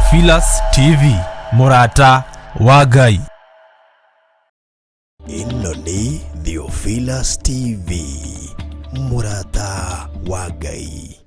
Theophilus TV Murata wa Ngai. Ino ni Theophilus TV Murata wa Ngai.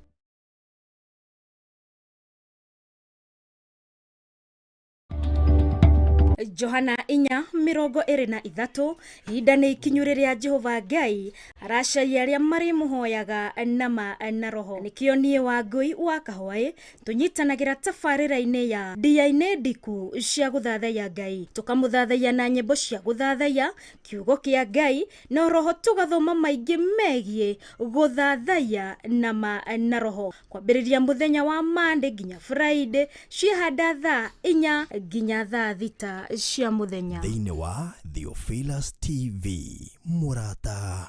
Johana inya mirongo iri na ithatu hinda ni ikinyuriria Jehova Ngai aracaria aria mari muhoyaga nama na roho. Nikio nie wa Ngui wa Kahwai tunyitanagira tabarira-ini ya ndiaine ndiku cia guthathaiya Ngai, tukamuthathaiya na nyimbo cia guthathaiya kiugo kia Ngai na roho, tugathoma maingi megie guthathaiya nama na roho. Kwambiriria muthenya wa Monday nginya Friday ciahanda thaa 4 nginya thaa 6 cia muthenya. Thiini wa Theophilus TV Murata.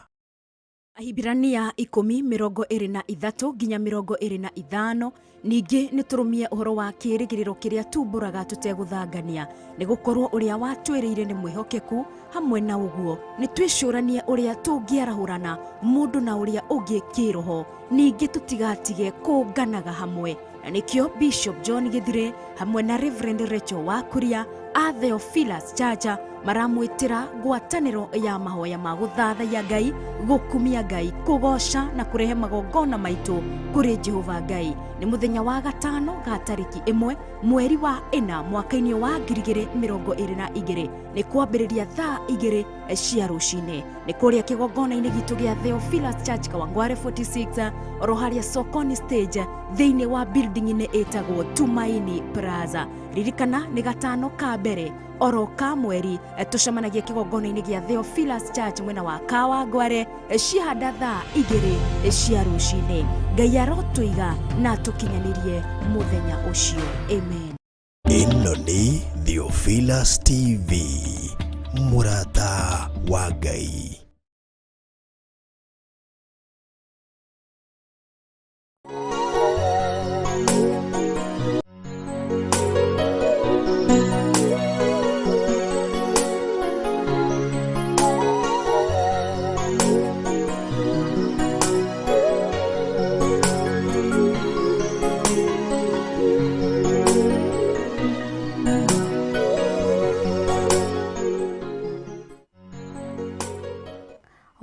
Ahibirania 10:23 nginya 25 ningi niturumie uhoro wa kirigiriro kiria tumburaga tuteguthangania ni gukorwo uria watwirire ni mwihokeku. Hamwe na uguo ni twicuranie uria tungiarahurana mundu na uria ungi kiroho, ningi tutigatige kunganaga hamwe. Na nikio Bishop John Githire hamwe na Reverend Rachel Wakuria a Theophilus Church maramwitira ngwataniro ya mahoya ma guthathaiya Ngai, gukumia Ngai, kugoca na kurehe magongona maitu kuri Jehova Ngai. Ni muthenya wa gatano ga tariki 1 mweri wa 4 mwaka-ini wa 2022 ni kwambiriria thaa 2 cia rucini. Ni kuria kigongona-ini gitu gia Theophilus Church Kawangware 46 oroharia Sokoni stage thiini wa building-ini etagwo Tumaini Plaza. Ririkana ni gatano ka mbere oro ka mweri tucemanagia kigongona-ini gia Theophilus Church mwena wa Kawangware ciahanda thaa 2 cia rucini. Ngai arotuiga na tukinyanirie muthenya ucio. Amen. Ino ni Theophilus TV Murata wa Ngai.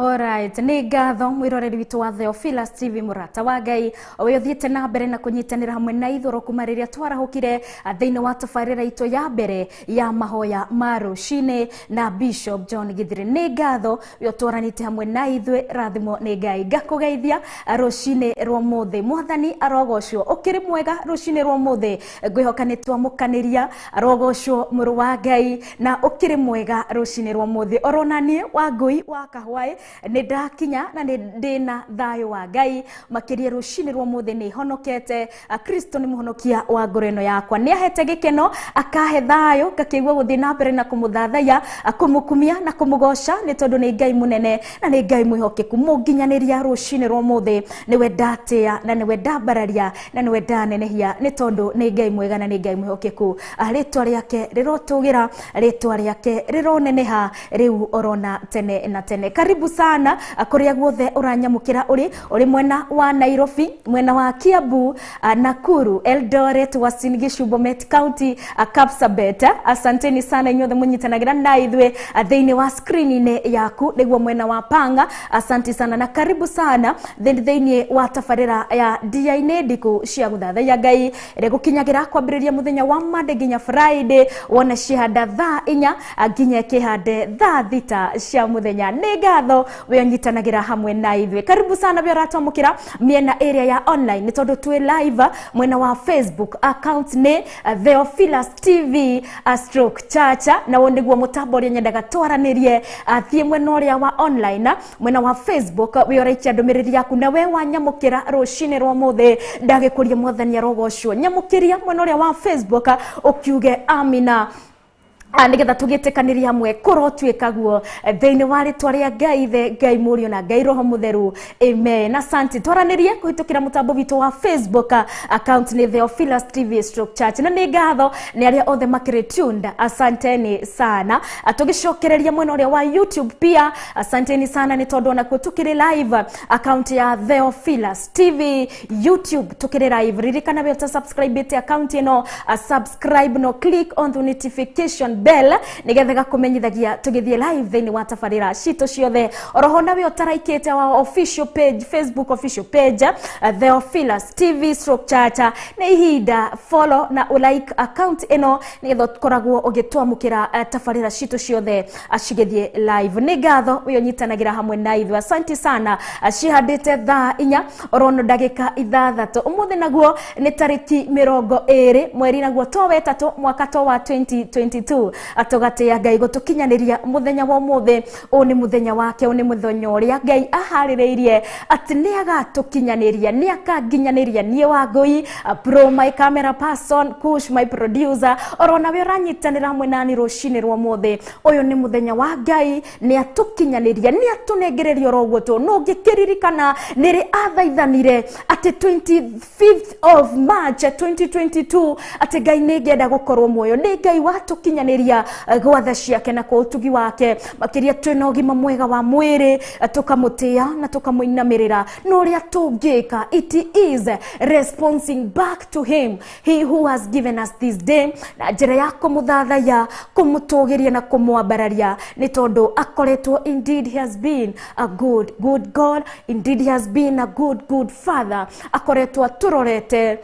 Alright, ni ngatho mwiroreri witu wa Theophilus TV Murata wa Ngai owe uthiite na mbere na kunyitanira hamwe na ithoro kuma riria twarahukire thiini wa tabarira itu ya mbere ya mahoya ma rucini na Bishop John Githire. Ni ngatho yo twaranite hamwe na ithwe, rathimo ni Ngai. Ngakugeithia rucini rwa muthi, mwathani arogocwo. Ukiri mwega rucini rwa muthi, ngwihoka ni twamukaniria arogocwo muru wa Ngai na ukiri mwega rucini rwa muthi. Oronani wa Ngui wa Kahwai ni ndakinya na ni ndina thayo wa Ngai makiria rucini rwa muthi ni honokete. Kristo ni muhonokia wa ngoro ino yakwa, ni ahete gikeno akahe thayo ngakigwa guthi na mbere na kumuthathaiya, kumukumia na kumugoca ni tondu ni Ngai munene na ni Ngai mwihokeku. Munginyaniria rucini rwa muthi niwe ndatia na niwe ndambararia na niwe ndanenehia ni tondu ni Ngai mwega na ni Ngai mwihokeku. Ritwa riake rirotugira, ritwa riake rironeneha riu orona tene na tene. Karibu sana kuria guothe uranyamukira uri mwena wa Nairobi, mwena wa Kiambu, Nakuru, Eldoret, Uasin Gishu, Bomet County, Kapsabet. Asanteni sana inyothe munyitanagira na ithwe thiini wa screen-ini yaku niguo mwena wa Panga. Asante sana na karibu sana thiini wa tabarira ya ndiaine ndiku cia guthathaiya Ngai ire gukinyagira kwambiriria muthenya wa Monday nginya Friday, wona ciahanda thaa 4 nginya kihande thaa 6 cia muthenya. Ni ngatho we nyitanagira hamwe na ithwe. Karibu sana we ratamukira miena area ya online ni tondu twi live mwena wa Facebook account ni Theophilus TV stroke Church, na woniguo mutambo uria nyendaga twaranirie thie mwena uria wa online mwena wa Facebook. We oraikia ndumiriri yaku na we wanyamukira rucini rwa muthi ndagikuria mwathani arogocwo. Nyamukiria mwena uria wa Facebook ukiuge amina. nigetha tugitikaniria hamwe kurotwika guo thiini wa ritwa ria Ngai the Ngai Murio na Ngai Roho Mutheru. Amen. Asante. Twaranirie kuhitukira mutambo witu wa Facebook account ni Theophilus TV Stroke Church. Na ni ngatho ni aria othe makire tuned. Asanteni sana. Tugicokereria mwena uria wa YouTube pia. Asanteni sana ni tondu na kutukire live account ya Theophilus TV YouTube tukire live. Ririkana we subscribe to account ino, subscribe no click on the notification bell nigetha kumenyithagia tugithie live thini wa tafarira cito ciothe. Oroho nawe utaraikite wa official page, Facebook official page Theophilus TV Stroke Church na ihinda follow na like account ino nigetha koragwo ugitwamukira tafarira cito ciothe acigithie live. Ni ngatho uyo nyitanagira hamwe na ithu. Asante sana. Cihandite thaa 4 orono ndagika 6 umuthi naguo ni tariki 20 mweri naguo to wetatu mwaka to wa 2022 atogatea Ngai gutukinyaniria muthenya wa umuthi. Ni muthenya wake, ni muthenya uria Ngai ahaririirie ati ni agatukinyaniria, ni akaginyaniria nie Wangui pro my camera person, Kush my producer, orona we ranyitanira hamwe nani rucini rwa umuthi. Uyu ni muthenya wa Ngai, ni atukinyaniria, ni atunengereria rogoto no gikiririkana niri athaithanire ati 25th of March 2022 ati Ngai nigenda gukorwo muoyo. Ni Ngai watukinyaniria gwatha ciake na kwa utugi wake makiria twina ugima mwega wa mwiri tukamutia na tukamuinamirira no ria tungika. It is responding back to him, he who has given us this day, na njira ya kumuthathaya kumutugiria na kumwambararia ni tondu akoretwo. Indeed he has been a good God, indeed he has been a good father. Akoretwo turorete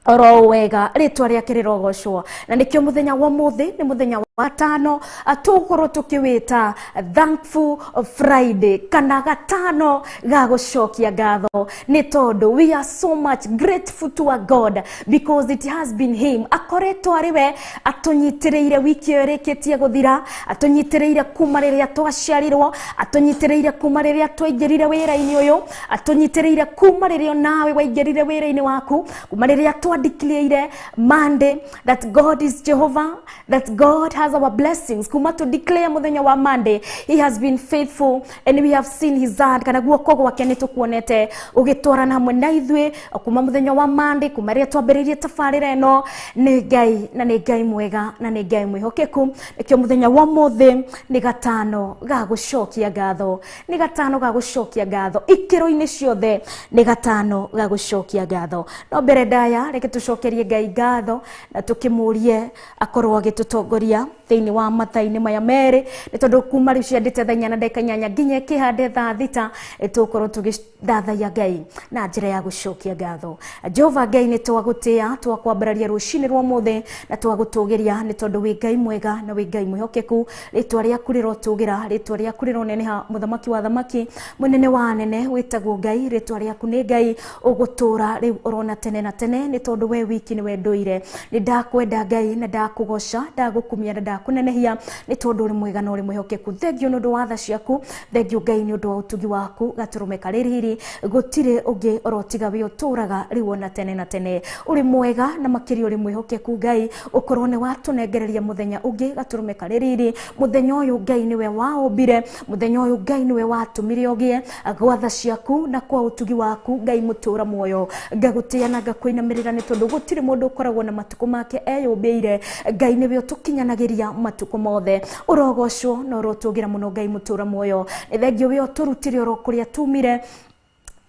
oro wega ritwa riake rirogocwo na nikio muthenya wa muthi ni muthenya wa gatano atugoro tukiwita Thankful Friday kana gatano ga gucokia ngatho ni tondu we are so much grateful to our God because it has been him. Akoretwo ariwe atunyitireire wiki irikitie guthira, atunyitireire kuma riria twaciarirwo, atunyitireire kuma riria twaingirire wira-ini uyu, atunyitireire kuma riria nawe waingirire wira-ini waku, kuma riria declare Monday that God is Jehovah, that God has our blessings. Kuma to declare muthenya wa Monday, he has been faithful and we have seen his hand. Kana guoko gwake ni tukuonete ugitwarana hamwe na ithuĩ kuma muthenya wa Monday kuma ria twambiririe tafarira ino. Ni Ngai na ni Ngai mwega na ni Ngai mwihokeku. Nikio muthenya wa muthi ni gatano ga gucokia ngatho, ni gatano ga gucokia ngatho ikiro-ini ciothe, ni gatano ga gucokia ngatho. No mbere ndaya reke tucokerie Ngai ngatho na tukimurie akorwo agitutongoria thiini wa mathaini maya meri ni tondu kuma riu ciandite thaa 4 na ndagika 8 nginya kihande thaa 6 tukorwo tugidathaia Ngai na njira ya gucokia ngatho. Jehova Ngai ni twagutia twakwambararia rucini rwa muthi na twagutugiria ni tondu wi Ngai mwega na wi Ngai mwihokeku. Ritwa riaku rirotugira, ritwa riaku rironeneha muthamaki wa thamaki, munene wa nene witagwo Ngai. Ritwa riaku ni Ngai ugutura riu urona tene na tene ni tondu we wiki ni wenduire. Ni ndakwenda Ngai na ndakugoca, ndagukumia na ndakunenehia ni tondu uri mwega na uri mwihokeku. Thengio ni undu wa tha ciaku, thengio Ngai ni undu wa utugi waku gaturume kaririri gutire ungi orotiga we uturaga riu ona tene na tene. Uri mwega na makiri uri mwihokeku Ngai, ukorwo ni watunengereria muthenya ungi gaturume kaririri. Muthenya uyu Ngai niwe waombire, muthenya uyu Ngai niwe watumire ogie gwatha ciaku na kwa utugi waku Ngai mutura muoyo. Ngagutia na ngakuinamirira ni tondu gutire mundu ukoragwo na matuko make eyumbiire. Ngai niwe utukinyanagiria matuko mothe. Urogocwo na urotugira muno Ngai mutura muoyo. Thengio we uturutire urokuria tumire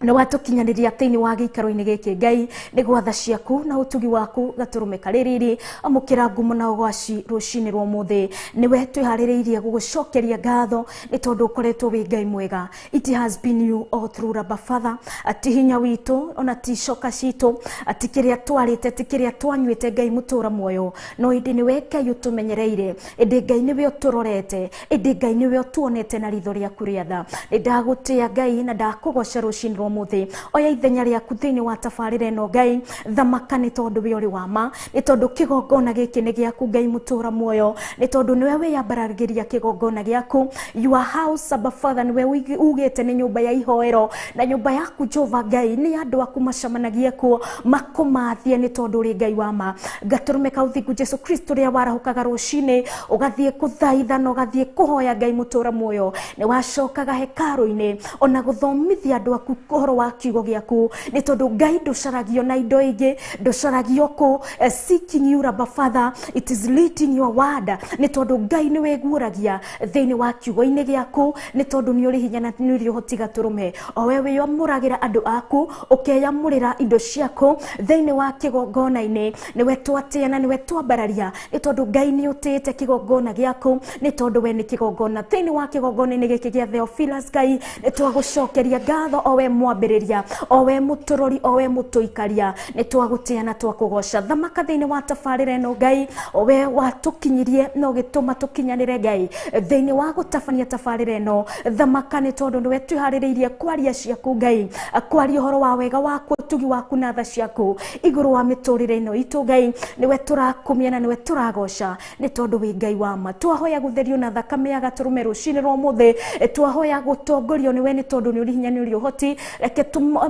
na watukinyaniria thiini wa giikaro-ini giki Ngai ni gwatha ciaku na utugi waku gaturume kaririri. Amukira ngumo na ugwaci rucini rwa muthi niwe twihaririirie gugucokeria ngatho ni tondu ukoretwo wi Ngai mwega. It has been you all through Abba Father. Ati hinya witu ona ti coka citu, ati kiria twarite ti kiria twanyuite Ngai mutura muoyo, no indi niwe Ngai utumenyereire, indi Ngai niwe uturorete, indi Ngai niwe utuonete na ritho riaku ria tha. Ni ndagutia Ngai na ndakugoca rucini rwa muthi oya ithenya rĩaku thĩinĩ wa tabarĩra ĩno Ngai thamaka nĩ tondũ we ũrĩ wa ma nĩ tondũ kĩgongona gĩkĩ nĩ gĩaku Ngai mũtũra muoyo nĩ tondũ nĩwe wĩyambaragĩria kĩgongona gĩaku your house Abba Father nĩwe ugĩte nĩ nyũmba ya ihoero na nyũmba yaku Jehova Ngai nĩ andũ aku macamanagie kuo makumathie nĩ tondũ ũrĩ Ngai wa ma gatũrũme ka ũthingu Jesu Kristo rĩrĩa warahũkaga rũcinĩ ũgathiĩ kũthaitha na ũgathiĩ kũhoya Ngai mũtũra muoyo nĩ wacokaga hekarũ-inĩ ona gũthomithia andũ aku ũhoro wa kiugo gĩaku nĩ tondũ Ngai ndũcaragio na indo ingĩ ndũcaragio kũ seeking you Abba Father it is leading your word nĩ tondũ Ngai nĩ wĩguũragia thĩinĩ wa kiugo-inĩ gĩaku nĩ tondũ nĩ ũrĩ hinya na nĩ ũrĩ ũhoti gatũrũme o we wĩyamũragĩra andũ aku ũkeyamũrĩra indo ciaku thĩinĩ wa kĩgongona-inĩ nĩwe twatĩa na nĩwe twambararia nĩ tondũ Ngai nĩ ũtĩĩte kĩgongona gĩaku nĩ tondũ we nĩ kĩgongona thĩinĩ wa kĩgongona-inĩ gĩkĩ gĩa Theophilus Ngai nĩ twagũcokeria ngatho o we mwambĩrĩria o we mũtũrori o we mũtũikaria nĩ twagũtĩa na twakũgoca thamaka thĩinĩ wa tabarĩra ĩno Ngai o we watũkinyirie na ũgĩtũma tũkinyanĩre Ngai thĩinĩ wa gũtabania tabarĩra ĩno thamaka nĩ tondũ nĩwe twĩharĩrĩirie kwaria ciaku Ngai kwaria ũhoro wa wega waku ũtugi waku na tha ciaku igũrũ wa mĩtũrĩre ĩno itũ Ngai nĩwe tũrakumia na nĩwe tũragoca nĩ tondũ wĩ Ngai wa ma twahoya gũtherio na thakame ya gatũrũme rũcinĩ rwa mũthĩ twahoya gũtongorio nĩwe nĩ tondũ nĩ ũrĩ hinya nĩ ũrĩ ũhoti reke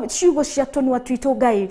ciugo cia tũnua twitũ Ngai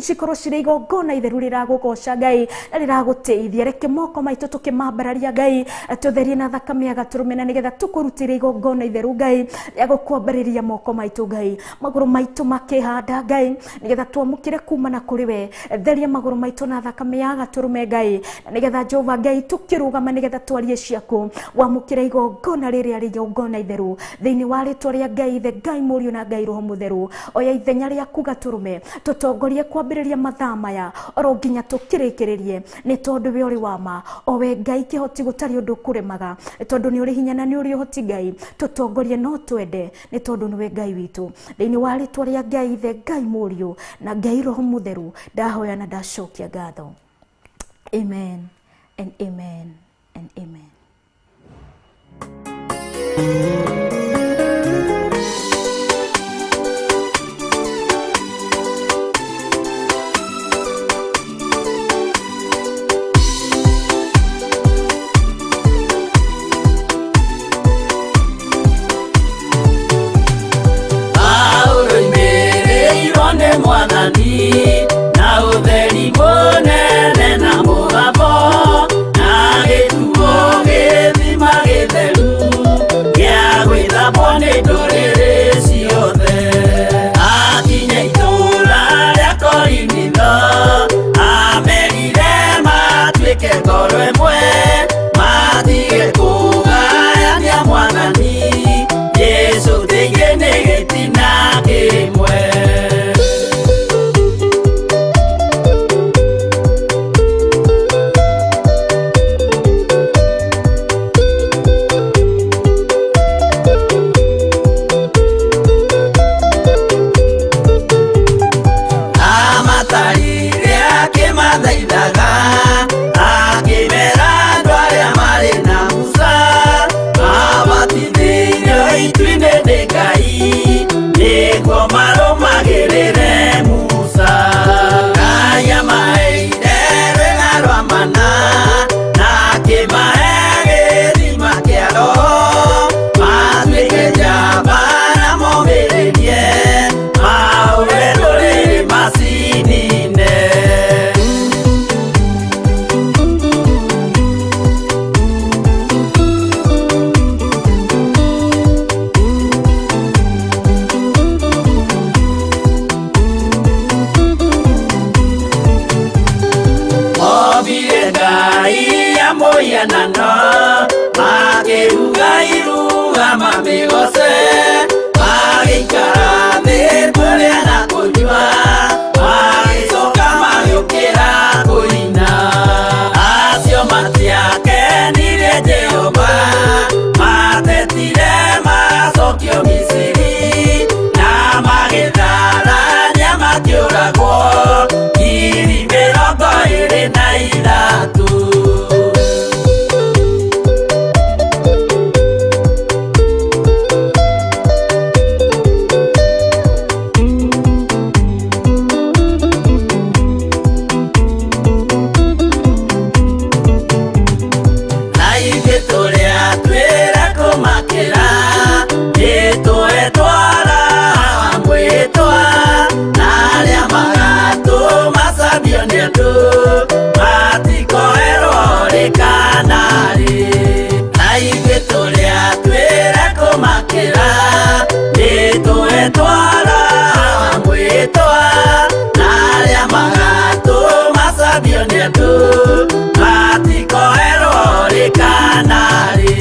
cikorwo cirĩ igongona itheru rĩragũgoca Ngai na rĩragũteithia reke moko maitũ tũkĩmambararia Ngai tũtherie na thakame ya gatũrũme na nĩgetha tũkũrutĩre igongona itheru Ngai rĩa gũkwambĩrĩria moko maitũ Ngai magũrũ maitũ makĩhanda Ngai nĩgetha twamũkĩre kuma na kũrĩ we theria magũrũ maitũ na thakame ya gatũrũme Ngai na nĩgetha Jehova Ngai tũkĩrũgama nĩgetha twarie ciaku wamũkĩre igongona rĩrĩa rĩ igongona itheru thĩinĩ wa rĩtwa rĩa Ngai ithe Ngai mũriũ na Ngai roho mũtheru oya ithenya rĩaku gatũrũme tũtongorie kwambĩrĩria mathaa maya oro nginya tũkĩrĩkĩrĩrie nĩ tondũ we ũrĩ wa ma o we Ngai kĩhoti gũtarĩ ũndũ kũremaga tondũ nĩ ũrĩ hinya na nĩ ũrĩ ũhoti Ngai tũtongorie no twende nĩ tondũ nĩwe Ngai witũ thĩinĩ wa rĩtwa rĩa Ngai ithe Ngai mũriũ na Ngai roho mũtheru ndahoya na ndacokia ngatho amen and amen and amen. Na utheri munene na mũgambo na gĩkuo gĩthima gĩtheru gĩa gwĩthambwo nĩ ndũrĩrĩ ciothe akinya itũũra rĩa Korinitho amerire matuĩke ngoro ĩmwe matige kũgayania Mwathani Jesũ thĩinĩ nĩ gĩtina kĩmwe. yetu matikoherwo rikanari.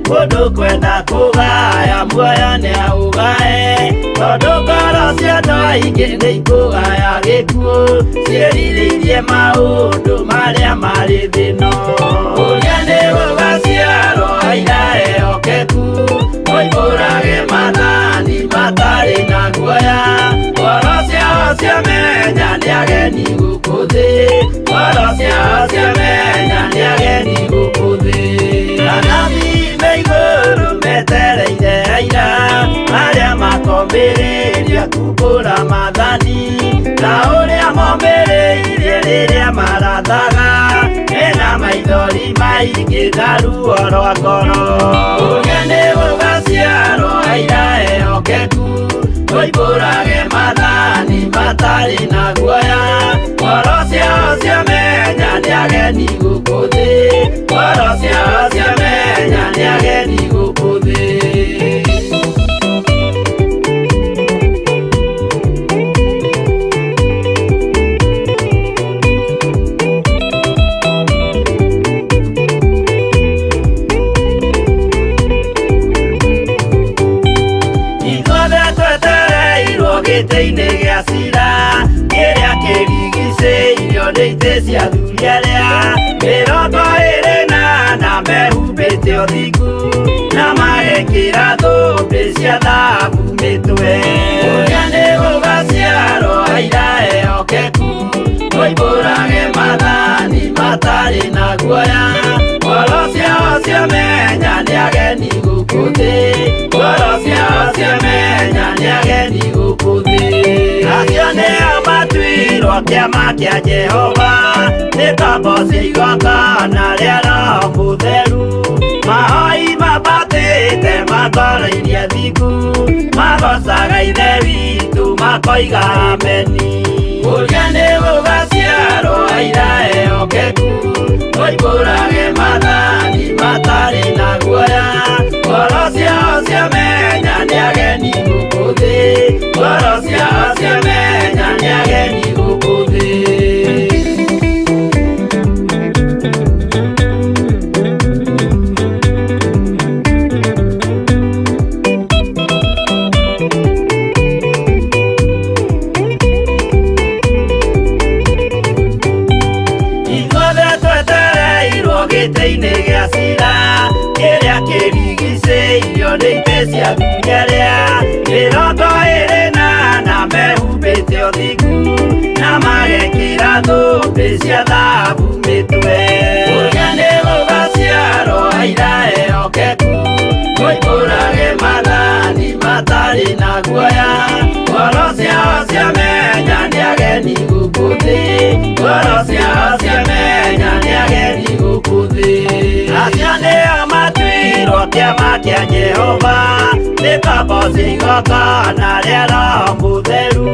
Mundu kwenda kugaya muoyo ni augae, tondu ngoro cia andu aingi ni ikugaya gikuo, ciĩrirĩirie maundu maria mari thino. Uria ni gugaciarwo aira ehokeku, moimbũrage mathani matari na guoya, ngoro ciao ciamenya ni ageni gũkũ thĩ, ngoro ciao ciamenya ni ageni gũkũ thĩ. Anathi meigũrũ metereire aira arĩa makomĩrĩria kumbũra mathani, na ũrĩa momĩrĩirie rĩrĩa marathaga, mena maithori maingĩ na ruo rwa ngoro. Ũrĩa nĩ gũgaciarwo aira ehokeku, moimbũrage mathani matarĩ na guoya, ngoro ciao ciamenya nĩ ageni gũkũ thĩ, ngoro ciao ciamenya nĩ ageni gũkũ thĩ. Gĩtĩ-inĩ gĩa cira kĩrĩa kĩrigicĩirio nĩ itĩ cia athuri arĩa 28 mehumbĩte ũthingu na magekĩra thũmbĩ cia thahabu mĩtwe. Ũrĩa nĩ gũgaciarwo aira ehokeku, moimbũrage mathani matarĩ na guoya, ngoro ciao ciamenya nĩ ageni gũkũ thĩ, ngoro ciao ciamenya nĩ ageni gũkũ thĩ. Acio nĩo matuirwo kĩama kĩa Jehova, nĩ tombo cia igongona rĩa Roho Mũtheru, mahoi mabatĩte makoro-irie thingu, magocaga ithe witũ makoiga ameni. Ũrĩa nĩ gũgaciarwo aira ehokeku, moimbũrage mathani matarĩ na guoya, ngoro ciao ciamenya nĩ ageni gũkũ thĩ, ngoro ciao ciamenya nĩ ageni gũkũ thĩ. Gĩtĩ-inĩ gĩa cira kĩrĩa kĩrigicĩirio nĩ itĩ cia athuri arĩa 28 mehumbĩte ũthingu na magekĩra thũmbĩ cia thahabu mĩtwe. Ũrĩa nĩ gũgaciarwo aira ehokeku, moimbũrage mathani matarĩ na guoya, ngoro ciao ciamenya nĩ ageni gũkũ thĩ, ngoro ciao ciamenya nĩ ageni gũkũ thĩ. Acio nĩo matuirwo kĩama kĩa Jehova, nĩ tombo cia igongona rĩa Roho Mũtheru,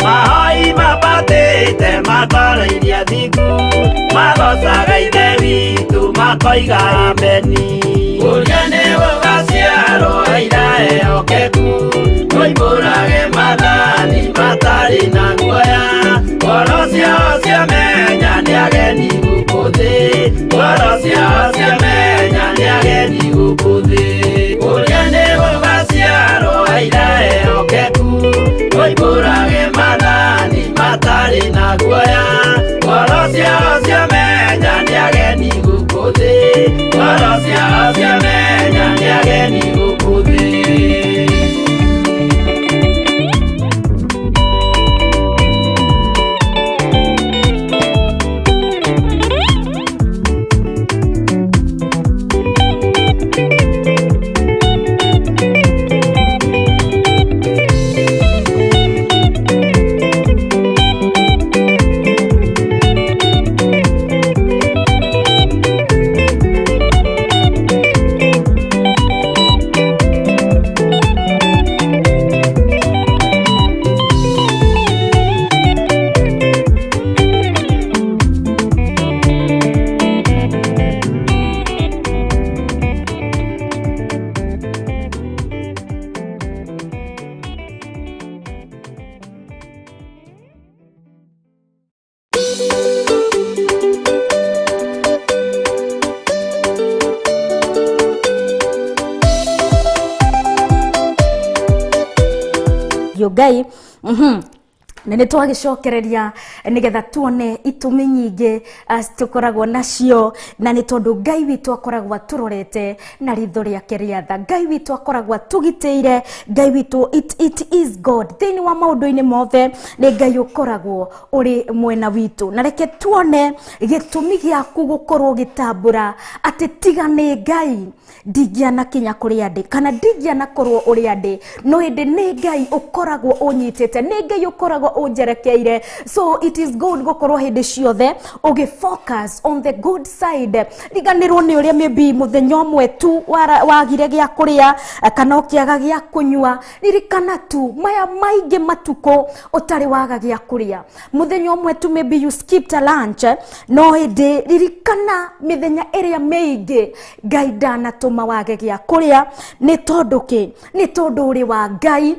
mahoi mabatĩte makoro-irie thingu, magocaga ithe witũ makoiga ameni. Ũrĩa nĩ gũgaciarwo aira ehokeku, moimbũrage mathani matarĩ na guoya, ngoro ciao ciamenya nĩ ageni gũkũ thĩ, ngoro ciao ciamenya nĩ ageni gũkũ thĩ. Ũrĩa nĩ gũgaciarwo aira ehokeku, moimbũrage mathani matarĩ na guoya, ngoro ciao ciamenya nĩ ageni gũkũ thĩ, ngoro ciao gũthikĩrĩrio Ngai. Nene twagicokereria nigetha tuone itumi nyingĩ tukoragwo nacio, na nĩ tondũ Ngai witũ akoragwo turorete na ritho rĩake rĩa tha. Ngai witũ akoragwo tugitĩire. Ngai witũ it is God. Thĩinĩ wa maũndũ-inĩ mothe nĩ Ngai ũkoragwo ũrĩ mwena witũ. Na reke tuone gĩtũmi gĩaku gũkorwo gĩtambũra atĩ tiga nĩ Ngai ndingĩanakinya kũrĩa ndĩ, kana ndingĩanakorwo ũrĩa ndĩ, no hĩndĩ nĩ Ngai ũkoragwo ũnyitĩte, nĩ Ngai ũkoragwo ũnjerekeire. So it is good gũkorwo hĩndĩ ciothe focus on the good side. Riganĩrwo nĩ ũrĩa maybe mũthenya ũmwe tu wagire gĩa kũrĩa kana ũkĩaga gĩa kũnyua, ririkana tu maya maingĩ matukũ ũtarĩ waga gĩa kũrĩa. Mũthenya ũmwe tu maybe you skipped a lunch, no hĩndĩ ririkana mĩthenya ĩrĩa mĩingĩ Ngai ndanatũma wage gĩa kũrĩa. Nĩ tondũ kĩ? Nĩ tondũ ũrĩ wa Ngai.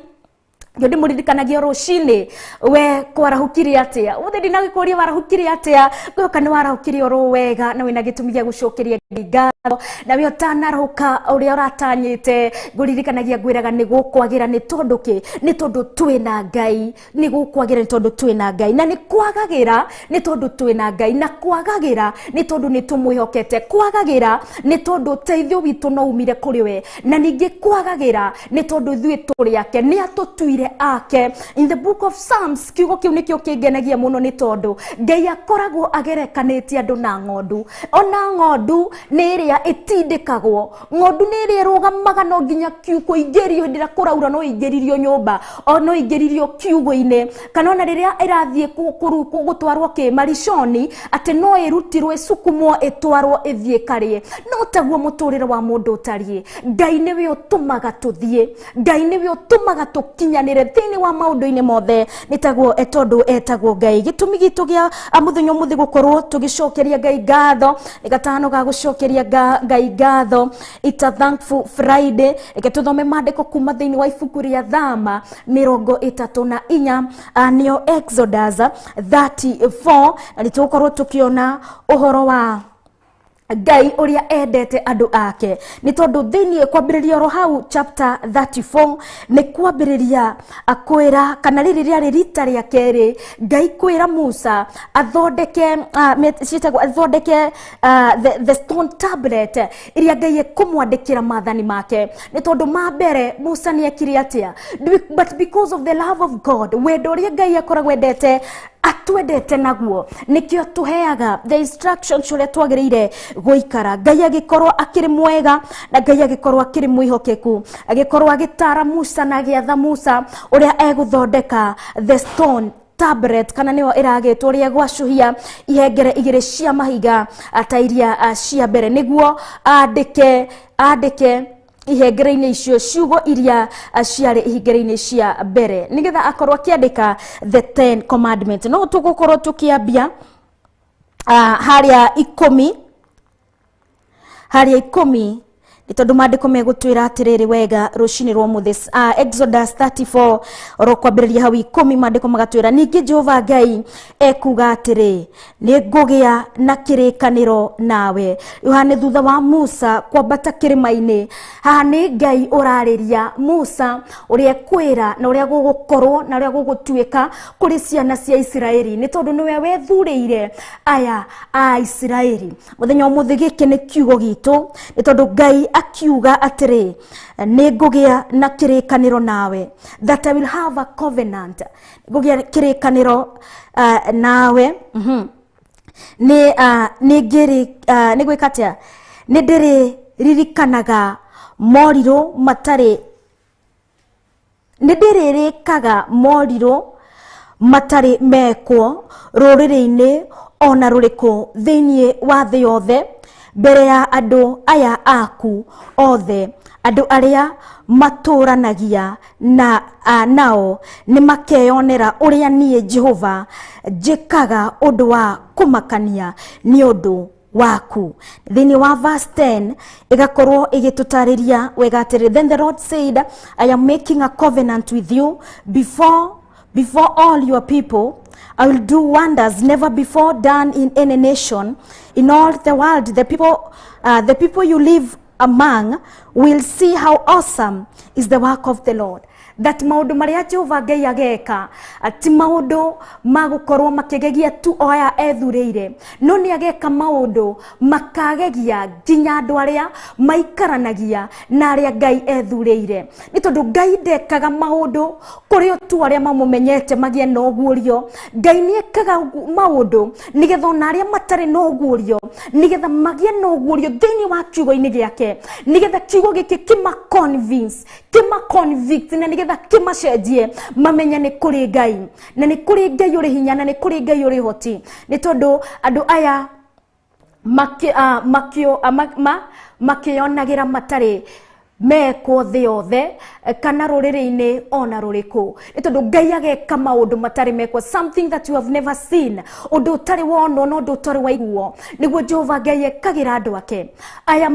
Yodi muririkanagia rũcinĩ we kwarahũkire atĩa, ũthĩ ndinagĩkũria warahũkire atĩa, gũka nĩ warahũkire oro wega na wĩna gĩtũmi gĩa gũcokeria ngatho, na we ũtanarũka ũrĩa ũratanyĩte. Ngũririkanagia ngwĩraga nĩ gũkwagĩra nĩ tondũ kĩ? Nĩ tondũ twĩna Ngai. Nĩ gũkwagĩra nĩ tondũ twĩna Ngai, na nĩ kwagagĩra nĩ tondũ twĩna Ngai, na kwagagĩra nĩ tondũ nĩ tũmwĩhokete. Kwagagĩra nĩ tondũ ũteithio witũ no umire kũrĩ we, na ningĩ kwagagĩra nĩ tondũ ithuĩ tũrĩ ake, nĩ atũtuire ake. In the book of Psalms kiugo kiu nikio kĩngenagia mũno nĩ tondũ Ngai akoragwo agerekanĩtie andũ na ng'ondu. Ona ng'ondu nĩ ĩrĩa ĩtindĩkagwo, ng'ondu nĩ ĩrĩa ĩrũgamaga no nginya kiugo ingĩrio hĩndĩ ĩrĩa kũraura no ingĩririo nyũmba, o no ingĩririo kiugo-inĩ, kana ona rĩrĩa ĩrathiĩ gũtwarwo kĩmariconi atĩ no ĩrutirwo ĩcukumwo ĩtwarwo ĩthiĩ karĩe. No taguo mũtũrĩre wa mũndũ ũtariĩ. Ngai nĩwe ũtũmaga tũthiĩ, Ngai nĩwe ũtũmaga tũkinyanĩre thĩinĩ wa maũndũ-inĩ mothe. Nĩ taguo tondũ etagwo Ngai. Gĩtũmi gitũ gĩa mũthenya ũmũthĩ gũkorwo tũgĩcokeria Ngai ngatho, nĩ gatano ga gũcokeria Ngai ngatho, it's a thankful Friday. Reke tũthome maandĩko kuma thĩinĩ wa ibuku rĩa Thama 34 nĩyo Exodus 34, na nĩ tũgũkorwo tũkĩona ũhoro wa Ngai ũrĩa endete andũ ake. Nĩ tondũ thĩinĩ kwambĩrĩria oro hau chapter 34 nĩ kwambĩrĩria kwĩra, kana rĩrĩ rĩarĩ rita rĩa kerĩ Ngai kwĩra Musa athondeke the stone tablet iria Ngai ekũmwandĩkĩra maathani make. Nĩ tondũ mambere Musa nĩ ekire atĩa? But because of the love of God, wendo ũrĩa Ngai akoragwo endete atwendete naguo, nikio tuheaga the instructions ũrĩa twagĩrĩire gũikara. Ngai agĩkorwo akĩrĩ mwega, na Ngai agĩkorwo akĩrĩ mwĩhokeku, agĩkorwo agĩtara Musa na agĩatha Musa ũrĩa egũthondeka the stone tablet, kana nĩyo ĩragĩtwo ũrĩa gwacũhia ihengere igĩrĩ cia mahiga ta iria cia mbere, nĩguo andĩke ihengere-inĩ icio ciugo iria ciarĩ ihengere-inĩ cia mbere, nigetha akorwo akĩandĩka the 10 commandments. No tũgũkorwo tũkĩambia harĩa 10 nĩ tondũ maandĩko megũtwĩra atĩrĩrĩ wega rũcinĩ rwa mũthĩ. Exodus 34 oro kwambĩrĩria hau 10 maandĩko magatwĩra, ningĩ Jehova Ngai ekuga atĩrĩ, nĩ ngũgĩa na kĩrĩkanĩro nawe. Yohane thutha wa Musa kwambata kĩrĩma-inĩ, haha nĩ Ngai ũrarĩria Musa ũrĩa kwĩra na ũrĩa gũgũkorwo na ũrĩa gũgũtuĩka kũrĩ ciana cia Isiraeli, nĩ tondũ nĩwe wethurĩire aya a Isiraeli. Mũthenya ũmũthĩ gĩkĩ nĩ kiugo gitũ, nĩ tondũ Ngai akiuga atĩrĩ, nĩ ngũgĩa na kĩrĩkanĩro nawe, that I will have a covenant. Ngũgĩa kĩrĩkanĩro nawe, nĩ gwĩka atĩa? Nĩ ndĩrĩririkanaga morirũ matarĩ, nĩ ndĩrĩrĩkaga morirũ matarĩ mekwo rũrĩrĩ-inĩ ona rũrĩkũ thĩinĩ wa thĩ yothe, mbere ya andũ aya aku othe, andũ arĩa matũranagia nao nĩ makeyonera ũrĩa niĩ Jehova njĩkaga ũndũ wa kũmakania nĩ ũndũ waku. Thĩinĩ wa verse 10 ĩgakorwo ĩgĩtũtarĩria wega atĩrĩ, then the Lord said, I am making a covenant with you before all your people. I will do wonders never before done in any nation in all the world. The people you live among will see how awesome is the work of the Lord. that maundu maria Jehova Ngai ageka ati maundu magukorwo makigegia tu oya ethureire no ni ageka maundu makagegia nginya andu aria maikaranagia na aria Ngai ethureire ni tondu Ngai ndekaga maundu kuri o tu aria mamumenyete magie no guorio Ngai ni ekaga maundu nigetha na aria matari no guorio nigetha magie no guorio thini wa kiugo-ini giake nigetha kiugo giki kima convict na nigetha kima cenjie mamenya ni kuri Ngai na ni kuri Ngai uri hinya na ni kuri Ngai uri hoti ni tondu andu aya makionagira matari meko thi yothe kana ruriri-ini ona ruriku ni tondu Ngai ageka maundu matari meko something that you have never seen undu utari wono no undu utari waiguo niguo Jehova Ngai ekagira andu ake aya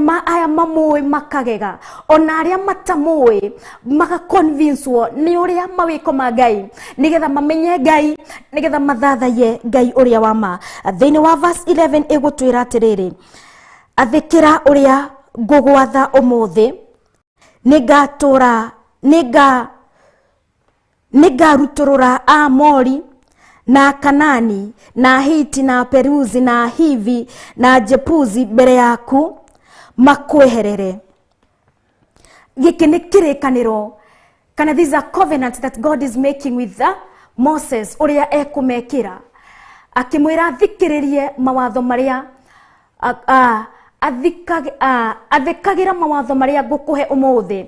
mamui makagega ona aria matamui maka convince wo ni uria mawiko ma Ngai nigetha mamenye Ngai nigetha mathathaye Ngai uria wa ma thini wa verse 11 igutwira atiriri athikira uria ngugwatha umuthi nigaruturura Amori na Kanani na Hiti na Peruzi na Hivi na Jepuzi mbere yaku makweherere. Giki ni kirikaniro kana these are covenants that God is making with Moses uria ekumekira akimwira athikiririe mawatho maria athikagira mawatho maria ngukuhe umuthi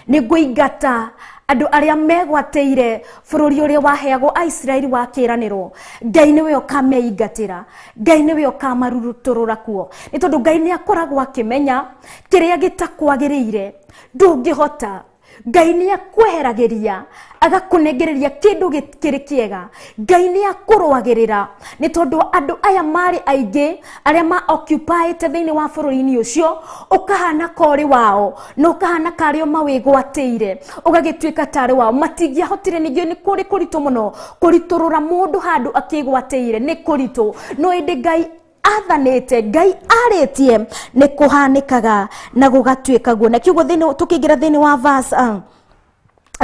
niguingata andu aria megwateire bururi uria waheagwo Aisraeli wa kiraniro Ngai niwe ukameingatira Ngai niwe ukamaruruturura kuo ni tondu Ngai ni akoragwo akimenya kiria gitakwagiriire ndungihota Ngai ni akweheragiria agakunegereria kindu gikiri kiega Ngai ni akurwagirira ni tondu andu aya mari aingi aria ma occupy thini wa bururi-ini ucio ukahana kori wao no ukahana kario mawigwateire ugagituika tari wao matingia hotire ningio ni kuri kuritu muno kuriturura mundu handu akigwateire ni kuritu no indi Ngai athanete Ngai aritie ni kuhanikaga na gugatuika guo na kiugo thini tukigira thini wa verse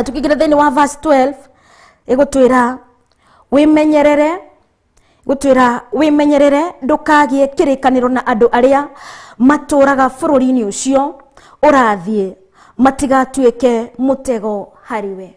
tukigira thini wa verse 12 igutwira wimenyerere ndukagie kirikaniro na andu aria maturaga bururi-ini ucio urathie matigatuike mutego hariwe.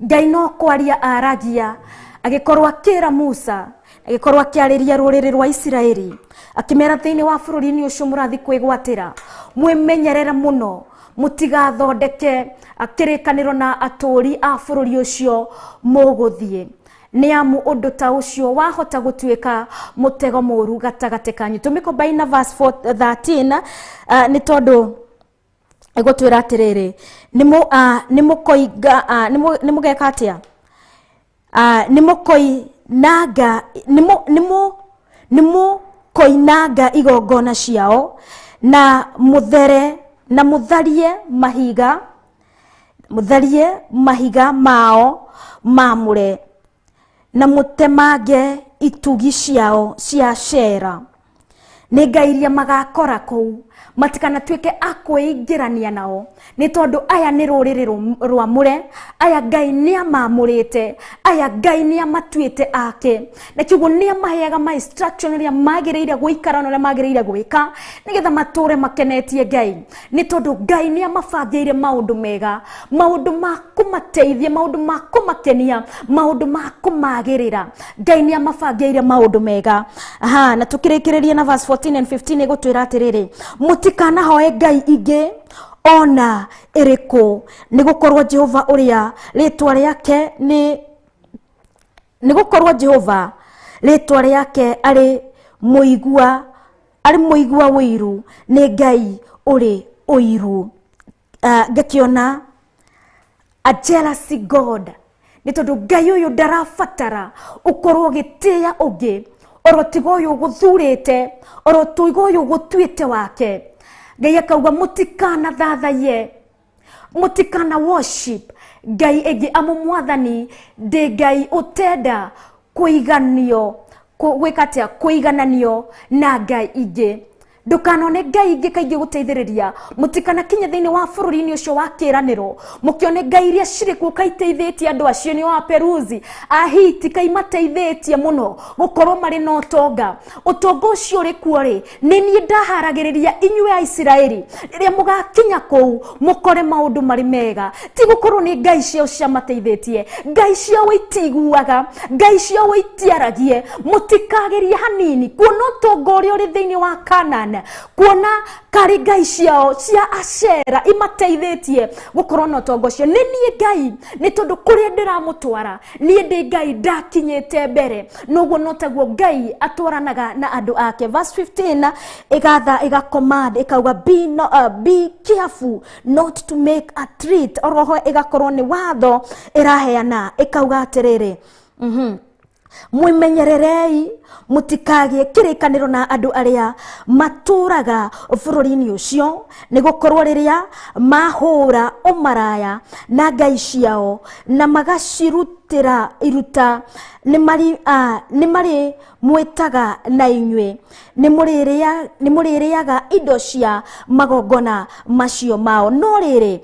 Ngai no kwaria aragia agikorwa akira Musa agikorwa akiariria ruriri rwa Isiraeli akimera thini wa bururi-ini ucio murathi kwigwatira mwimenyerera muno mutigathondeke akirikaniro na aturi a bururi ucio muguthie ni amu undu ta ucio wahota gutuika mutego moru gatagate kanyu. Tumiko na verse 13 ni tondu igutwira atiriri nimugeka atia nimukoinaga igongona ciao na mutharie mahiga mao mamure na mutemange itugi ciao cia cera ni ngairia magakora kou matikana tuike akwingirania nao ni tondu aya ni ruriri rwamure aya Ngai ni amamurite aya Ngai ni amatuite ake na kiugo ni amaheaga ma instruction ria magiriire guikara no ria magiriire gwika nigetha mature makenetie Ngai ni tondu Ngai ni amabangiire maundu mega maundu ma kumateithia maundu ma kumakenia maundu ma kumagirira Ngai ni amabangiire maundu mega na tukirikireria na verse 14 and 15 igutwira atiriri mutikana hoe Ngai ingi ona iriku nigukorwo Jehova uria ritwa riake nigukorwo Jehova ritwa riake ari muigua wiru ni Ngai uri uiru gakiona a jealousy God ni tondu Ngai uyu ndarafatara ukorwo gitia ungi orotigo uyu guthurite orotigo uyu gutuite wake Ngai akauga mutikana thathaye mutikana worship Ngai egi amumwathani de Ngai utenda kuiganio kuigananio na Ngai ingi Ndukanone ngai ingi kaingi guteithiriria mutikana kinya thiini wa bururi-ini ucio wa kiraniro mukione ngai iria ciri kuo kaiteithitie andu acio ni wa Peruzi Ahiti kaimateithitie muno gukorwo mari na utonga ucio ri kuo ri ni nie ndaharagiriria inyue a Isiraeli riria mugakinya kou mukore maundu mari mega ti gukorwo ni ngai cio cia mateithitie ngai cio itiguaga ngai cio itiaragie mutikageria hanini kuona utonga uria uri thiini wa Kanaan kuona kari ngai ciao cia Ashera imateithitie gukorwo na utonga ucio ni nie ngai ni tondu kuria ndiramutwara nie ndi ngai ndakinyite mbere noguo notaguo ngai atwaranaga na andu ake. Verse 15 iga command ikauga be careful not to make a treat oroho igakorwo ni watho iraheana ikauga atiriri mwimenyererei mutikagie kirikaniro na andu aria maturaga bururi-ini ucio ni gukorwo riria mahura umaraya na ngai ciao na magacirutira iruta ni mari mwitaga na inyue ni muririaga indo cia magongona macio mao no riri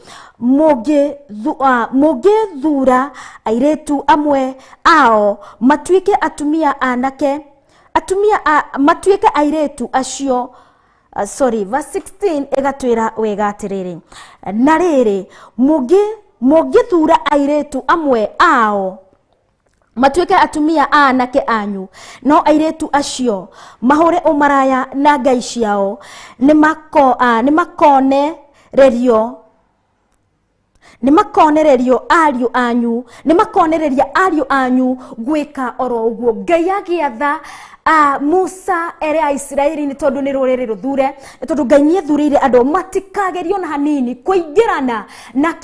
thura airetu amwe ao matuike atumia anake matuike airetu acio verse 16 igatwira wega atiriri na riri thura airetu amwe ao matuike atumia anake anyu no airetu acio mahure umaraya na ngai ciao ni makonererio ariu anyu gwika oro uguo ngai agiatha Musa ere a Isiraeli ni tondu ni ruriri ruthure tondu ngai ni ethurire andu matikagerio na hanini kuingirana na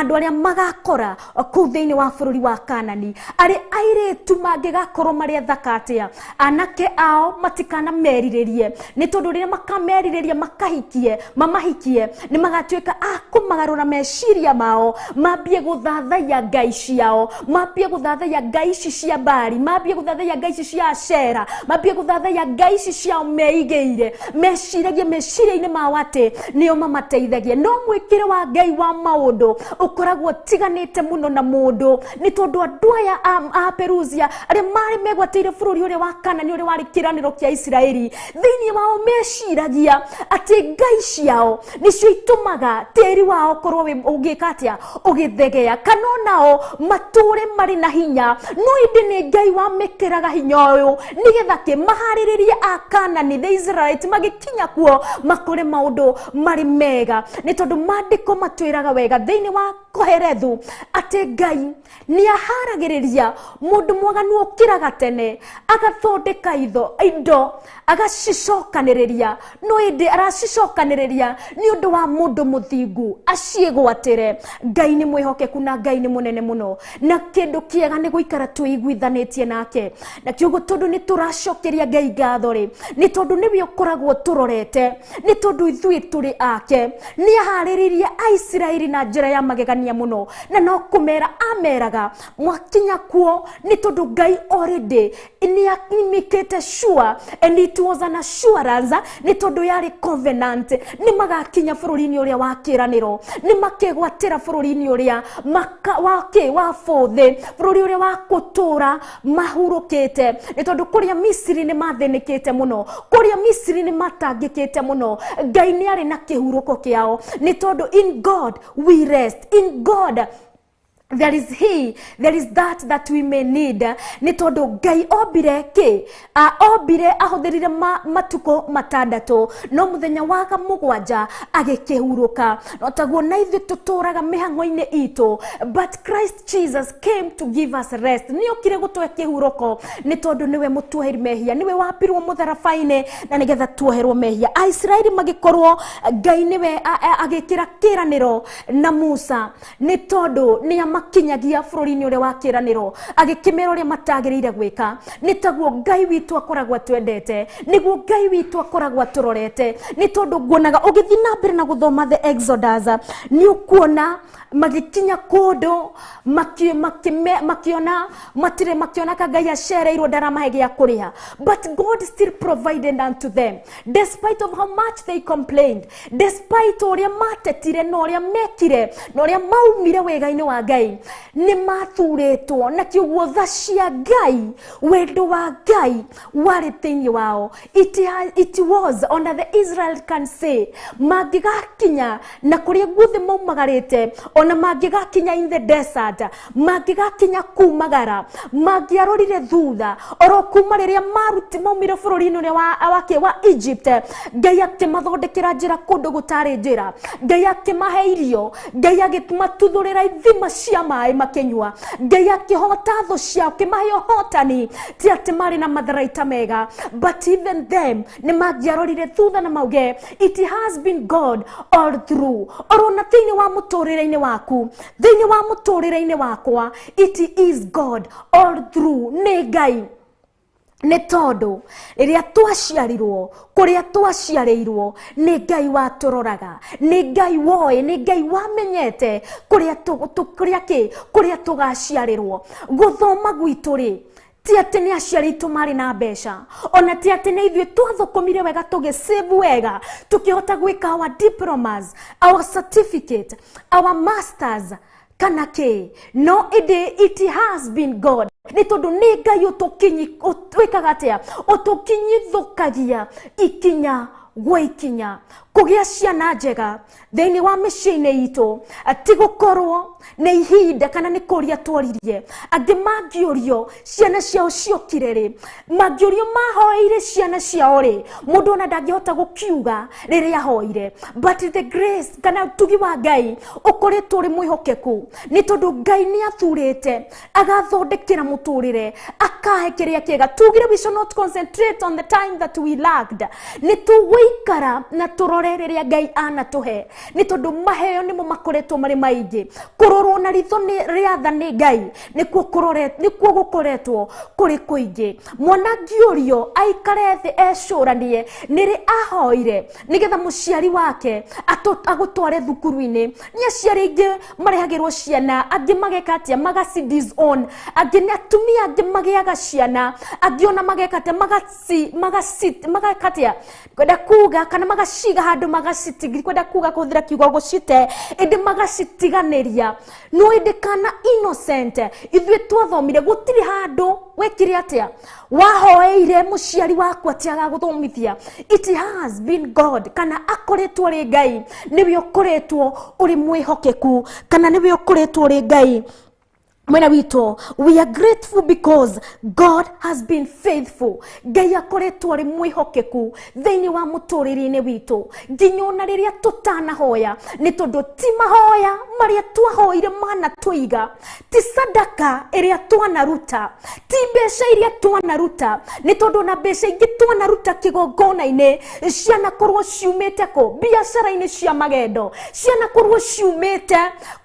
andu aria magakora ku thiini wa bururi wa Kanani ari airetu mangigakorwo mari thakatia anake ao matikana meriririe ni tondu riria makameririria mamahikie ni magatuika akumagarura meciria mao mambie guthathaiya ngai ciao mambie guthathaiya ngai cia Bali mambie guthathaiya ngai cia Ashera mambie guthathaiya ngai ciao meigeire meciria-ini mao ati nio mamateithagie no mwikire wa ngai wa maundu ukoragwo tiganite muno na mundu ni tondu andu aya a Peruzia ari mari megwateire bururi uria wa Kanani uria wari kiraniro kia Isiraeli thiini wao meciragia ati ngai ciao nicio itumaga tiri wao korwo ugikatia ugithegea kana nao mature mari na hinya no indi ni ngai wa mekeraga hinya uyu nigetha ke mahariririe a Kanani the Israelites magikinya kuo makore maundu mari mega ni tondu mandiko matwiraga wega thiini wa Koherethu ati ngai ni aharagiriria mundu mwaganu ukiraga tene agathondeka indo agacicokaniriria no indi aracicokaniriria ni undu wa mundu muthingu aciegwatire ngai ni mwihokeku na ngai ni munene muno na kindu kiega ni guikara tuiguithanitie nake na kiugo tondu ni turacokeria ngai ngatho ri ni tondu niwe ukoragwo turorete ni tondu ithui turi ake ni ahariririe a Isiraeli na njira ya magegania muno na no kumera ameraga mwakinya kuo ni tondu ngai already ni akimikete sure and it was an assurance ni tondu yari covenant ni magakinya bururi-ini uria wa kiraniro ni makegwatira bururi-ini uria wa fothe bururi uria wa kutura mahurukite ni tondu kuria Misiri ni mathenikite muno kuria Misiri ni matangikite muno ngai ni ari na kihuruko kiao ni tondu in God we rest in God there is that we may need ni tondu ngai obire ahutherire matuko matandatu no muthenya wa mugwanja agikihuruka no taguo na ithu tuturaga mihango-ini itu but Christ Jesus came to give us rest ni okire gutwe kihuruko ni tondu niwe mutuheri mehia niwe wapirwo mutharabaini na nigetha tuoherwo mehia a Israeli magikorwo ngai niwe agikira kiraniro na Musa ni tondu ni makinyagia bururi-ini uria wa kiraniro agikimera uria matagirire gwika nitaguo Ngai witu akoragwa twendete niguo Ngai witu akoragwa turorete ni tondu nguonaga ugithi na mbere na guthoma the Exodus ni ukuona magikinya kundu makiona ka Ngai acereirwo ndaramahe gia kuriha, but God still provided unto them despite of how much they complained, despite uria matetire no uria mekire no uria maumire wega-ini wa Ngai ni mathuritwo na kiugo tha cia Ngai wendo wa Ngai wari thiini wao. It was on the Israel can say magigakinya na kuria guothe maumagarite ona magigakinya in the desert magigakinya kumagara magiarorire thutha oro kuma riria maruti maumire bururi-ini uria wa Egypt Ngai akimathondekera njira kundu gutari njira Ngai akimahe irio Ngai agimatuthurira ithima cia mai makenywa Ngai akihota tho ciao akimahe hotani ti ati mari na matharaita mega, but even them ni magiarorire thutha na mauge it has been God all through. Orona thiini wa muturire-ini waku thiini wa muturire-ini wakwa it is God all through. Ni Ngai ni tondu riria twaciarirwo kuria twaciarirwo ni Ngai waturoraga ni Ngai woe ni Ngai wamenyete kuria tugaciarirwo guthoma gwitu ri ti ati ni aciaritu mari na mbeca ona ti ati ni ithuĩ twathukumire wega tugisave wega tukihota gwika our diplomas our certificate our masters kana ke no it has been God ni tondu ni Ngai utwikaga atia utukinyithukagia ikinya gwa ikinya kugia ciana njega thiini wa mĩciĩ-inĩ itũ ti gukorwo na ihinda kana ni kuria tworirie angi mangiorio ciana ciao ciokire ri mangiorio mahoire ciana ciao ri mundu ona ndangihota gukiuga riria hoire, but the grace kana tugi wa Ngai ukoretwo ri mwihokeku ni tondu Ngai ni athurite agathondekera muturire akahe kiria kiega. Tugire we should not concentrate on the time that we lacked ni tuwikara na riria Ngai anatuhe ni tondu maheo nimo makoretwo mari maingi kurorwo na ritho ni riatha ni Ngai nikuo gukoretwo kuri kuingi. Mwana ngiorio aikare thi ecuranie niri ahoire nigetha muciari wake agutware thukuru-ini ni aciari ingi marehagirwo ciana angi mageka atia magasi disown angi ni atumia angi magiaga ciana angi ona mageka atia magakatia kwenda kuga kana magaciga handu magacitigi kwenda kuga kuthira kiugo gucite indi magacitiganiria no indi kana innocent ithuĩ twathomire gutiri handu wekire atia wahoeire muciari waku atiaga guthomithia. It has been God kana akoretwo ri Ngai niwe ukoretwo uri mwihokeku kana niwe ukoretwo ri Ngai mwena wito. We are grateful because God has been faithful. Ngai akoretwo ri mwihokeku thiini wa muturire-ini witu nginya ona riria tutanahoya ni tondu ti mahoya maria twahoire mana tuiga ti sadaka iria twanaruta ti mbeca iria twanaruta ni tondu na mbeca ingi twanaruta kigongona-ini cianakorwo ciumite ku biacara-ini cia magendo cianakorwo ciumite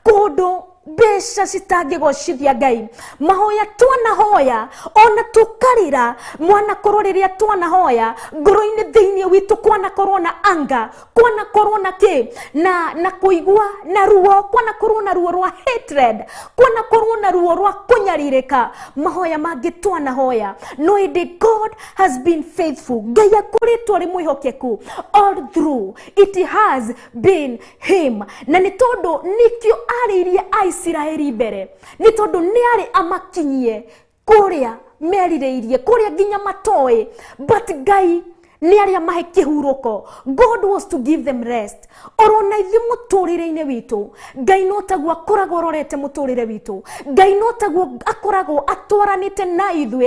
kundu mbeca citangigocithia Ngai. Mahoya twanahoya ona tukarira mwanakorwo riria twanahoya ngoro-ini thiini witu kwanakorwo na anga kwanakorwo na ki na kuigua na ruo kwanakorwo na ruo rwa hatred kwanakorwo na ruo rwa kunyaririka mahoya mangi twanahoya no indi God has been faithful. Ngai akoretwo ri mwihokeku all through. It has been him na ni tondu nikio aririe Israeli mbere ni tondu ni ari amakinyie kuria merireirie kuria nginya matoe, but Ngai ni ari amahe kihuruko. God was to give them rest. Orona ithu muturire-ini witu Ngai no taguo akoragwo rorete muturire witu Ngai no taguo akoragwo atwaranite na ithu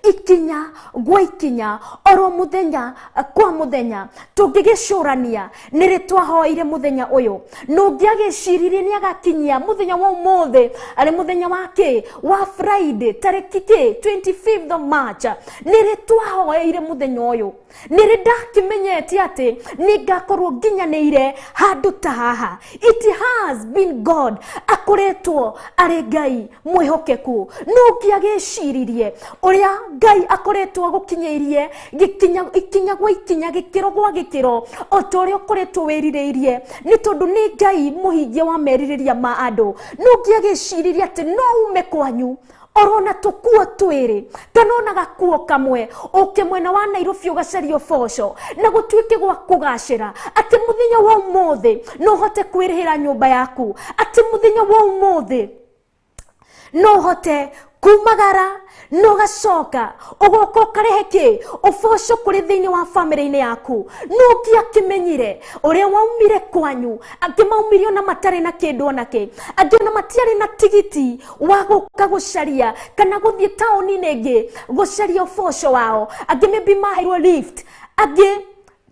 ikinya gwa ikinya oro muthenya kwa muthenya tungigicurania niri twahoire muthenya uyu no ngiagiciririe ni agakinyia muthenya wa umuthi ari muthenya wake wa Friday tariki 25th of March niri twahoire muthenya uyu nirida kimenyete ati ningakorwo nginyanĩire handu ta haha. It has been God akoretwo ari Ngai mwihokeku. Nukia gĩciririe ũrĩa Ngai akoretwo gukinyĩirie ikinya gwa ikinya gĩkĩro gwa gĩkĩro o ta ũrĩa ũkoretwo wĩrirĩirie, nĩ tondũ nĩ Ngai mũhingia wa merirĩria ma andũ. Nukia gĩciririe ati no ume kwanyu orona tukuo twĩrĩ kana ona gakuo kamwe ũke mwena wa Nairobi ũgacario boco na gũtuĩke gwa kũgacĩra atĩ mũthenya wa ũmũthĩ no hote kwĩrĩhĩra nyũmba yaku, atĩ mũthenya wa ũmũthĩ no hote kumagara no gacoka ugoka kareheke uboco kuri thiini wa family-inĩ yaku. Nukia kimenyire uria waumire kwanyu, angĩ maumirio na matare na kĩndũ onake, angĩ na matiarĩ na tigiti wa gũka gũcaria kana gũthiĩ taũni-inĩ ĩngĩ gũcaria uboco wao, angĩ maybe maheirwo lift, angĩ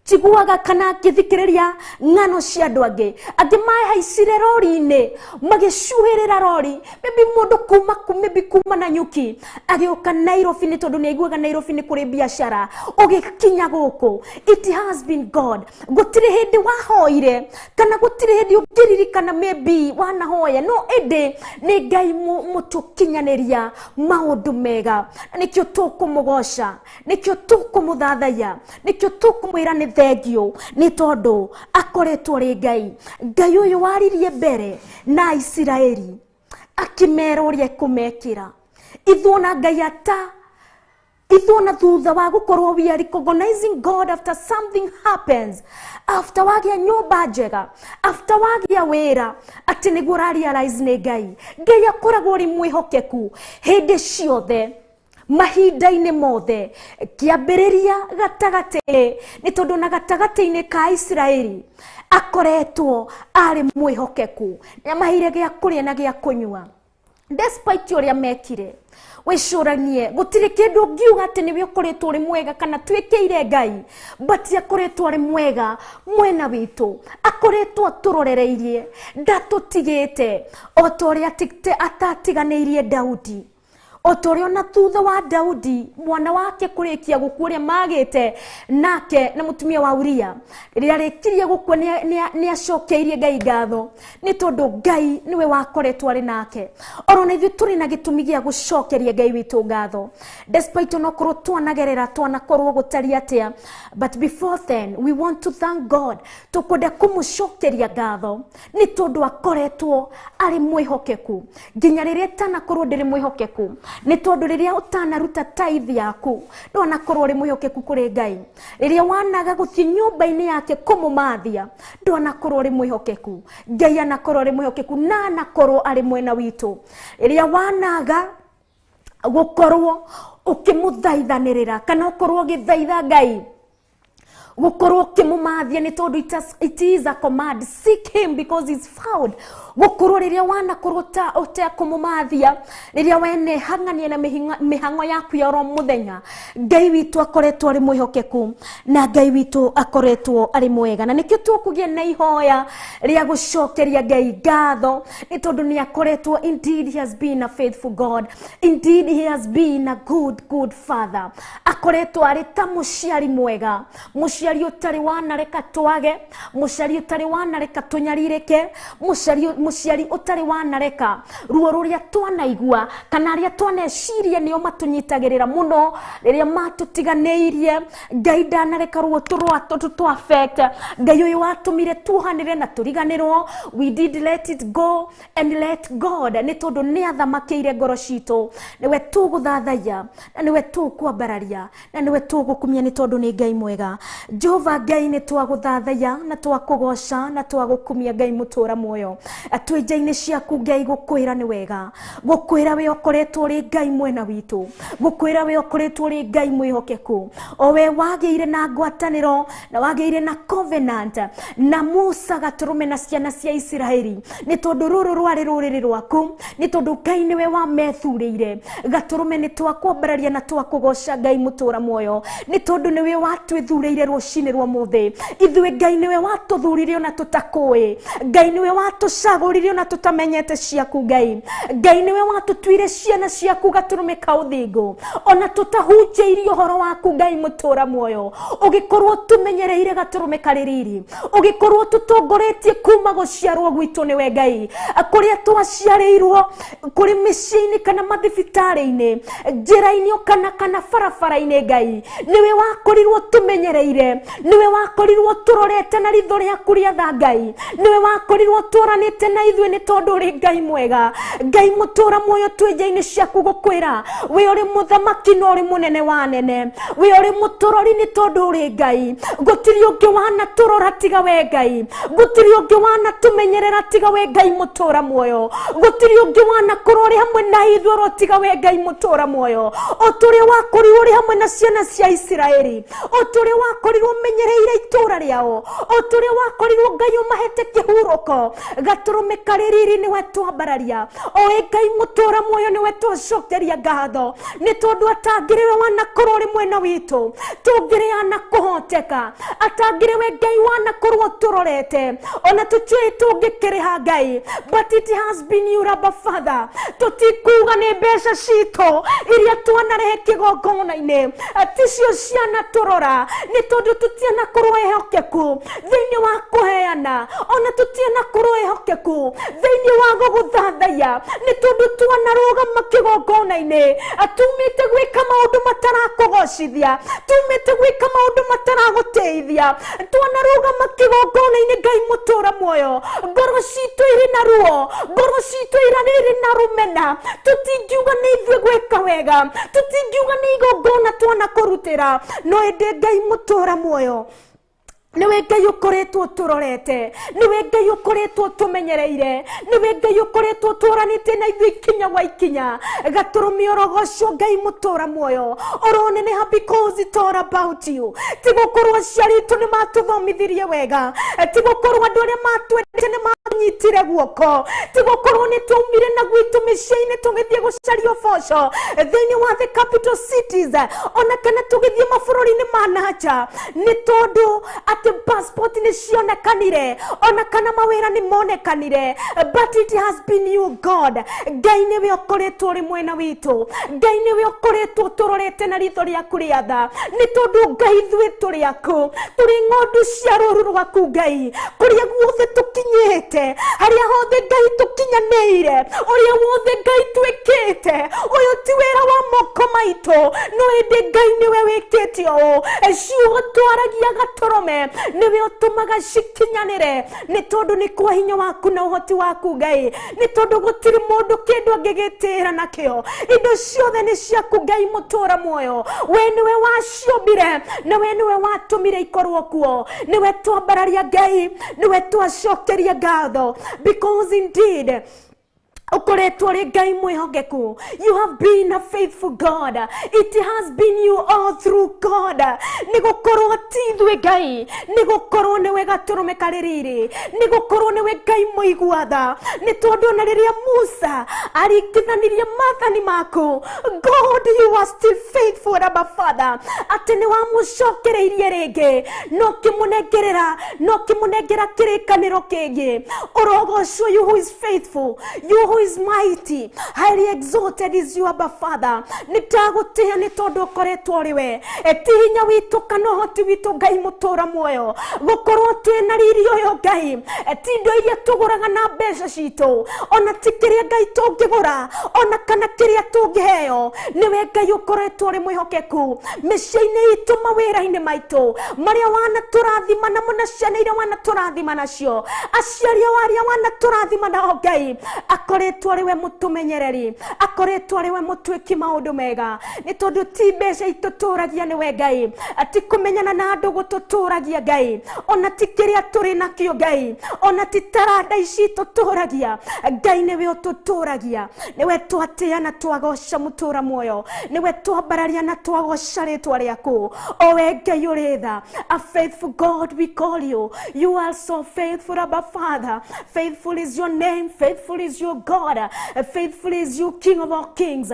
chiguaga kana githikiriria ngano cia andu angi, angi mahaicire rori-inĩ magishuhirira rori, maybe mundu kuma na nyuki agioka Nairobi ni tondu nĩaiguaga Nairobi ni kuri biashara ugikinya guku. It has been God. Gutiri hindi wahoire kana gutiri hindi ukiririkana maybe wanahoya, no ende ni Ngai mutukinyaniria maundu mega. Nikio tukumugoca, nikio tukumuthathaiya, nikio tukumwira ni thengio ni tondu akoretwo ri Ngai. Ngai uyu waririe mbere na Isiraeli akimera uria kumekira. Ithona Ngai ata ithona thutha wa gukorwo we are recognizing God after something happens, after wagia nyumba njega, after wagia wira, ati niguo realize ni Ngai. Ngai akoragwo ri mwihokeku hindi ciothe mahinda-inĩ mothe, kiambĩrĩria gatagati-inĩ, ni tondu na gatagati-inĩ ka Isiraeli akoretwo ari mwihokeku, nĩamaheire gĩa kũrĩa na gĩa kũnyua despite uria mekire. Wicuranie gutiri kindu ngiuga ati niwe ukoretwo uri mwega kana twikeire Ngai, but akoretwo ari mwega mwena witu, akoretwo turorereirie, ndatutigite o ta uria atatiganĩirie Daudi. Otorio na thutha wa Daudi mwana wake kurikia gukuria magite nake na mutumia wa Uria, riria rikirie gukua ni acokeirie Ngai ngatho ni tondu Ngai niwe wakoretwo ari nake. Orona ithu turi na gitumi gia gucokeria Ngai witu ngatho despite onokorwo twanagerera twanakorwo gutari atia, but before then we want to thank God, tukwenda kumucokeria ngatho ni tondu akoretwo ari mwihokeku nginya riria tanakorwo ndiri mwihokeku, ni tondu riria utanaruta tithe yaku ndona korwo ri mwihokeku kuri Ngai. Riria wanaga guthi nyumba-ini yake kumumathia ndona korwo ri mwihokeku, Ngai anakorwo ri mwihokeku na anakorwo ari mwena witu. Riria wanaga gukorwo ukimuthaithanirira kana ukorwo githaitha Ngai gukorwo kimumathia ni tondu it is a command, seek him because he's found. Gukorwo riria wanakorwo ta utea kumumathia, riria wene hang'anie na mihango yaku ya ro muthenya, Ngai witu akoretwo ari mwihokeku na Ngai witu akoretwo ari mwega. Na nikio tukugie na ihoya ria gucokeria Ngai ngatho ni tondu ni akoretwo, indeed he has been a faithful God, indeed he has been a good father. Akoretwo ari ta muciari mwega, muciari utari wanareka twage, muciari utari wanareka tunyaririke, muciari utari wanareka ruo ruria twanaigua kana ria twaneciria nio matunyitagirira muno riria matutiganeirie. Ngai ndanareka ruo turwatu tu affect. Ngai uyu watumire tuhanire na turiganirwo, we did let it go and let God, ni tondu ni athamakiire ngoro citu. Niwe tuguthathaiya na niwe tukwambararia na niwe tugukumia ni tondu ni Ngai mwega. Jehova Ngai ni twaguthathaiya na twakugoca na twagukumia Ngai mutura muoyo. Atwenja-ini ciaku Ngai gukwira ni wega, gukwira we ukoretwo ri Ngai mwena witu, gukwira we ukoretwo ri Ngai mwihokeku. O we wagiire na ngwataniro na wagiire na covenant na Musa gaturume na ciana cia Isiraeli, ni tondu ruru rwari ruriri rwaku, ni tondu Ngai niwe wamethurire. Gaturume ni twakwambararia na twakugoca Ngai mutura muoyo, ni tondu niwe watwithureire rucio gũcinĩrwo mũthĩ. Ithuĩ Ngai nĩwe watũthurire ona tũtakũĩ. Ngai nĩwe watũcagũrire ona tũtamenyete ciaku Ngai. Ngai nĩwe watũtuire ciana ciaku gatũrũme ka ũthingu ona tũtahunjĩirie ũhoro waku Ngai mũtũra muoyo. Ũgĩkorwo tũmenyereire gatũrũme karĩ riri, ũgĩkorwo tũtongoretie kuma gũciarwo gwitũ nĩwe Ngai, kũrĩa twaciarĩirwo kũrĩ mĩciĩ-inĩ kana mathibitarĩ-inĩ, njĩra-inĩ kana barabara-inĩ Ngai, nĩwe wakorirwo tũmenyereire, nĩwe wakorirwo tũrorete na ritho rĩaku rĩa tha Ngai, nĩwe wakorirwo tũranĩte na ithuĩ nĩ tondũ ũrĩ Ngai mwega. Ngai mũtũra muoyo, twĩ nja-inĩ ciaku gũkwĩra we ũrĩ mũthamaki na ũrĩ mũnene wa nene, we ũrĩ mũtũrori nĩ tondũ ũrĩ Ngai. Gũtirĩ ũngĩ wana tũrora tiga we Ngai, gũtirĩ ũngĩ wana tũmenyerera tiga we Ngai mũtũra muoyo, gũtirĩ ũngĩ wana kũrora hamwe na ithuĩ tiga we Ngai mũtũra muoyo. O tũrĩa wakorirwo ũrĩ hamwe na ciana cia Isiraeli, o tũrĩa wakorirwo ũmenyereire itũra rĩao, o tũrĩa wakorirwo Ngai ũmahete kĩhurũko, gatũrũme karĩ riri nĩwe twambararia. Oĩ Ngai mũtũra muoyo nĩwe twacokeria ngatho nĩ tondũ atangĩrĩ we wanakorwo ũrĩ mwena witũ tũngĩrĩ ana kũhoteka, atangĩrĩ we Ngai wanakorwo tũrorete ona tũtiũĩ tũngĩkĩrĩha Ngai. But it has been you Abba Father. Tũtikuga nĩ mbeca citũ iria twanarehe kĩgongona-inĩ ticio ciana tũrora, nĩ tondũ tũtianakorwo ehokeku thĩinĩ wa kũheana, ona tũtianakorwo ehokeku thĩinĩ wa gũgũthathaiya, nĩ tondũ twanarũgama kĩgongona-inĩ tumĩte gwĩka maũndũ matarakũgocithia, tumĩte gwĩka maũndũ mataragũteithia, twanarũgama kĩgongona-inĩ Ngai mũtũra muoyo. Ngoro citũ irĩ na ruo, ngoro citũ irĩ na rũmena, tũtingiuga nĩ ithuĩ gwĩka wega, tũtingiuga nĩ igongona twanakũrutĩra, no ĩndĩ Ngai mũtũra muoyo nĩwe Ngai ũkoretwo tũrorete, nĩwe Ngai ũkoretwo tũmenyereire, nĩwe Ngai ũkoretwo tũranĩte na ithuĩ ikinya gwa ikinya. Gatũrũme orogoco Ngai mũtũra muoyo, ũroneneha because it's all about you. Ti gũkorwo aciari aitũ nĩ matũthomithirie wega, ti gũkorwo andũ arĩa matwendete nĩ manyitire guoko, ti gũkorwo nĩ twaumire na gwitũ mĩciĩ-inĩ tũgĩthiĩ gũcaria ũboco thĩinĩ wa the capital cities, ona kana tũgĩthiĩ mabũrũri-inĩ ma nanja, nĩ tondũ passport nĩ cionekanire ona kana mawĩra nĩ monekanire. But it has been you God. Ngai nĩwe ũkoretwo ũrĩ mwena witũ, Ngai nĩwe ũkoretwo tũrorete na ritho rĩaku rĩa tha, nĩ tondũ Ngai ithuĩ tũrĩ aku, tũrĩ ng'ondu cia rũũru rwaku Ngai, kũrĩa guothe tũkinyĩte, harĩa hothe Ngai tũkinyanĩire, ũrĩa wothe Ngai twĩkĩte, ũyũ ti wĩra wa moko maitũ, no ĩndĩ Ngai nĩwe wĩkĩte ũũ. Ciugo twaragia gatũrũme nĩwe ũtũmaga cikinyanĩre, nĩ tondũ nĩ kwa hinya waku na ũhoti waku Ngai, nĩ tondũ gũtirĩ mũndũ kĩndũ angĩgĩtĩĩra nakĩo, indo ciothe nĩ ciaku Ngai mũtũra muoyo. We nĩwe waciũmbire, na we nĩwe watũmire ikorwo kuo, nĩwe twambararia Ngai, nĩwe twacokeria ngatho, because indeed ukoretwo ri Ngai mwihogeku. You have been a faithful God. It has been you all through God. Nigukorwo tithwe Ngai, nigukorwo niwe gaturume kaririri, nigukorwo niwe Ngai muiguatha, ni tondu na riria Musa arikithanirie mathani maku, God, you are still faithful, Abba Father, ati ni wamucokereirie ringi, no kimunengera kirikaniro kingi. Urogocwo, you who is faithful, you who is mighty, highly exalted is you, Abba Father. Nitagutia ni tondu ukoretwo riwe, ti hinya witu kana hoti witu Ngai mutura muoyo, gukorwo twina riri uyu Ngai, ti indo iria tuguraga na mbeca citu, ona ti kiria Ngai tungigura, ona kana kiria tungiheo. Niwe Ngai ukoretwo ri mwihokeku mĩciĩ-inĩ itu, mawĩra-inĩ maitu, maria wana turathima na ciana iria wana turathima nacio, aciari aria wana turathima nao Ngai, akoretwo riwe mutumenyereri, akoretwo riwe mutwiki maundu mega, ni tondu ti mbeca itu turagia niwe Ngai, ati kumenyana na andu gututuragia Ngai, ona ti kiria turi nakio Ngai, ona ti taranda ici tuturagia Ngai, niwe ututuragia, niwe twatia na twagoca mutura muoyo, niwe twambararia na twagoca ritwa riaku. O we Ngai uri tha, a faithful God we call you. You are so faithful, Abba Father. Faithful is your name, faithful is your God. God. Faithful is you, King of all kings.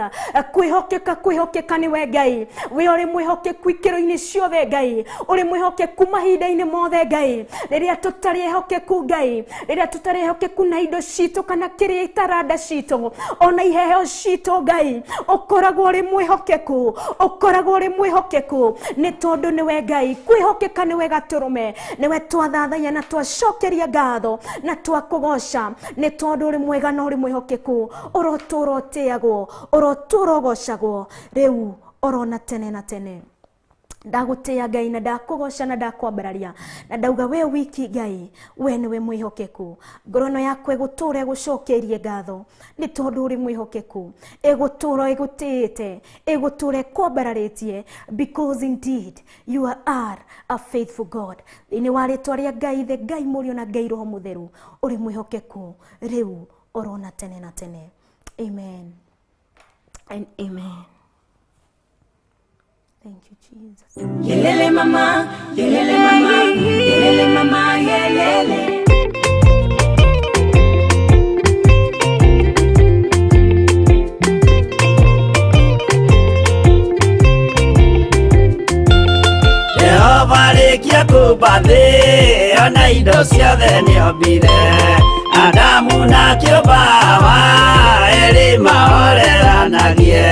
Kwihokeka niwe Ngai. We uri mwihokeku ikiro-ini ciothe Ngai. Uri mwihokeku mahinda-ini mothe Ngai. Riria tutari ehokeku Ngai. Riria tutari ehokeku na indo citu kana kiria itaranda citu. Ona iheo citu Ngai. Ukoragwo uri mwihokeku. Ukoragwo uri mwihokeku. Ni tondu niwe Ngai. Kwihokeka niwe gaturume. Niwe twathathaiya na twacokeria ngatho na twakugoca. Ni tondu uri mwega na uri mwihokeku. Urotura utiagwo. Urotura ugocagwo. Riu orona tene na tene. Ndagutia Ngai na ndakugoca na ndakwambararia na ndauga we wiki Ngai we niwe mwihokeku. Ngorono yakwe gutura gucokerie ngatho ni tondu uri mwihokeku. Egutura egutite egutura kwambararitie because indeed you are a faithful God. Ini wale twaria Ngai the Ngai murio na Ngai roho mutheru uri mwihokeku. Riu orona tene na tene. Amen and amen. Thank you, Jesus. Yelele mama, yelele mama, yelele mama, yelele. Jehova rikia kubathi ona indo ciothe nĩombire Adamu na kĩũmba erĩ mahoreranagie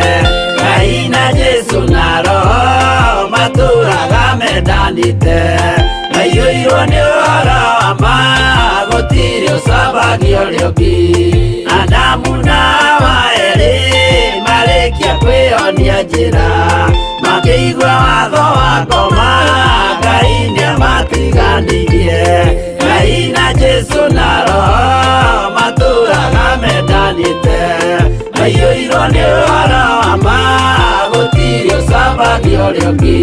Ngai na Jesu na Roho matũraga mendanĩte maiyũirwo nĩ ũhoro wa ma gũtirĩ ũcambagio ũrĩa ũngĩ Adamu na Hawa erĩ marĩkia kwĩonia njĩra makĩigua watho wa ngoma Ngai nĩamatiganirie Ngai na Jesu na Roho matũraga mendanĩte maiyũirwo nĩ ũhoro wa ma gũtirĩ ũcambagio ũrĩa ũngĩ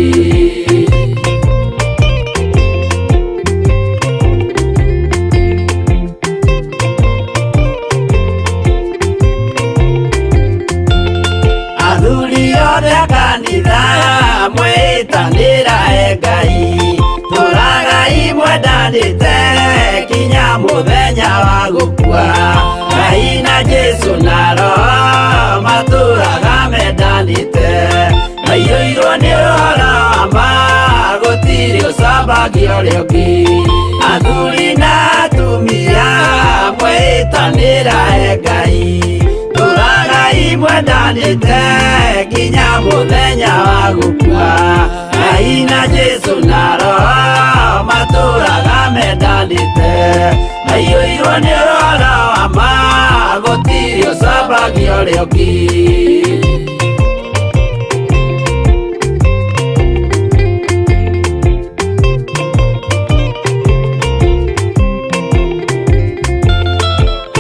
Athuri othe a kanitha mwĩtanĩra Ngai tũragai mwendanĩte kinya mũthenya wa gũkua Ngai na Jesu na Roho matũraga mendanĩte maiyũirwo nĩ ũhoro wa ma gũtirĩ ũcambagio ũrĩa ũngĩ Athuri na atumia mwĩtanĩra Ngai tũragai mwendanĩte kinya mũthenya wa gũkua Ngai na Jesu na Roho matũraga mendanĩte maiyũirwo nĩ ũhoro wa ma gũtirĩ ũcambagio ũrĩa ũngĩ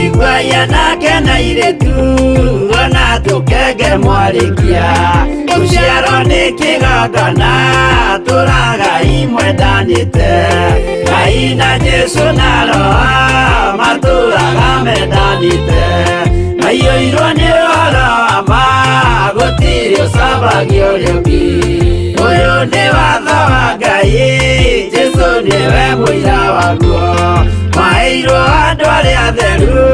Igwaya nake na iretu ona tũkenge mwarikia Tũciarwo nĩ kĩgongona tũragai mwendanĩte Ngai na Jesu na Roho matũraga mendanĩte maiyũirwo nĩ ũhoro wa ma gũtirĩ ũcambagio ũrĩa ũngĩ Ũyũ nĩ watho wa Ngai Jesu nĩwe mũira waguo maheirwo andũ arĩa atheru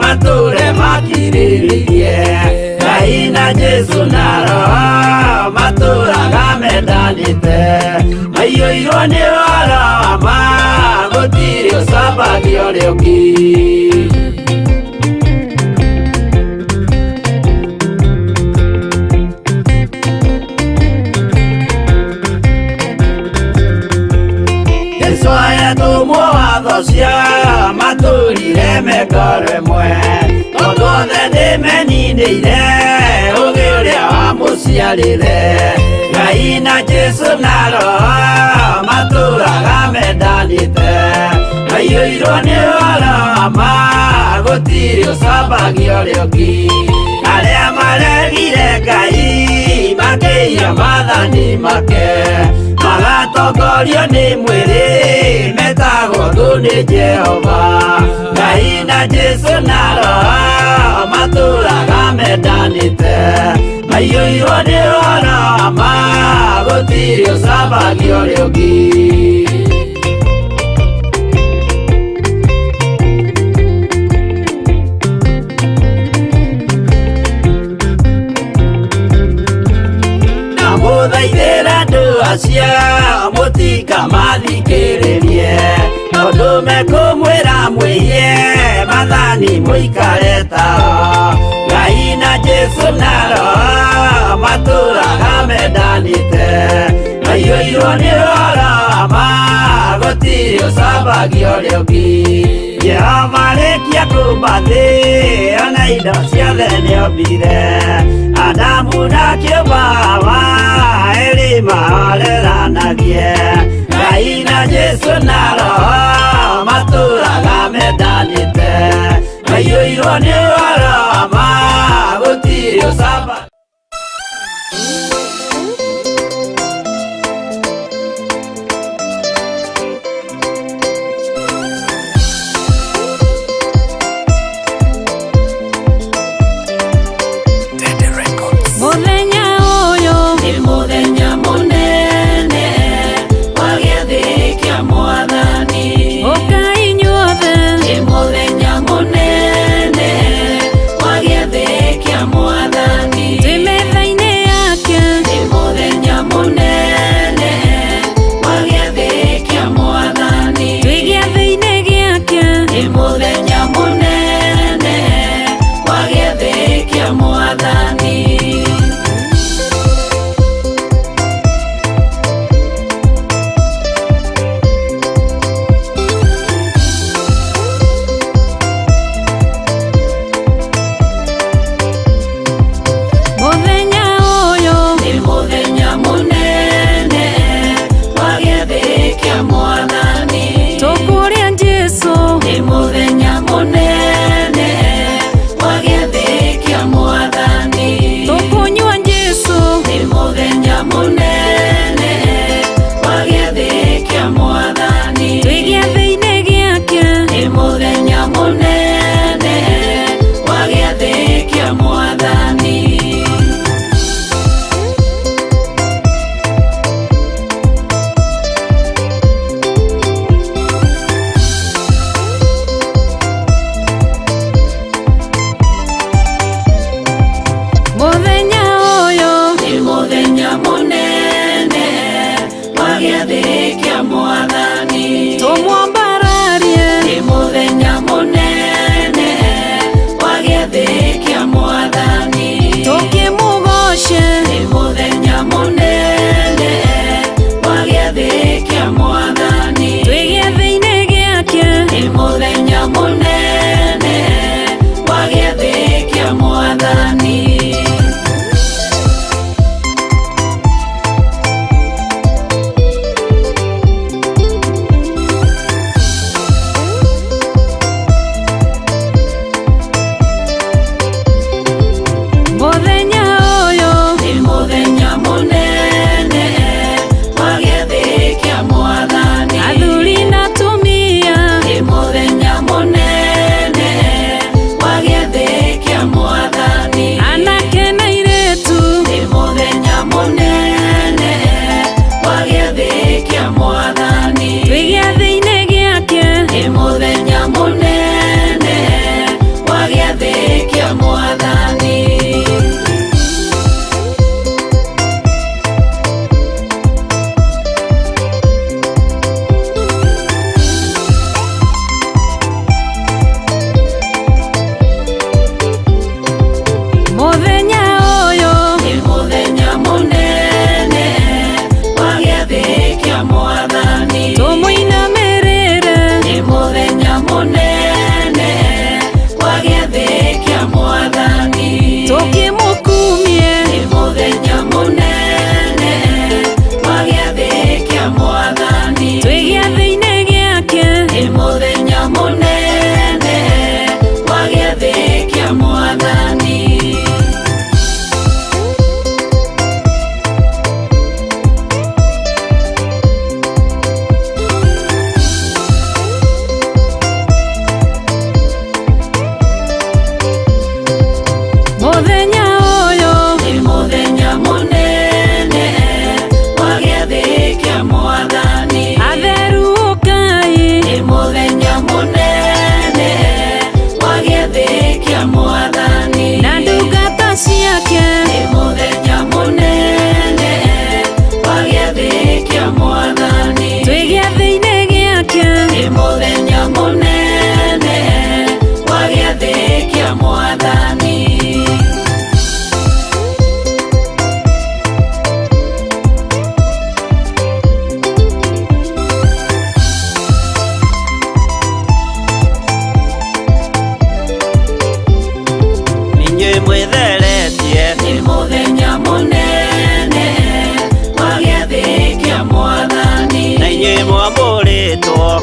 matũre makirĩrĩirie Ngai na Jesu na Roho matũraga mendanĩte maiyũirwo nĩ ũhoro wa ma gũtirĩ ũcambagio ũrĩa ũngĩ Jesu ayatũmwo watho cia matũrire mekoro ĩmwe tondũ othe nĩmeninĩire ũgĩ ũrĩa wamũciarire Ngai na Jesu na Roho matũraga mendanĩte maiyũirwo nĩ ũhoro wa ma gũtirĩ ũcambagio ũrĩa ũngĩ arĩa maregire Ngai makĩiya maathani make magatongorio nĩ mwĩrĩ metagwo thũ nĩ Jehova Ngai na Jesu na Roho matũraga mendanĩte maiyũirwo nĩ ũhoro wa ma gũtirĩ ũcambagio ũrĩa ũngĩ maundu mekumwira mwiye mathani muikare tao Ngai na Jesu naro maturaga mendanite maiyũirwo nĩ rorama gũtirĩ ũcambagio rĩũngi Jehova rĩkia kũmba thĩ ona indo ciothe nĩombire Adamu na kĩũmba Hawa erĩ mahoreranagie Ngai na Jesu na Roho matũraga mendanĩte maiyũirwo nĩ rorama gũtirĩ ũcamba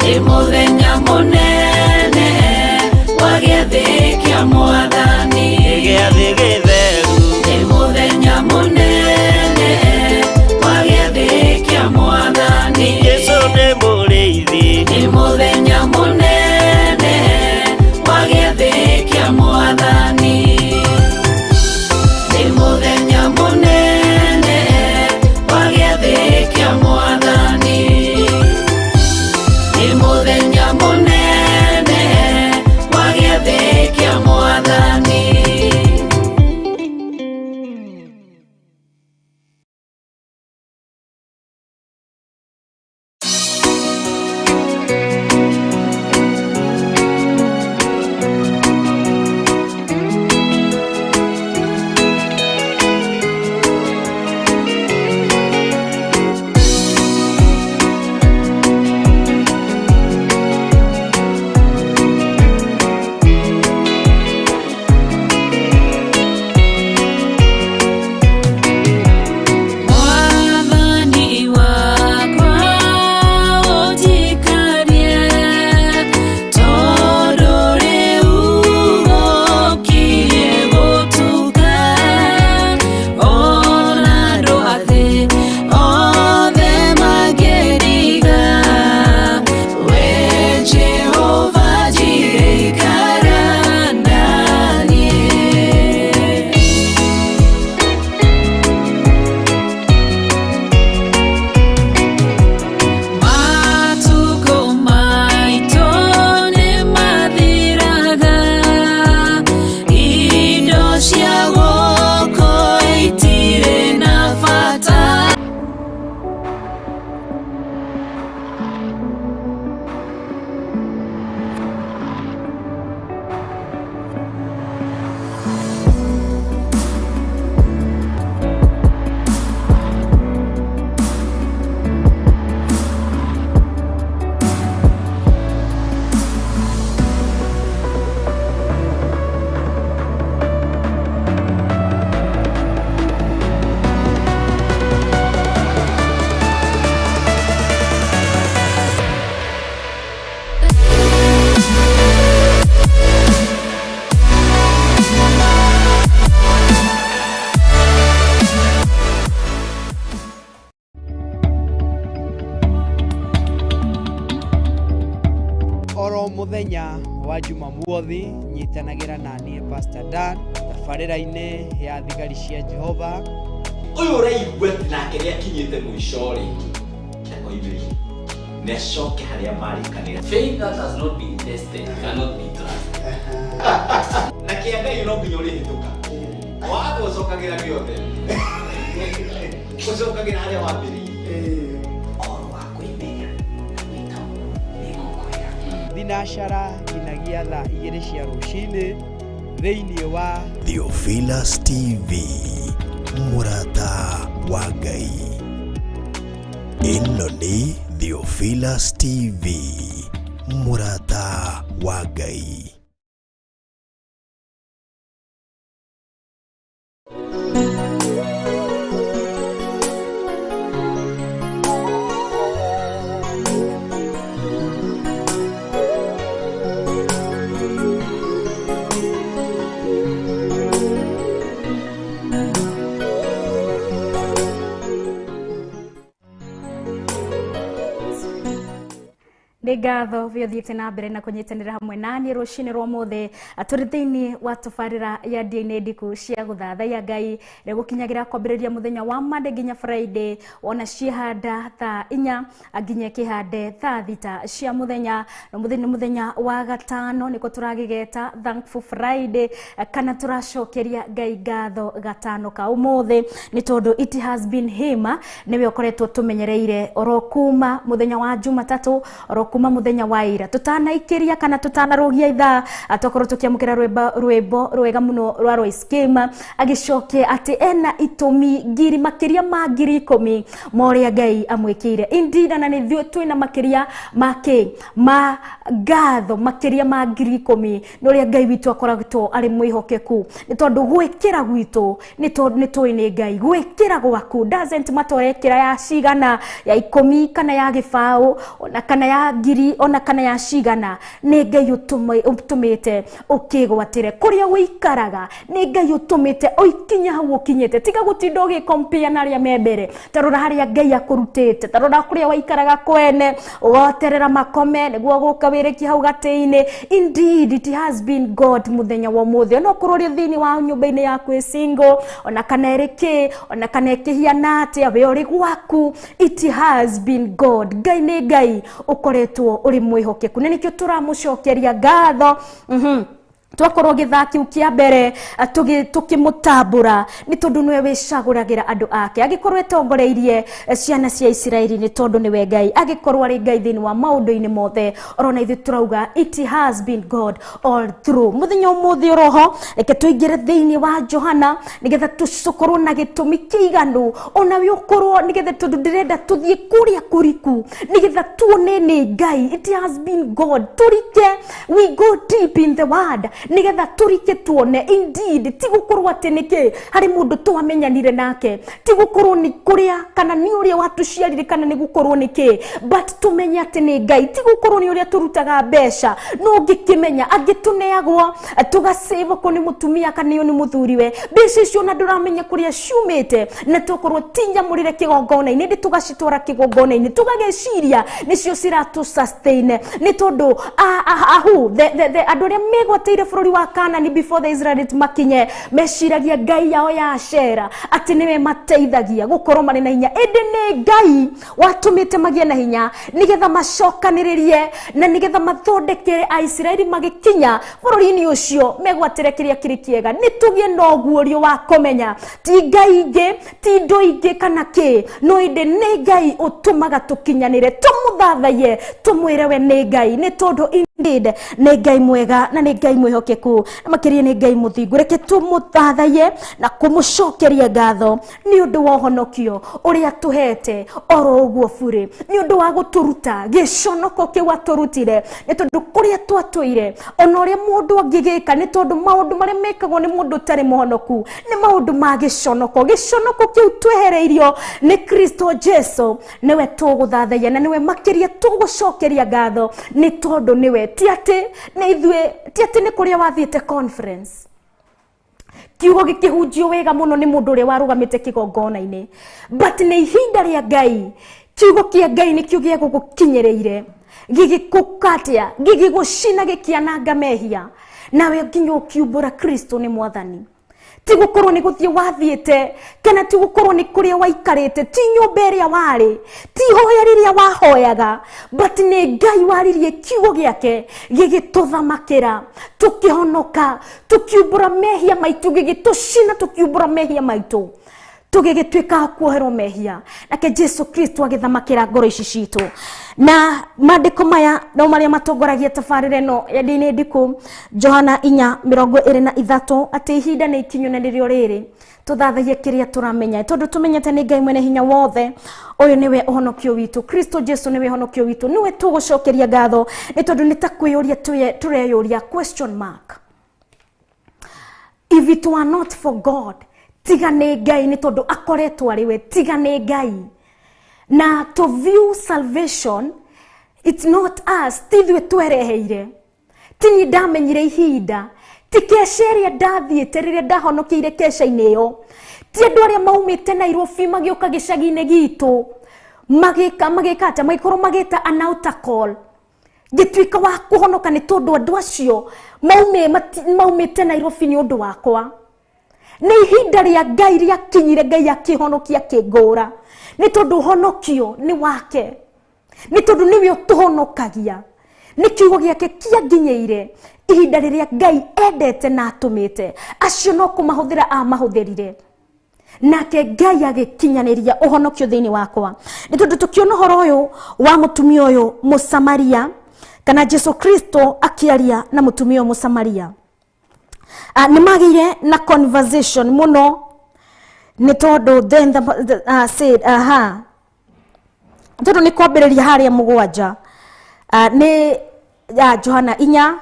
nĩ mũthenya mũnene wa gĩathĩ kĩa Mwathani. Gĩathĩ gĩtheru Nĩ mũthenya mũnene wa gĩathĩ kĩa Mwathani. Jesũ nĩ mũrĩithi. Nĩ mũthenya mũnene wa gĩathĩ kĩa Mwathani. Nĩ mũthenya mũnene wa gĩathĩ kĩa Mwathani. Nĩ mũthenya mũnene wa gĩathĩ kĩa Mwathani. Mwathani wakwa ũnjikarie, tondũ rĩu gũkirie gũtuka, ona andũ a thĩ othe mangĩriga, wee Jehova njige ikara naniĩ. Matukũ maitũ nĩ mathiraga, indo cia gũkũ itirĩ na bata. Oro muthenya wa Jumamothi nyitanagira na niĩ Pastor Dan tabarĩra-inĩ ya thigari cia Jehova. Ũyũ ũraigua nake nĩ akinyĩte mũico rĩ, oimĩri nĩacoke harĩa marĩkanĩra. Faith that has not been tested cannot be trusted. Na kĩangai no nginya ũrĩhĩtũka. Watho ũcokagĩra gĩothe. Ũcokagĩra harĩa wambĩrĩirie. Oro wa kwĩmenya gwĩta nĩ gũkwĩra. Thinacara nginyagia thaa 2 cia rũcinĩ thĩinĩ wa Theophilus TV, mũrata wa Ngai. Ĩno nĩ Theophilus TV, mũrata wa Ngai. Nĩ ngatho we ũthiĩte na mbere na kũnyitanĩra hamwe naniĩ rũcinĩ rwa ũmũthĩ tũrĩ thĩinĩ wa tabarĩra ya ndĩ-inĩ ndiku cia gũthathaiya Ngai rĩa gũkinyagĩra kwambĩrĩria mũthenya wa Monday nginya Friday, ona ciĩhanda thaa 4 nginya kĩhande thaa 6 cia mũthenya. Na mũthenya mũthenya wa gatano nĩko tũragĩgeta Thankful Friday, kana tũracokeria Ngai ngatho gatano ka ũmũthĩ nĩ tondũ it has been him nĩwe ũkoretwo tũmenyereire oro kuma mũthenya wa Jumatatũ, oro kuma muthenya wa ira tutanaikiria kana tutanarogia ithaa atokorwo tukiamukira rwimbo rwega muno rwa Royce Kim agicoke ati ena itumi ngiri makiria ma ngiri 10 moria Ngai amwikire indira na nithio twina makiria make ma ngatho makiria ma ngiri 10 noria Ngai witu akoragwo ari mwihokeku ni tondu gwikira gwitu ni tondu ni twine Ngai gwikira gwaku doesn't matter ekira ya cigana ya 10 kana ya gibao ona kana ya ngiri ngiri ona kana ya cigana nĩ Ngai ũtũmĩte ũkĩgwatĩre kũrĩa wĩikaraga, nĩ Ngai ũtũmĩte ũikinya hau ũkinyĩte, tiga gũtinda ũgĩkompia na arĩa me mbere. Tarora harĩa Ngai akũrutĩte, tarora kũrĩa waikaraga kwene ũgoterera makome nĩguo gũka wĩrĩki hau gatĩ-inĩ. Indeed it has been God mũthenya wa ũmũthĩ, ona ũkorwo ũrĩ thĩinĩ wa nyũmba-inĩ yaku ĩ single, ona kana ĩrĩkĩ, ona kana ĩkĩhiana atĩa we ũrĩ gwaku, it has been God. Ngai nĩ Ngai ũkoretwo ũrĩ mwĩhokeku, na nĩkĩo tũramũcokeria ngatho twakorwo gĩthaki kĩa mbere tukimutambura ni tondu niwe wicaguragira andu ake, agikorwo etongoreirie ciana cia Isiraeli ni tondu niwe Ngai, agikorwo ari Ngai thini wa maundu-ini mothe. Orona ithu turauga it has been God all through. Muthenya umuthi roho reke tuingire thini wa Johana nigetha tucokorwo na gitumi kiiganu, ona we ukorwo nigetha tondu ndirenda tuthie kuria kuriku nigetha tuone ni Ngai. It has been God. Turike, we go deep in the word nigetha turike tuone. Indeed ti gukorwo ati niki hari mundu twamenyanire nake, ti gukorwo ni kuria kana ni uria watu ciarire kana ni gukorwo niki, but tumenya ati ni Ngai. Ti gukorwo ni uria turutaga mbeca no ngikimenya agituneagwo tugasave ko ni mutumia kana ni muthuriwe mbeca icio na nduramenya kuria ciumite, na tukorwo tinya murire kigongona-ini ndi tugacitwara kigongona-ini tugageciria nicio ciratu sustain ni tondu the andu aria megwateire bururi wa Kanani before the Israelites makinye meciragia Ngai yao ya Ashera ati niwe mateithagia gukorwo mari na hinya. Ende ni Ngai watumite magie na hinya nigetha macokaniririe na nigetha mathondekere Aisiraeli magikinya bururi-ini ucio megwatire kiria kiri kiega. Ni tugie no guorio wa komenya ti Ngai ingi ti ndu ingi kana ki no ende ni Ngai utumaga tukinyanire, tumuthathaie tumwire we ni Ngai ni tondu indeed ni Ngai mwega na ni Ngai mwihokeku, makiria ni Ngai muthingu. Reke tumuthathaie na kumucokeria ngatho ni undu wa honokio uria tuhete oro uguo bure, ni undu wa guturuta giconoko kiu aturutire, ni tondu kuria twatwire ona uria mundu angigika, ni tondu maundu maria mekagwo ni mundu tari muhonoku ni maundu ma giconoko. Giconoko kiu twehereirio ni Kristo Jesu, niwe tuguthathaia na niwe makiria tugucokeria ngatho ni tondu niwe ti ati ni kuria wathiete conference kiugo gikihunjio wega muno ni mundu uria warugamite kigongona-ini, but ni ihinda ria Ngai. Kiugo kia Ngai ni kiugo gia gukinyereire gigikukatia gigigucina gikiananga mehia nawe nginya ukiumbura Kristo ni mwathani. Ti gukorwo ni guthie wathiete kana ti gukorwo ni kuria waikarite, ti nyumba iria wari, ti hoya riria wahoyaga, but ni Ngai waririe kiugo giake gigituthamakira tukihonoka tukiumbura mehia maitu, gigitucina tukiumbura mehia maitu tugigitwika kuoherwo mehia, nake Jesu Kristo agithamakira ngoro ici citu. Na maandiko maya no maria matongoragia tabarire no ya dini ndiku Johana 4:23 ati ihinda ni ikinyu na nirio riri tuthathaie kiria turamenya tondu tumenyete ni Ngai mwene hinya wothe. Uyu niwe uhonokio witu, Kristo Jesu niwe uhonokio witu, niwe tugucokeria ngatho ni tondu ni takwiyuria tureyuria question mark. If it were not for God, tiga ni Ngai ni tondu akoretwo ariwe, tiga ni Ngai. Na to view salvation, it's not us, tithwe twereheire, tini ndamenyire ihinda, ti keceria ndathiĩte rĩrĩa ndahonokeire keca-inĩ ĩyo, ti andũ arĩa maumĩte Nairobi magĩũka gĩcagi-inĩ gitũ magĩka atĩa magĩkorwo magĩta an altar call gĩtuĩka wa kũhonoka nĩ tondũ andũ acio maumĩte Nairobi nĩ ũndũ wakwa. Nĩ ihinda rĩa Ngai rĩakinyire, Ngai akĩhonokia kĩngũra ni tondu honokio ni wake, ni tondu niwe utuhonokagia, ni kiugo giake kianginyeire ihinda riria Ngai endete na atumite acio no kumahuthira amahuthirire, nake Ngai agikinyaniria uhonokio thiini wakwa. Ni tondu tukiona horo uyu wa mutumia uyu Musamaria kana Jesu Kristo akiaria na mutumia Musamaria, ni magire na conversation muno. Ni tondu then said tondu ni kwambiriria haria mugwanja ni Johana 4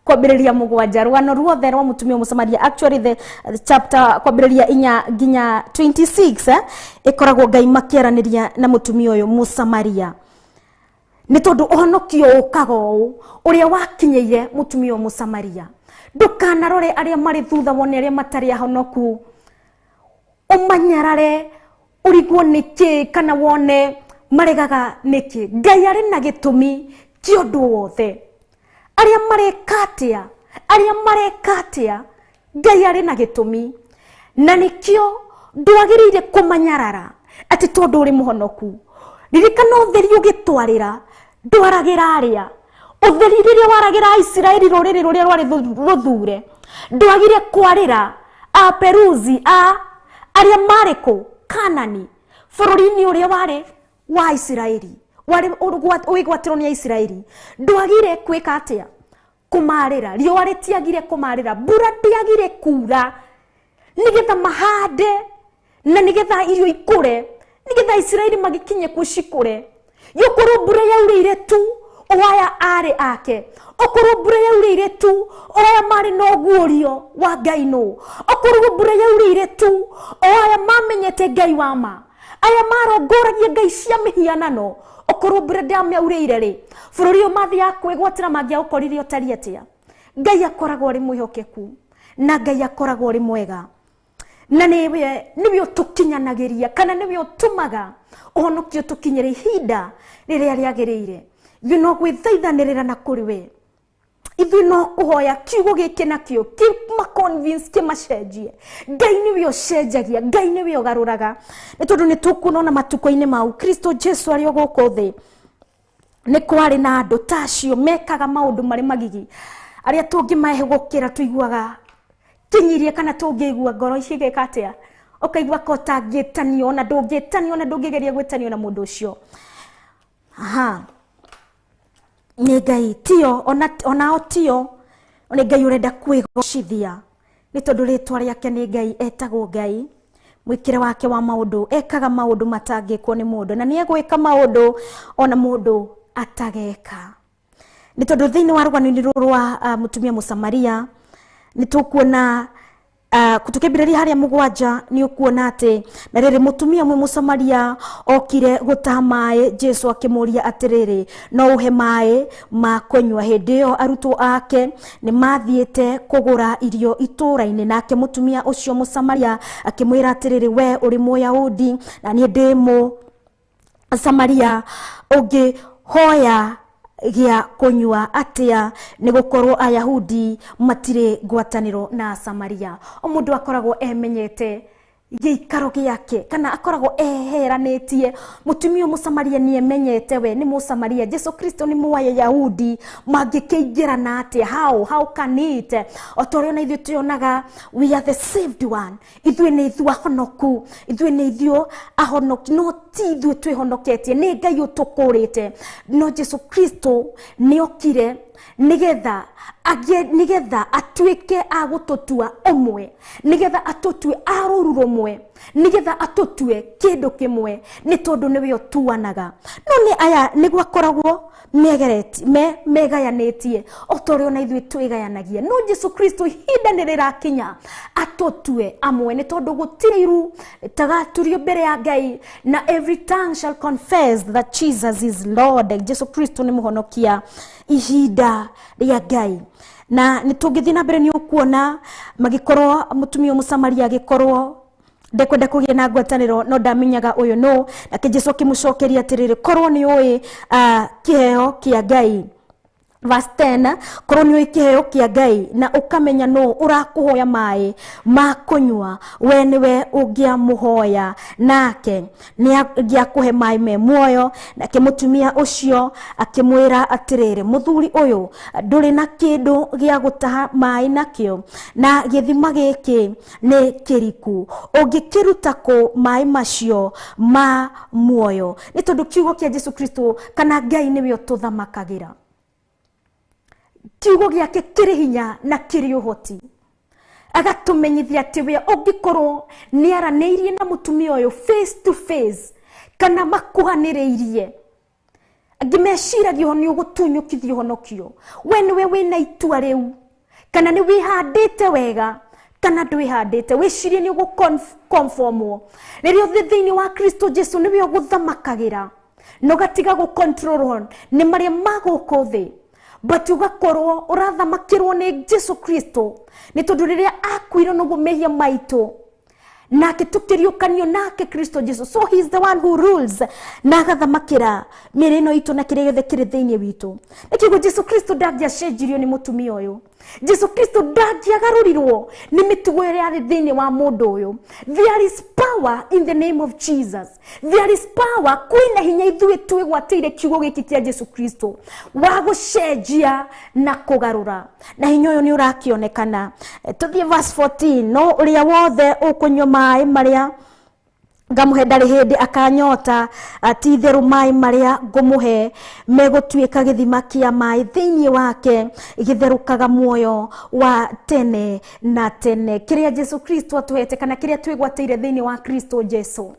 kwambiriria mugwanja rwano ruothe rwa mutumia Musamaria. Actually the chapter kwambiriria 4 nginya 26 ikoragwo Ngai makiaraniria na mutumia uyu Musamaria. nĩ tondũ ũhonokio ũkaga ũũ ũrĩa wakinyĩire mũtumia wa Mũsamaria. Ndũkanarore arĩa marĩ thutha wone arĩa matarĩ ahonoku, ũmanyarare ũrigwo nĩkĩ kana wone maregaga nĩkĩ. Ngai arĩ na gĩtũmi kĩa ũndũ wothe. Arĩa mareka atĩa Ngai arĩ na gĩtũmi, na nĩkĩo ndwagĩrĩire kũmanyarara atĩ tondũ ũrĩ mũhonoku. Ririkana ũtheri ũgĩtwarĩra ndwaragĩra arĩa. Ũtheri rĩrĩa waragĩra Isiraeli rũrĩrĩ rũrĩa rwarĩ rũthure, ndwagire kwarĩra Aperuzi arĩa marĩ kũ Kanani, bũrũri-inĩ ũrĩa warĩ wa Isiraeli, warĩ ũgwatĩrwo nĩ Isiraeli. Ndwagire kwĩka atĩa kũmarĩra. Riũa rĩtiagire kũmarĩra, mbura ndĩagire kuura, nĩgetha mahande na nĩgetha irio ikũre, nĩgetha Isiraeli magĩkinye kucikũre. Yokorwo mbura yaurĩire tu oya arĩ ake, okorwo mbura yaurĩire tu oya marĩ na ũguũrio wa Ngai no, okorwo mbura yaurĩire tu oya mamenyete Ngai wa ma, aya marongoragia ngai cia mĩhianano. Okorwo mbura ndamyaurĩire rĩ, bũrũri ũyũ mathiaga kwĩgwatĩra mangĩaũkorire ũtariĩ atĩa. Ngai akoragwo arĩ mwĩhokeku na Ngai akoragwo arĩ mwega, na nĩwe ũtũkinyanagĩria kana nĩwe ũtũmaga ũhonokio tũkinyĩre ihinda rĩrĩa rĩagĩrĩire. Ithuĩ no gwĩthaithanĩrĩra na kũrĩ we, ithuĩ no kũhoya kiugo gĩkĩ nakĩo kĩmaconvince kĩmacenjie. Ngai nĩwe ũcenjagia, Ngai nĩwe ũgarũraga. Nĩ tondũ nĩ tũkuona matukũ-inĩ mau Kristo Jesu arĩ o gũkũ thĩ, nĩ kwarĩ na andũ ta acio mekaga maũndũ marĩ magigi, arĩa tũngĩmahĩgũkĩra tũiguaga kĩnyirie kana tũngĩigua ngoro cigĩka atĩa, ũkaigua ko ũtangĩtanio na ndũngĩtanio na ndũngĩgeria gwĩtanio na mũndũ ũcio. Nĩ Ngai tio, onao tio, nĩ Ngai ũrenda kwĩgocithia, nĩ tondũ rĩtwa rĩake nĩ Ngai, etagwo Ngai, mwĩkĩre wake wa maũndũ, ekaga maũndũ matangĩkwo nĩ mũndũ, na nĩ egwĩka maũndũ ona mũndũ atageka. Nĩ tondũ thĩinĩ wa rũgano-inĩ rũrũ wa mũtumia Mũsamaria nĩ tũkuona tukĩambĩrĩria harĩa 7 nĩ ũkuona atĩ na rĩrĩ mũtumia ũmwe Mũsamaria okire gũtaha maĩ, Jesu akĩmũria atĩrĩrĩ, no ũhe maĩ ma kũnyua. Hĩndĩ ĩyo arutwo ake nĩ mathiĩte kũgũra irio itũũra-inĩ, nake mũtumia ũcio Mũsamaria akĩmwĩra atĩrĩrĩ, we ũrĩ Mũyahudi na niĩ ndĩ Mũsamaria, ũngĩhoya gĩa kũnyua atĩa, nĩ gũkorwo Ayahudi matirĩ ngwatanĩro na Samaria. O mũndũ akoragwo emenyete gĩikaro gĩake kana akoragwo eheranĩtie. Mũtumia Mũsamaria nĩ emenyete we nĩ Mũsamaria, Jesu Kristo nĩ Mũyahudi, mangĩkĩingĩrana atĩa? How can it? O ta ũrĩa ona ithuĩ tuonaga we are the saved one, ithuĩ nĩ ithuĩ ahonoku, ithuĩ nĩ ithuĩ ahonoki, no ti ithuĩ twĩhonoketie, nĩ Ngai ũtũkũrĩte. No Jesu Kristo nĩ okire nigetha atuĩke agũtũtua ũmwe, nigetha atũtue a rũru rũmwe, nigetha atũtue kĩndũ kĩmwe, nĩ tondũ nĩwe ũtuanaga. No nĩ aya nĩguo akoragwo megayanĩtie o ta ũrĩa ona ithuĩ twĩgayanagia. No Jesu Kristo ihinda nĩ rĩrakinya atũtue amwe, nĩ tondũ gũtirĩ iru tagaturio mbere ya Ngai, na every tongue shall confess that Jesus is Lord. Jesu Kristo nĩ mũhonokia ihinda rĩa Ngai. Na nĩ tũngĩthiĩ na mbere nĩ ũkuona magĩkorwo mũtumia Mũsamaria agĩkorwo ndekwenda kũgĩa na ngwatanĩro, no ndamenyaga ũyũ no, nake Jesu akĩmũcokeria atĩrĩrĩ, korwo nĩ ũĩ kĩheo kĩa Ngai. Verse 10, korwo nĩ ũĩ kĩheo kĩa Ngai na ũkamenya no ũrakũhoya maĩ ma kũnyua, we nĩwe ũngĩamũhoya nake nĩ angĩakũhe maĩ me muoyo. Nake mũtumia ũcio akĩmwĩra atĩrĩrĩ, mũthuri ũyũ ndũrĩ na kĩndũ gĩa gũtaha maĩ nakĩo, na gĩthima gĩkĩ nĩ kĩriku, ũngĩkĩruta kũ maĩ macio ma muoyo? Nĩ tondũ kiugo kĩa Jesu Kristo kana Ngai nĩwe ũtũthamakagĩra, kiugo gĩake kĩrĩ hinya na kĩrĩ ũhoti, agatũmenyithia atĩ we ũngĩkorwo nĩ aranĩirie na mũtumia ũyũ face to face kana makuhanĩrĩirie, angĩmeciragia nĩ ũgũtunyũkithia ũhonokio, we nĩwe wĩna itua rĩu, kana nĩ wĩhandĩte wega kana ndwĩhandĩte, wĩcirie nĩ ũgũconformwo. Rĩrĩa ũthĩ thĩinĩ wa Kristo Jesu nĩwe ũgũthamakagĩra, no gatiga go control ni maria maguko thi but ugakorwo urathamakirwo ni Jesu Kristo ni tondu riria akwiro no gumehia maito nake tukiriukanio nake Kristo Jesu. So he is the one who rules na agathamakira mirino itu na kiria gothe kiri thiini witu. Nikiugo Jesu Kristo ndagiacenjirio ni mutumia uyu. Jesu Kristo ndagiagarurirwo ni mitugo iria ari thiini wa mundu uyu. There is power in the name of Jesus. There is power kwina hinya ithuĩ twĩgwatĩire kiugo gĩkĩ kĩa Jesu Kristo wa gũcenjia na kũgarũra, na hinya ũyũ nĩ ũrakĩonekana. Tuthie verse 14. No ũrĩa wothe ũkũnyua maĩ marĩa ngamuhe ndarĩ hĩndĩ akanyota, ti theru maĩ marĩa ngũmũhe megũtuĩka gĩthima kĩa maĩ thĩinĩ wake gĩtherũkaga muoyo wa tene na tene. Kĩrĩa Jesu Kristo atũhete kana kĩrĩa twĩgwatĩire thĩinĩ wa Kristo Jesu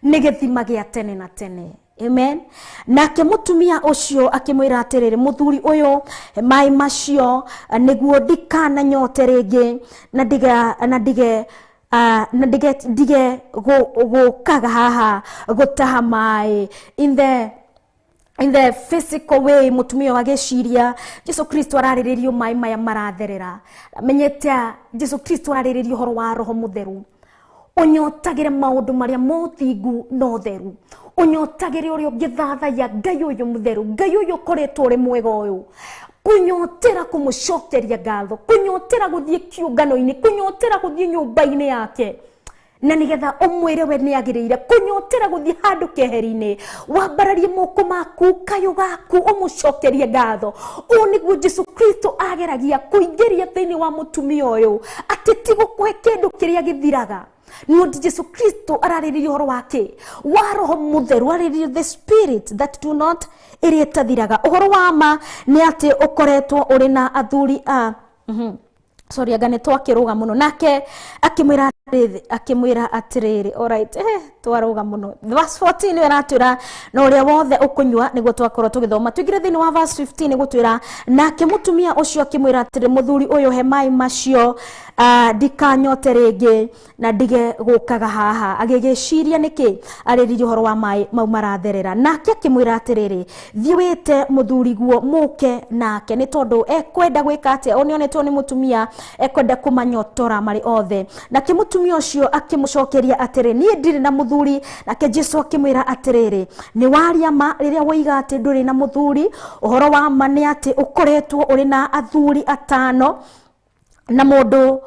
nĩ gĩthima gĩa tene na tene. Amen. Nake mutumia ucio akimwira atiriri muthuri uyu maĩ macio nĩguo ndikananyote rĩngĩ na ndige gukaga haha gutaha maĩ. In the physical way mutumia wageciria Jesu Kristo ararĩrĩrio maĩ maya maratherera. Menyete Jesu Kristo ararĩrĩrio horo wa roho mutheru unyotagire maundu maria mothingu no theru, unyotagire uria ngithathaya Ngai uyu mutheru, Ngai uyu koretwo uri mwega uyu, kunyotera kumucokeria ngatho, kunyotera guthie kiungano-ini, kunyotera guthie nyumba-ini yake na nigetha umwire we ni agirire, kunyotera guthie handu keheri-ini wambararie moko maku kayo gaku umucokerie ngatho. U niguo Jesu Kristo ageragia kuingiria thiini wa mutumia uyu ati ti gukwe kindu kiria githiraga. No Jesu Kristo ararĩrĩrio horo wake wa roho mutheru, ararĩrĩrio the spirit that do not irĩtathiraga. Uhoro wa ma ni ati ukoretwo uri na athuri sorry agane twakiruga muno nake akimwira atiriri. Alright, twaruga muno. Verse 14 iratwira no uria wothe ukunyua niguo twakorwo tugithoma. Twigire thini wa verse 15 gutwira nake mutumia ucio akimwira atiri muthuri uyu he maĩ macio ndikanyote rĩngĩ na ndige gukaga haha. Agigiciria niki arĩrĩrio horo wa maĩ mau maratherera. Nake akimwira atiriri thie wite muthuri guo muke nake ni tondu ekwenda gwika atia onionetwo ni mutumia ekwenda kumanyotora mari othe. Nake mutumia ucio akimucokeria atiri nie ndiri na muthuri. Nake Jesu akimwira atiriri ni waria ma riria woiga ati nduri na muthuri. Uhoro wa ma ni ati ukoretwo uri na athuri atano na mundu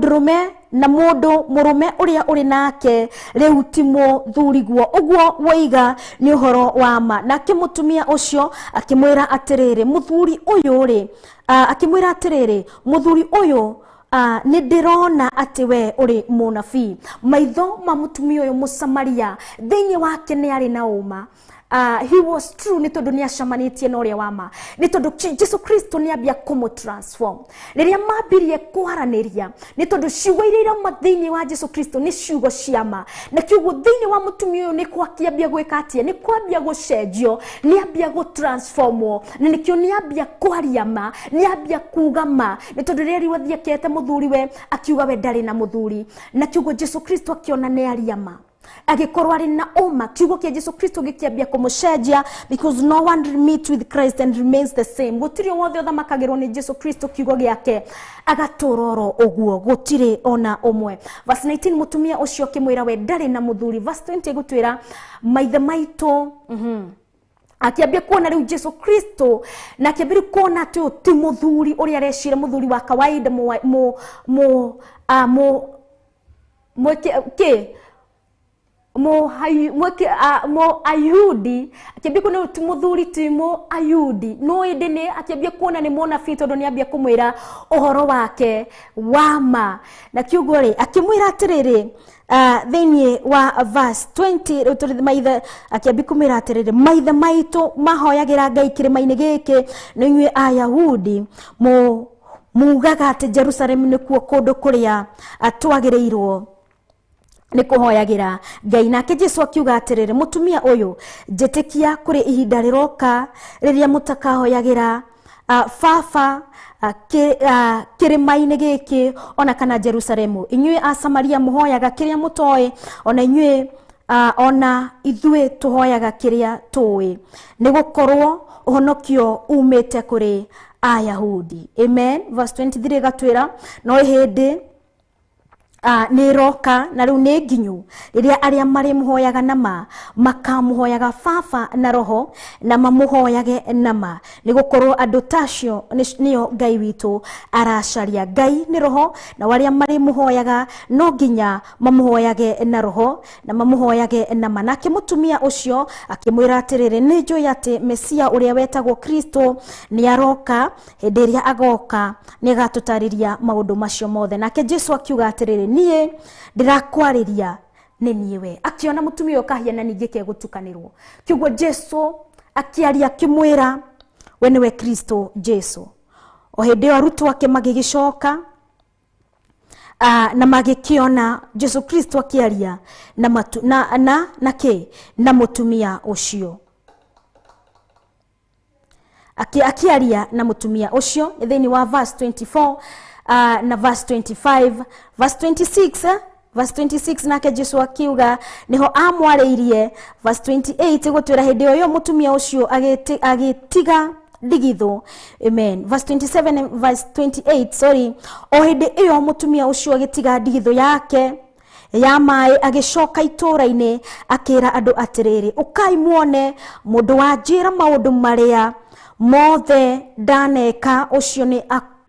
rume na mundu murume uria uri nake riu ti muthuri guo. Uguo woiga ni uhoro wa ma. Nake mutumia ucio akimwira atiriri muthuri uyu ri akimwira atiriri muthuri uyu ni ndirona ati we uri munabii. Maitho ma mutumia uyu Musamaria thiini wake ni ari na uma. He was true ni tondu ni acamanitie na uria wama, ni tondu Jesu Kristo ni ambia kumu transform. Riria mambirie kwaraniria ni tondu ciugo iria irauma thiini wa Jesu Kristo ni ciugo ciama, na kiugo thiini wa mutumia uyu ni kwakiambia gwika atia, ni kwambia gucenjio, ni ambia gutransformwo, na nikio ni ambia kwaria ma, ni ambia kuga ma. Ni tondu riria riwathia kete muthuri we akiuga we ndari na muthuri, na kiugo Jesu Kristo akiona ni aria ma agikorwo ari na uma. Kiugo kia Jesu Kristo gikiambia kumucenjia because no one meets with Christ and remains the same. Gutiri wothe othamakagirwo ni Jesu Kristo kiugo giake agatororo uguo, gutiri ona umwe. Verse 19 mutumia ucio kimwira we ndari na muthuri. Verse 20 gutwira maithe maito akiambia kuona riu Jesu Kristo na akiambia kuona tu ti muthuri uria areshira muthuri wa kawaida mo Ayudi. Akiambia kuona ti muthuri ti mo Ayudi no idene. Akiambia kuona ni mona fito ndo ni ambia kumwira uhoro wake wama. Na kiugo ri akimwira atiriri thiini wa verse 20 maithe akiambia kumwira atiriri maithe maito mahoyagira Ngai kirima-ini giki na inyue Ayahudi mugaga ati Jerusalem ni kuo kundu kuria atwagirirwo ni kuhoyagira Ngai. Nake Jesu akiuga atiriri mutumia uyu njitikia kuri ihinda riroka riria mutakahoyagira Baba kirima-ini giki ona kana Jerusalemu. Inyue a Samaria muhoyaga kiria mutoe, ona inyue ona ithuĩ tũhoyaga kĩrĩa tũĩ nĩ gũkorwo ũhonokio umĩte kũrĩ Ayahudi. Amen. Verse 23 gatwĩra no hĩndĩ nĩ roka na rĩu nĩ nginyu rĩrĩa arĩa marĩ mũhoyaga nama makamũhoyaga Baba na Roho na mamũhoyage nama nĩ gũkorwo andũ tacio nĩo Ngai witũ aracaria. Ngai nĩ Roho na arĩa marĩ mũhoyaga no nginya mamũhoyage na Roho na mamũhoyage nama. Nake mũtumia ũcio akĩmwĩra atĩrĩrĩ, nĩ njũĩ atĩ Mesia ũrĩa wetagwo Kristo nĩ aroka, hĩndĩ ĩrĩa agoka nĩ agatũtarĩria maũndũ macio mothe. Nake Jesu akiuga atĩrĩrĩ, niĩ ndirakwarĩria nĩ niĩ we. Akiona mũtumia ũyũ kahiana ningĩ kegũtukanĩrwo, kiugo Jesu akiaria akĩmwĩra we nĩwe Kristo Jesu. O hĩndĩ ĩyo arutwo ake magĩgĩcoka na magĩkĩona Jesu Kristo akiaria na mũtumia ũcio. Akiaria na mũtumia ũcio thĩinĩ wa verse 24 na verse 25, verse 26, verse 26 nake Jesu akiuga niho amwarĩirie. Verse 28 gũtwĩra hĩndĩ ĩyo mũtumia ũcio agĩtiga ndigithũ. Amen. Verse 27 and verse 28, sorry. O hĩndĩ ĩyo mũtumia ũcio agĩtiga ndigithũ yake ya maĩ agĩcoka itũũra-inĩ akĩra andũ atĩrĩrĩ, ũkai muone mũndũ wanjĩra maũndũ marĩa mothe ndaneka, ũcio nĩ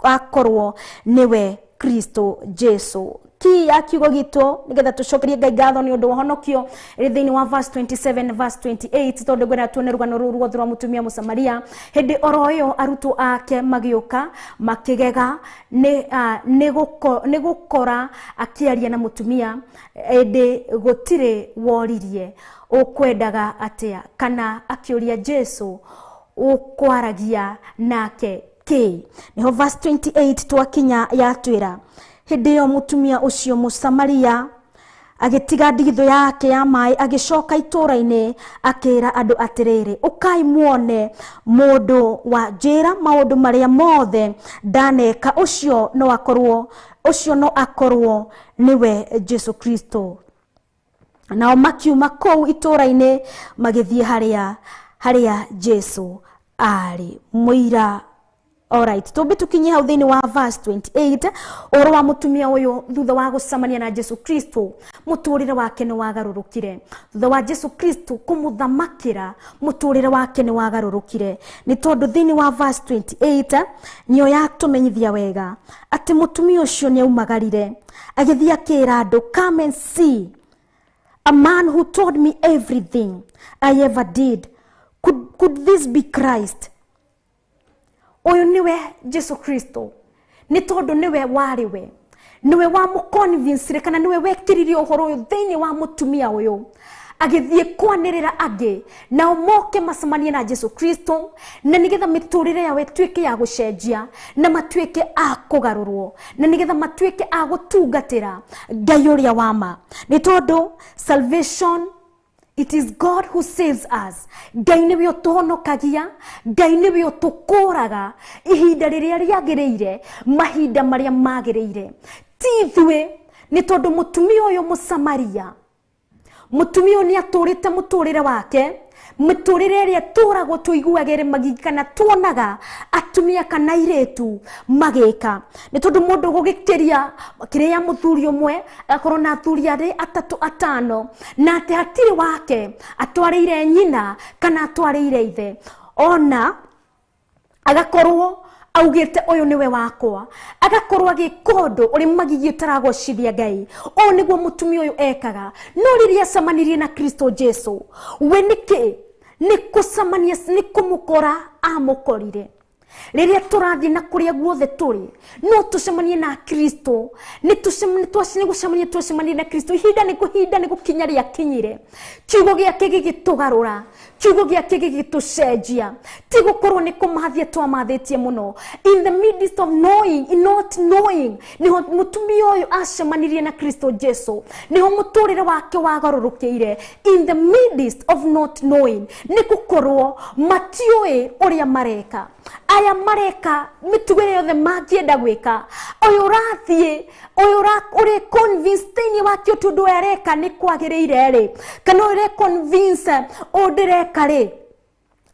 akorwo niwe Kristo Jesu. Ki akiugo gitu nigetha tucokerie Ngai ngatho ni undu wa honokio thĩinĩ wa verse 27 verse 28 tondu ngwenda tuone rugano rũrũ rwothe rwa mũtumia Mũsamaria. Hĩndĩ oro ĩyo arutwo ake magĩũka makĩgega nĩ gũkora akiaria na mũtumia, ĩndĩ gũtirĩ woririe ũkwendaga atĩa, kana akĩũria Jesu ũkwaragia nake ki. Niho verse 28 twakinya yatwĩra hĩndĩ ĩyo mũtumia ũcio Mũsamaria agĩtiga ndigithũ yake ya maĩ agĩcoka itũũra-inĩ akĩra andũ atĩrĩrĩ, ũkai muone mũndũ wanjĩra maũndũ marĩa mothe ndaneka, ũcio no akorwo niwe Jesu Kristo. Nao makiuma kũu itũũra-inĩ magĩthiĩ harĩa Jesu arĩ. Mũira. Alright, tumbe tukinye hau thĩinĩ wa verse 28 oro wa mũtumia ũyũ thutha wa gũcamania na Jesu Kristo mũtũrĩre wake nĩ wagarũrũkire. Thutha wa Jesu Kristo kũmũthamakĩra mũtũrĩre wake nĩ wagarũrũkire, nĩ tondũ thĩinĩ wa verse 28 nĩyo yatũmenyithia wega atĩ mũtumia ũcio nĩ aumagarire agĩthiĩ akĩra andũ, come and see a man who told me everything I ever did. Could this be Christ? Oyo niwe Jesu Kristo, ni tondu niwe wariwe, niwe wa mũconvince kana niwe wekiririe ũhoro ũyũ thĩinĩ wa mũtumia ũyũ agĩthiĩ kwanĩrĩra angĩ nao moke macemanie na Jesu Kristo, na nigetha mĩtũrĩre yao ĩtuĩke ya gũcenjia na matuĩke a kũgarũrwo, na nigetha matuĩke a gũtungatĩra Ngai ũrĩa wa ma. Nĩ tondũ salvation, it is God who saves us. Ngai niwe ũtũhonokagia, Ngai niwe ũtũkũraga ihinda rĩrĩa rĩagĩrĩire, mahinda marĩa magĩrĩire. Ti ithuĩ, nĩ tondũ mũtumia ũyũ Mũsamaria, mũtumia ũyũ nĩ atũrĩte mũtũrĩre wake, mũtũrĩre ĩrĩa tũragwo tũiguagĩre magikana tuonaga atumia kana airĩtu magĩka. Nĩ tondũ mũndũ gũgĩkĩria kĩrĩa mũthuri ũmwe akorwo na athuri arĩ atatu atano, na atĩ hatirĩ wake atwarĩire nyina kana atwarĩire ithe, ona agakorwo augĩte ũyũ nĩwe wakwa, agakorwo agĩka ũndũ ũrĩ magigi ũtaragwacithia Ngai. O nĩguo mũtumia ũyũ ekaga. No rĩrĩa acemanirie na Kristo Jesu, we nĩkĩ? Nĩ kũcemania, nĩ kũmũkora amũkorire. Rĩrĩa tũrathiĩ na kũrĩa guothe tũrĩ, no tũcemanie na Kristo, nĩ gũcemania na Kristo. Ihinda nĩ gũkinya rĩakinyire, kiugo gĩake gĩgĩtũgarũra, kiugo gĩake gĩgĩtũcenjia, ti gũkorwo nĩ kũmathia twamathĩtie mũno. In the midst of knowing, not knowing, niho mũtumia ũyũ acemanirie na Kristo Jesu, niho mũtũrĩre wake wagarũrũkĩire. In the midst of not knowing, nĩ gũkorwo matiũĩ ũrĩa mareka. aya mareka mitugere yothe mangienda gwika oyo rathie oyo uri convinced ni wakio tundu areka ni kwagirire ri kana uri convince ondireka ri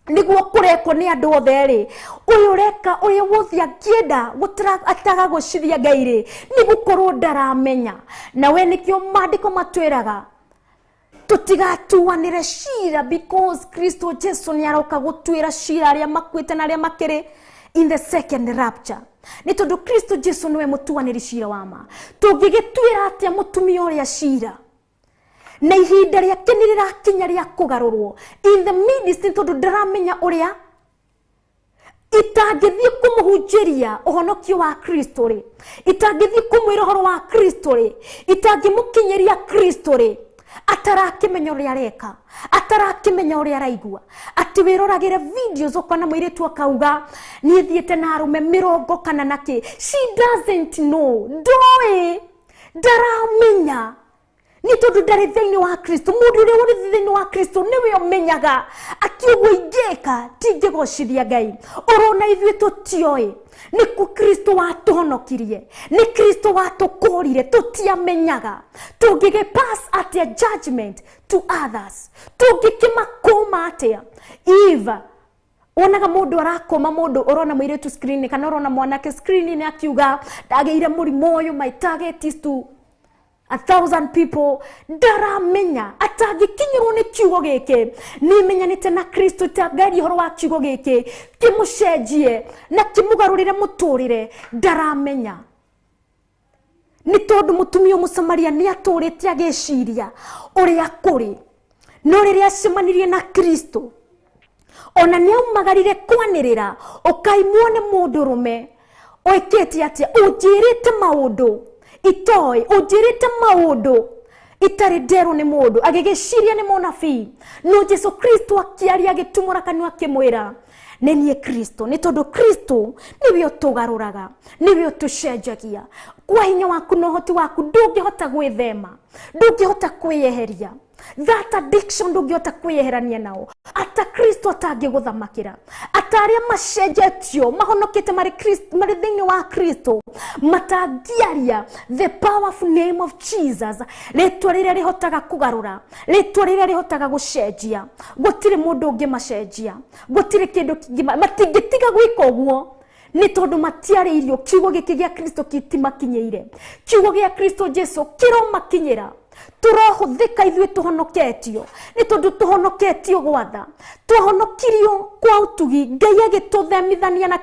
niguo kureko ni andu othe ri uyu reka uyu wuthia ngienda gutira ataga gucithia Ngai ri ni gukorwo ndaramenya na we nikio mandiko matwiraga tutigatuanire shira because Kristo Jesu ni aroka gutwira shira aria makwite na aria makiri in the second rapture ni tondu Kristo Jesu niwe mutuaniri shira wama tungigitwira atia mutumia uria shira na ihinda ria kenirira kinya ria kugarurwo in the midst tondu ndaramenya uria itangithie kumuhunjiria uhonokio wa Kristo ri itangithie kumwira horo wa Kristo ri itangimukinyiria Kristo ri atarakimenya uria areka atarakimenya uria araigua ati wiroragire videos okana mwiritu akauga ni thiete na arume 40 kana naki she doesn't know doe ndaramenya ni tondu ndari thiini wa Kristo mundu uria uri thiini wa Kristo niwe umenyaga ati uguo ingeka tingigocithia Ngai urona ithuĩ tutioi ni ku Kristo watuhonokirie ni Kristo watukurire tutiamenyaga tungige pass at a judgment to others tungikimakoma atia Eva onaga mundu arakoma mundu urona mwiritu screen kana urona mwanake screen ni akiuga ndageire murimo uyu my target is to 1,000 people ndaramenya atagikinyirwo ni kiugo giki ni menyanite na Kristo tagari horo wa kiugo giki kimucenjie na kimugarurire muturire ndaramenya ni tondu mutumia Musamaria ni aturite agiciria uria kuri no riria acemanirie na Kristo ona ni aumagarire kwanirira ukaimwo ni mundurume oikete atia ujirite maundu itoi ujirite maundu itari ndero ni mundu agigiciria ni munabii no Jesu Kristo akiaria gitumura kanwa kimwira nenie Kristo ni tondu Kristo niwe utugaruraga niwe utucenjagia kwa hinya waku no hoti waku ndungihota gwithema ndungihota kwiyeheria that addiction ndungihota kwiyeherania nao ata Kristo atangiguthamakira ataria macenjetio mahonokete mari Kristo mari thiini wa Kristo matangiaria the powerful name of Jesus ritwa riria rihotaga kugarura ritwa riria rihotaga gucenjia gutire mundu ungi macenjia gutire kindu kingi matingitiga gwika uguo ni tondu matiariirio kiugo giki gia Kristo kitimakinyeire kiugo gia Kristo Jesu kiromakinyira turohuthika ithuĩ tuhonoketio ni tondu tuhonoketio gwatha tuhonokirio kwa utugi Ngai agituthemithania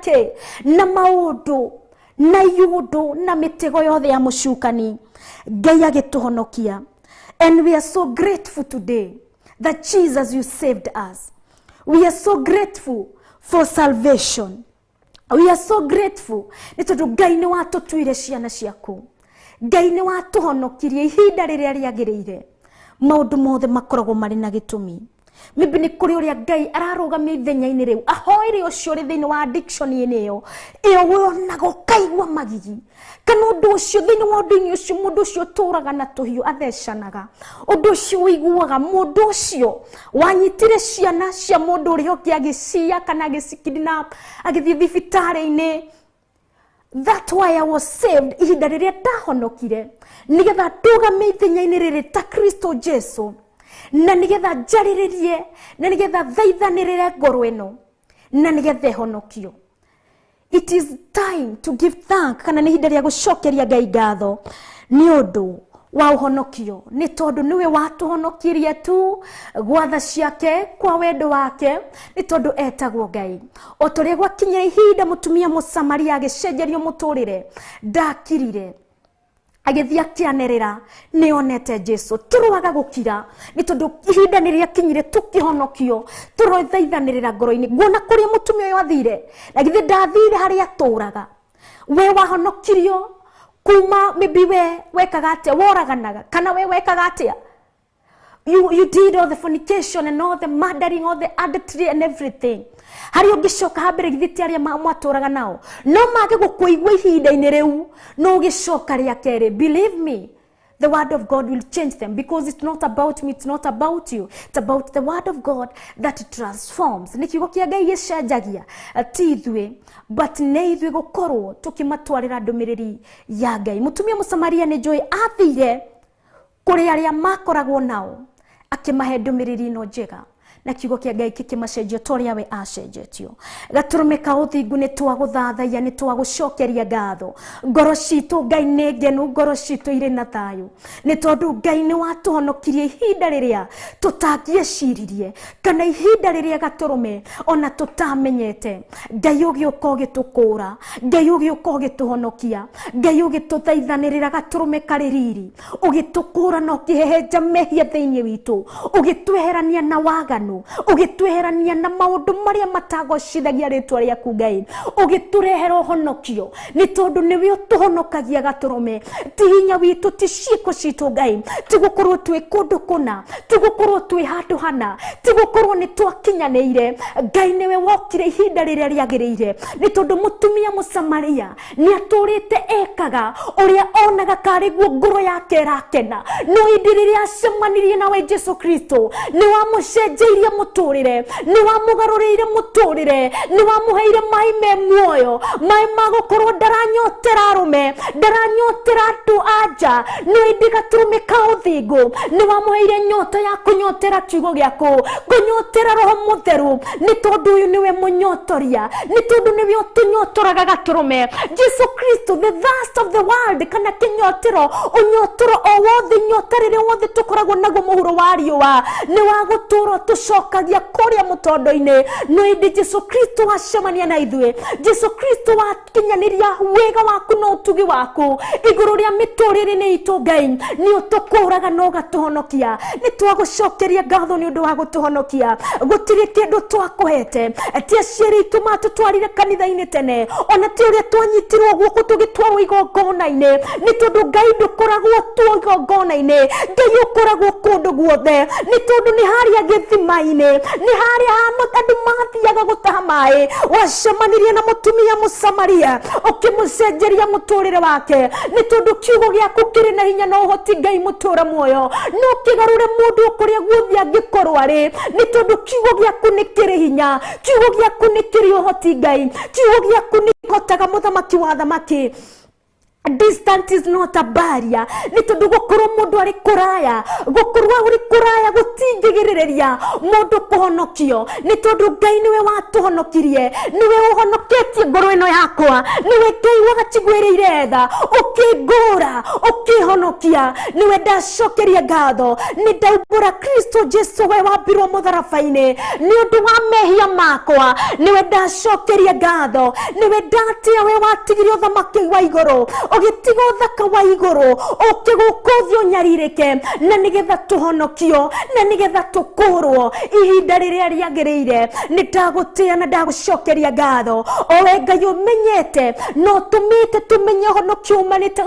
na maundu na yundu na mitego yothe ya mucukani Ngai agituhonokia and we are so grateful today that Jesus you saved us. We are so grateful for salvation. We are so grateful ni tondu Ngai ni watutuire ciana ciaku Ngai ni watuhonokirie ihinda riria riagiriire maundu mothe makoragwo mari na gitumi maybe ni kuri uria Ngai ararugamia ithenya-ini riu ahoire ucio ri thiini wa addiction-ini iyo wonaga ukaigua magigi kana undu ucio thiini wa undu-ini ucio mundu ucio turaga na tuhiu athecanaga undu ucio wiguaga mundu ucio wanyitire ciana cia mundu uria ungi agicia kana agicikidnap agithii thibitari-ini. That's why I was saved ihinda riria ndahonokire nigetha ndugame ithenya-ini riri ta Kristo Jesu na nigetha njariririe na nigetha thaithanirire ngoro ino na nigetha honokio. It is time to give thanks kana ni ihinda ria gucokeria Ngai ngatho ni undu wa uhonokio ni tondu niwe watuhonokirie tu gwatha ciake kwa wendo wake ni tondu etagwo Ngai o turia gwakinyira ihinda mutumia Musamaria agicenjerio muturire ndakirire agithia kianerera ni onete Jesu turuaga gukira ni tondu ihinda ni ria kinyire tukihonokio turothaithanirira ngoro-ini nguona kuria mutumia uyu athire na githi ndathire haria aturaga we wahonokirio kuma maybe we wekaga atia woraganaga kana we wekaga atia you did all the fornication and all the murdering all the adultery and everything hari ungicoka hambere githiti aria mwaturaga nao no mage gukuigwa ihinda-ini riu no ugicoka ria keri believe me The word of God will change them, because it's not about me, it's not about you. It's about the word of God that transforms. Nikiugo kia Ngai gicenjagia ti ithuĩ, but nĩ ithuĩ gũkorwo tũkĩmatwarĩra ndũmĩrĩri ya Ngai. Mũtumia Mũsamaria nĩ njũĩ athire kũrĩ arĩa makoragwo nao akĩmahe ndũmĩrĩri ĩno njega, na kiugo kia Ngai kĩkĩmacenjia toria we acenjetio. Gatũrũme ka ũthingu nĩ twagũthathaiya, nĩ twagũcokeria ngatho. Ngoro citũ Ngai nĩ ngenu, ngoro citũ irĩ na thayũ, nĩ tondũ Ngai nĩ watũhonokirie ihinda rĩrĩa tũtangĩeciririe, kana ihinda rĩrĩa Gatũrũme ona tũtamenyete. Ngai ũgĩũka ũgĩtũkũra, Ngai ũgĩũka ũgĩtũhonokia, Ngai ũgĩtũthaithanĩrĩra Gatũrũme karĩ riri, ũgĩtũkũra na ũkĩhehenja mehia thĩinĩ witũ, ũgĩtweherania na waganu, ũgĩtweherania na maũndũ marĩa matagocithagia rĩtwa rĩaku Ngai, ũgĩtũrehera ũhonokio, nĩ tondũ nĩwe ũtũhonokagia Gatũrũme. Ti hinya witũ, ti ciĩko citũ Ngai, ti gũkorwo twĩ kũndũ kũna, ti gũkorwo twĩ handũ hana, ti gũkorwo nĩ twakinyanĩire. Ngai nĩwe wokire ihinda rĩrĩa rĩagĩrĩire, nĩ tondũ mũtumia Mũsamaria nĩ atũrĩte ekaga ũrĩa onaga karĩguo ngoro yake ĩrakena, no hĩndĩ rĩrĩa acemanirie nawe Jesu Kristo nĩ wamũcenjeirie mũtũrĩre, nĩ wamũgarũrĩire mũtũrĩre, nĩ wamũheire maĩ me muoyo, maĩ ma gũkorwo ndaranyotera arũme, ndaranyotera andũ anja. No hĩndĩ Gatũrũme ka ũthingu nĩ wamũheire nyota ya kũnyotera kiugo gĩaku, kũnyotera Roho Mũtheru, nĩ tondũ ũyũ nĩwe mũnyotoria, nĩ tondũ nĩwe ũtũnyotoraga Gatũrũme. Jesu Kristo, the thirst of the world, kana kĩnyotero, ũnyotoro o wothe, nyota rĩrĩa wothe tũkoragwo naguo mũhuro wa riũa, nĩ wagũtũrwo tũcokagia kũrĩa mũtondo-inĩ. No hĩndĩ Jesu Kristo wacemania na ithuĩ, Jesu Kristo wakinyanĩria wega waku na ũtugi waku igũrũ rĩa mĩtũrĩre-inĩ itũ Ngai, nĩ ũtũkũraga na ũgatũhonokia. Nĩ twagũcokeria ngatho nĩ ũndũ wa gũtũhonokia. Gũtirĩ kĩndũ twakũhete, ti aciari aitũ matũtwarire kanitha-inĩ tene, ona ti ũrĩa twanyitirwo guoko tũgĩtwarwo igongona-inĩ, nĩ tondũ Ngai ndũkoragwo tu igongona-inĩ, Ngai ũkoragwo kũndũ guothe, nĩ tondũ nĩ harĩa gĩthima-inĩ, nĩ harĩa andũ mathiaga gũtaha maĩ. Wacemanirie na mũtumia Mũsamaria ũkĩmũcenjeria mũtũrĩre wake, nĩ tondũ kiugo gĩaku kĩrĩ na hinya na ũhoti Ngai mũtũra muoyo, no kĩgarũre mũndũ kũrĩa guothe angĩkorwo arĩ, nĩ tondũ kiugo gĩaku nĩ kĩrĩ hinya, kiugo gĩaku nĩ kĩrĩ ũhoti Ngai, kiugo gĩaku nĩ kĩhotaga mũthamaki wa thamaki. Distance is not a barrier. Nĩ tondũ gũkorwo mũndũ arĩ kũraya, gũkorwo arĩ kũraya gũtingĩgirĩrĩria mũndũ kũhonokio, nĩ tondũ Ngai nĩwe watũhonokirie, nĩwe ũhonoketie ngoro ĩno yakwa, nĩwe Ngai wagaciguĩrĩire tha, ũkĩngũra, ũkĩhonokia. Nĩwe ndacokeria ngatho, nĩ ndaumbũra Kristo Jesu we wambirwo mũtharaba-inĩ nĩ ũndũ wa mehia makwa. Nĩwe ndacokeria ngatho, nĩwe ndatĩa we watigire ũthamaki wa igũrũ, ũgĩtiga ũthaka wa igũrũ, ũkĩgũkũthio nyarirĩke, na nĩgetha tũhonokio, na nĩgetha tũkũrwo ihinda rĩrĩa rĩagĩrĩire. Nĩ ndagũtĩa na ndagũcokeria ngatho, o we Ngai ũmenyete no tũmĩte tũmenye ũhonokio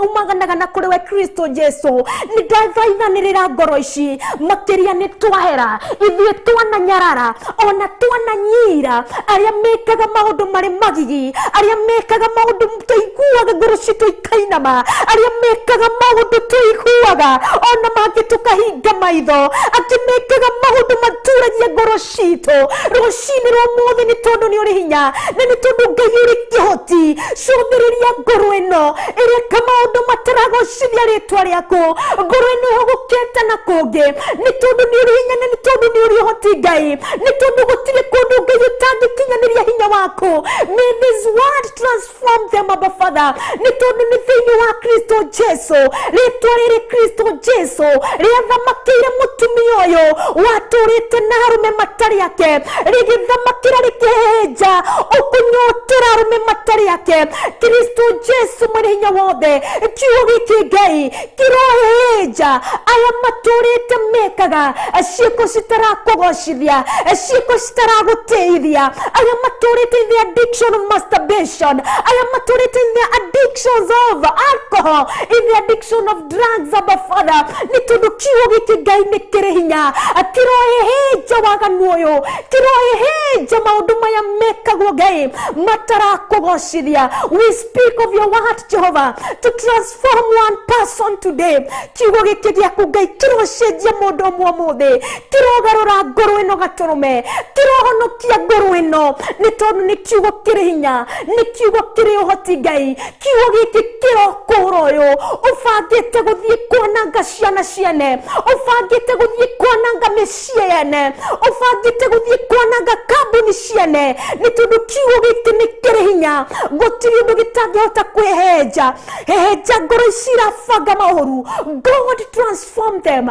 umaganaga na kũrĩ we Kristo Jesu. Nĩ ndathaithanĩrĩra ngoro ici makĩria nĩ twahera, ithuĩ twananyarara, ona twananyira, arĩa mekaga maũndũ marĩ magigi, arĩa mekaga maũndũ tũiguaga ngoro citũ ikainama, arĩa mekaga maũndũ tũiguaga ona mangĩ tũkahinga maitho, atĩ mekaga maũndũ maturagia ngoro citũ. Rũcinĩ rwa mũthĩ nĩ tondũ nĩ ũrĩ hinya, na nĩ tondũ Ngai ũrĩ kĩhoti, cũthĩrĩria ngoro ĩno ĩreka maũndũ mataragocithia rĩtwa rĩaku. Ngoro ĩno ĩhũgũkĩte na kũngĩ, nĩ tondũ nĩ ũrĩ hinya, na nĩ tondũ nĩ ũrĩ ũhoti Ngai, nĩ tondũ gũtirĩ kũndũ Ngai ũtangĩkinyanĩria hinya waku. May this word transform them, Abba Father, nĩ tondũ nĩ thĩinĩ wa Kristo Jesu, rĩtwa rĩrĩ Kristo Jesu rĩathamakĩire mũtumia ũyũ watũrĩte na arũme matarĩ ake, rĩgĩthamakĩra rĩkĩhehenja ũkũnyotera arũme matarĩ ake. Kristo Jesu mwene hinya wothe, kiugo gĩkĩ Ngai kĩrohehenja aya matũrĩte mekaga ciĩko citarakũgocithia, ciĩko citaragũteithia, aya matũrĩte in the addiction of masturbation, aya matũrĩte in the addictions of alcohol, in the addiction of drugs, Abba Father. Nĩ tondũ kiugo gĩkĩ Ngai nĩ kĩrĩ hinya, kĩrohehenja waganu ũyũ, kĩrohehenja maũndũ maya mekagwo Ngai matarakũgocithia. We speak of your word, Jehovah, to transform transform one person today. Kiugo giki giaku Ngai kirocenjia mundu umwe umuthi, kirogarura ngoro ino gaturume, kirohonokia ngoro ino, ni tondu ni kiugo kiri hinya, ni kiugo kiri uhoti Ngai. Kiugo giki kirokura uyu ubangite guthie kwananga ciana ciene, ubangite guthie kwananga mĩciĩ yene, ubangite guthie kwananga kambuni ciene, ni tondu kiugo giki ni kiri hinya, gutiri undu gitangihota kwehenja. Hehenja ngoro ici irabanga maũru. God transform them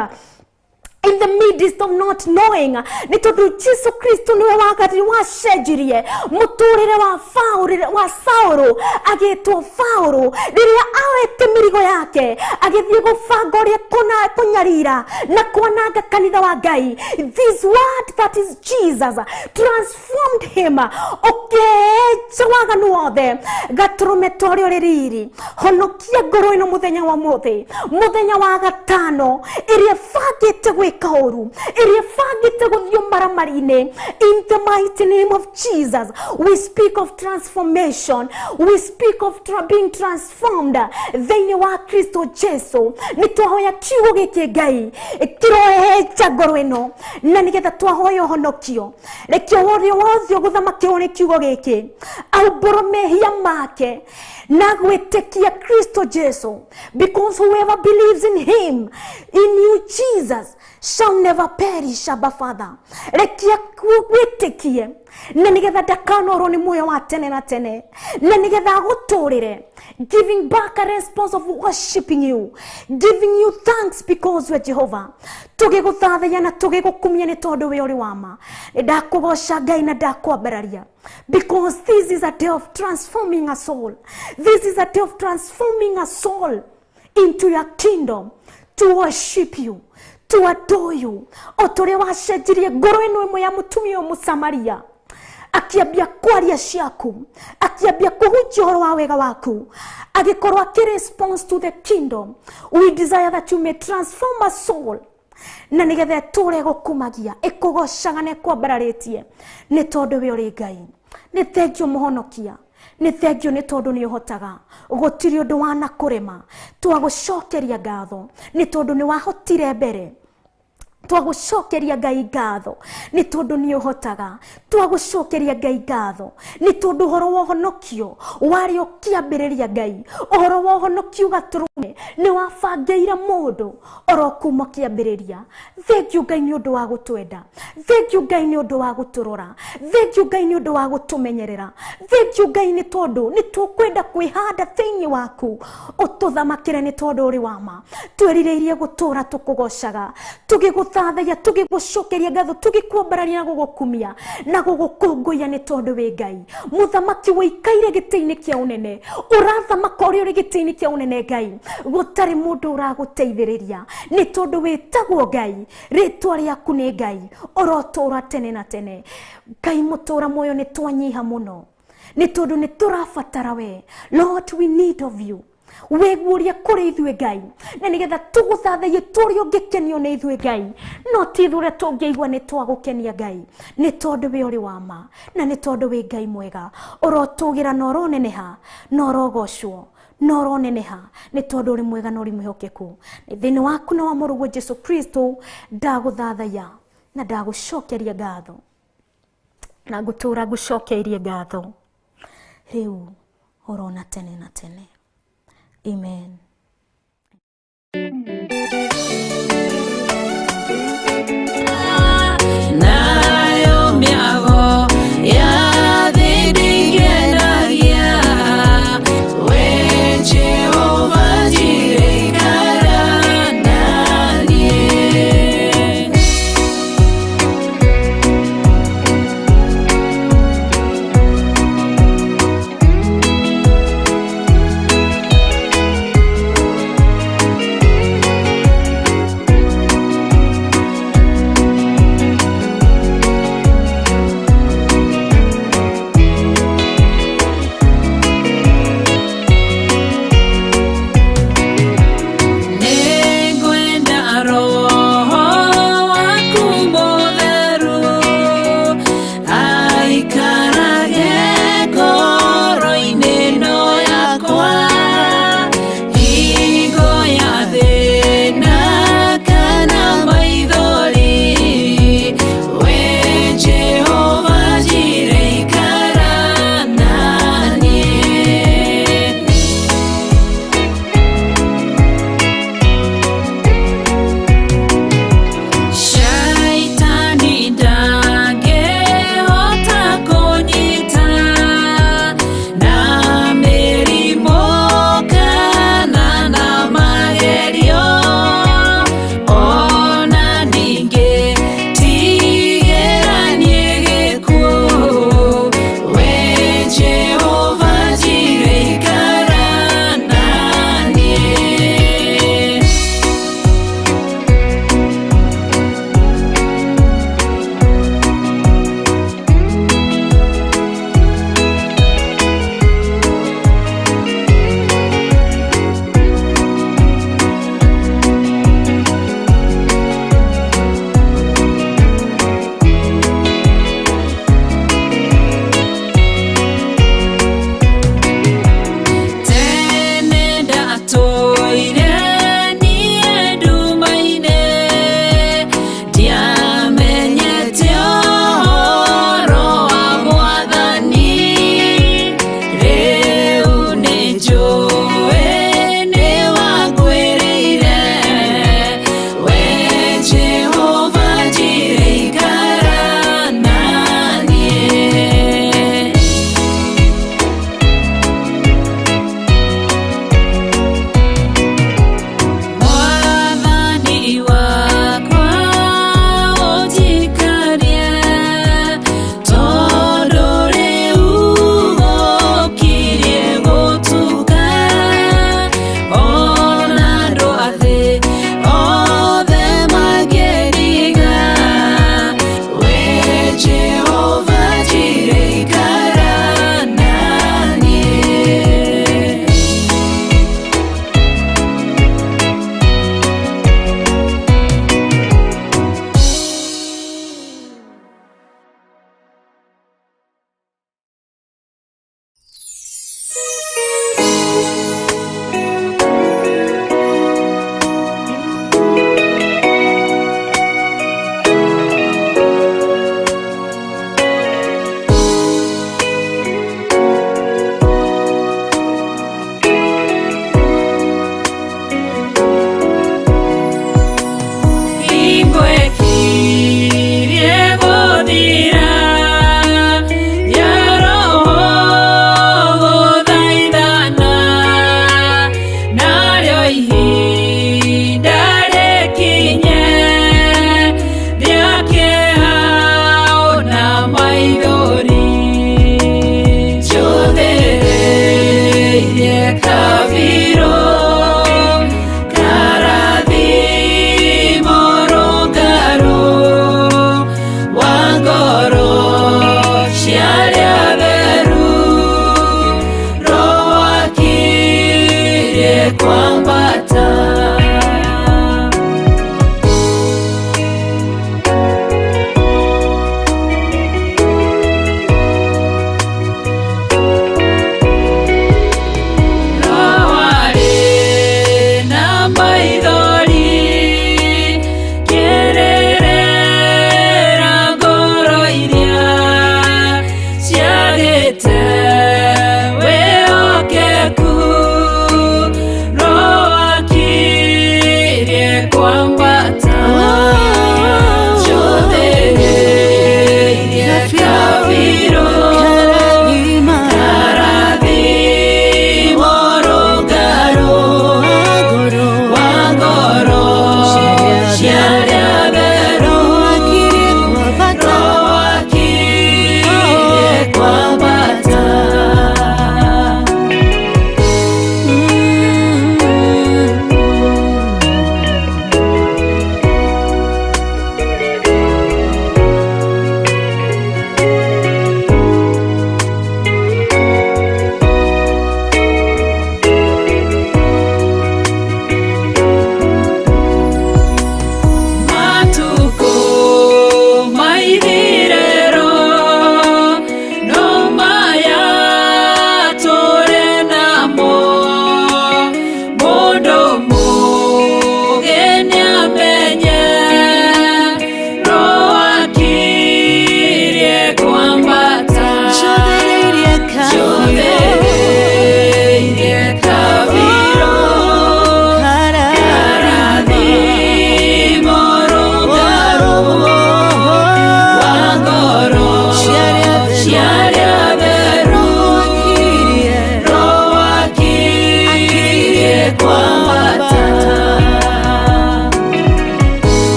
in the midst of not knowing. Ni tondu Jesu Kristo niwe wagati wacenjirie muturire wa Saulu agitwo Paulo riria awete mirigo yake agithie gubanga uria kunyarira na kwananga kanitha wa Ngai. This word that is Jesus transformed him. Okay, waganu wothe gaturume torio riri honokia ngoro ino muthenya wa muthi, muthenya wa gatano iria fagite kauru iria fagite guthio maramarine. In the mighty name of Jesus, we speak of transformation, we speak of being transformed thĩinĩ wa Kristo Jesu. Ni twahoya kiugo gĩkĩ Ngai kirohehenja ngoro ĩno na nĩgetha twahoya ũhonokio. Rekio wothe ũgũthamakĩrwo nĩ kiugo gĩkĩ aumbũrwo mehia make na gwĩtĩkia Kristo Jesu, because whoever believes in him, in you Jesus, shall never perish. Abba Father, rekia gwĩtĩkie na nĩgetha ndakanoro nĩ muoyo wa tene na tene, na nĩgetha agũtũrĩre, giving back a response of worshiping you, giving you thanks because you are Jehovah. Tũgĩgũthathaiya na tũgĩgũkumia nĩ tondũ we ũrĩ wa ma. Ndakũgoca Ngai na ndakwambararia, because this is a day of transforming a soul. This is a day of transforming a soul into your kingdom, to worship you, to adore you. Otore wacenjirie ngoro ĩno ĩmwe ya mũtumia Mũsamaria, akiambia kwaria ciaku, akiambia kuhunjia ũhoro wa wega waku, agĩkorwo response to the kingdom. We desire that you may transform a soul, na nĩgetha tũre gũkumagia ĩkũgocaga na ĩkwambararĩtie nĩ tondũ we ũrĩ Ngai. Nĩ thengio mũhonokia, nĩ thengio nĩ tondũ nĩ ũhotaga, gũtirĩ ũndũ wanakũrema. Twagũcokeria ngatho nĩ tondũ nĩ wahotire mbere. Twagũcokeria Ngai ngatho nĩ tondũ nĩ ũhotaga. Twagũcokeria Ngai ngatho nĩ tondũ ũhoro wa ũhonokio warĩ ũkĩambĩrĩria Ngai. Ũhoro wa ũhonokio gaturume nĩ wabangĩire mũndũ oro kuma kĩambĩrĩria. Thank you Ngai nĩ ũndũ wa gũtwenda. Thank you Ngai nĩ ũndũ wa gũtũrora. Thank you Ngai nĩ ũndũ wa gũtũmenyerera. Thank you Ngai nĩ tondũ nĩ tũkwenda kwĩhanda thĩinĩ waku, ũtũthamakĩre nĩ tondũ ũrĩ wa ma. Twĩrirĩirie gũtũra tũkũgocaga, tũgĩgũthathaiya, tũgĩgũcokeria ngatho, tũgĩkwambararia na gũgũkumia na gũgũkũngũiya nĩ tondũ wĩ Ngai. Mũthamaki wĩikaire gĩtĩ-inĩ kĩa ũnene, ũrathamaka ũrĩ ũrĩ gĩtĩ-inĩ kĩa ũnene Ngai. Gũtarĩ mũndũ ũragũteithĩrĩria nĩ tondũ wĩtagwo Ngai. Rĩtwa rĩaku nĩ Ngai, ũrotũra tene na tene. Ngai mũtũra muoyo nĩ twanyiha mũno nĩ tondũ nĩ tũrabatara we. Lord, we need of you. Weguria kũrĩ ithuĩ Ngai, na nĩgetha tũgũthathaiye tũrĩ ũngĩkenio nĩ ithuĩ Ngai, no ti ũrĩa tũngĩigua nĩ twagũkenia Ngai, nĩ tondũ we ũrĩ wa ma, na nĩ tondũ wĩ Ngai mwega. Ũrotũgĩra na ũroneneha na ũrogocwo na ũroneneha nĩ tondũ ũrĩ mwega na ũrĩ mwĩhokeku. Thĩinĩ waku na wa mũrũguo Jesu Kristo ndagũthathaiya na ndagũcokeria ngatho, na ngũtũra ngũcokeirie ngatho rĩu ũrona tene na tene. Amen. Nayo miago ya dhidigenagia we Jehova jire karananie.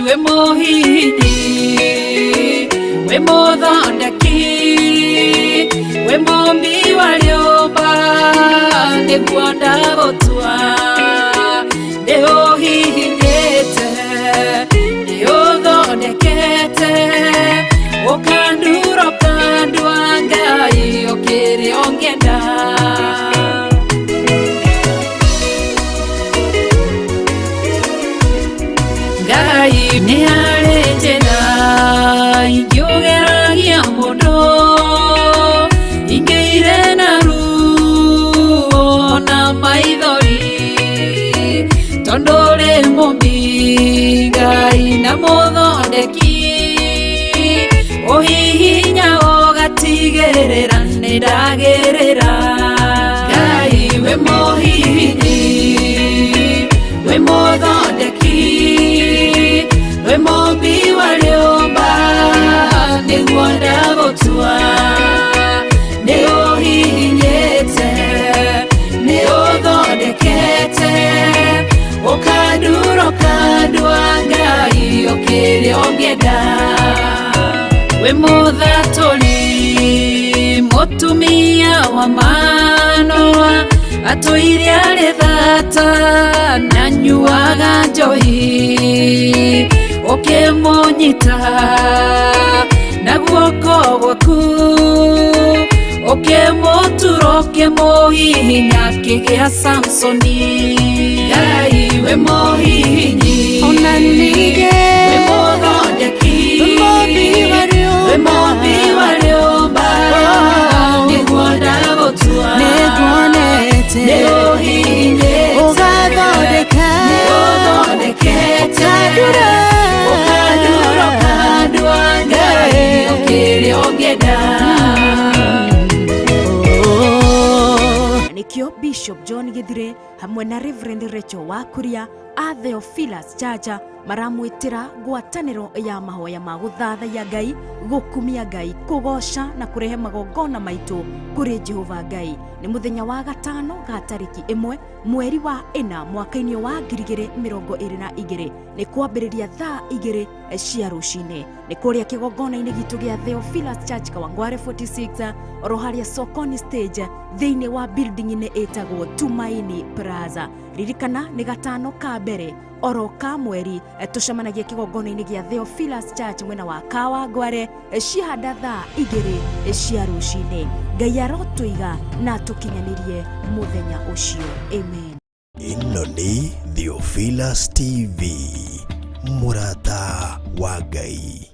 we mohidi we mothondeki we mombi waliomba nĩguo ndagũtua ndĩũhihinyĩte ndĩũthondekete ũkandura ũkandua Ngai ũkĩrĩa ũngĩenda Ngai nĩ harĩ njĩra ingĩũgeragia mũndũ ingĩire na ruo na maithori tondũ rĩmwe mumbi Ngai na muthondeki Ohihinya ogatigirira nindagirira Ngai we muhihinyi we muthondeki we mumbi wa riumba niguo ndagutua ni uhihinyite ni uthondekete ukanduro kandwa Ngai ukiria ungienda we muthaturi mutumia wa Manoa atuire ari thata na nyuaga njohi ukimunyita na guoko gwaku ukimuturo ukimuhihinya kigia Samsoni Ngai we muhihinyi ona nige we muthondeki we mumbi wa riumba niguo ndagutua niguonete ni uhihinyite ugathondeka ni uthondekete ukanduro kandwa Ngai ukiria ungienda nikio Bishop John Githire hamwe na Reverend Rachel Wakuria a Theophilus Church maramwitira ngwataniro ya mahoya ma guthathaiya Ngai gukumia Ngai kugoca na kurehe magongona maitu kuri Jehova Ngai ni muthenya wa gatano ga tariki 1 mweri wa 4 mwaka-ini wa 2022 ni kwambiriria thaa 2 cia rucine ni kuria kigongona-ini gitu gia Theophilus Church Kawangware 46 oroharia Sokoni stage thiini wa building-ini etagwo Tumaini Plaza ririkana ni gatano ka mbere oro ka mweri tucemanagia kigongona-ini gia Theophilus Church mwena wa Kawangware ciahanda thaa 2 cia rucine Ngai arotuiga na tukinyanirie muthenya ucio amen. Ino ni Theophilus TV murata wa Ngai.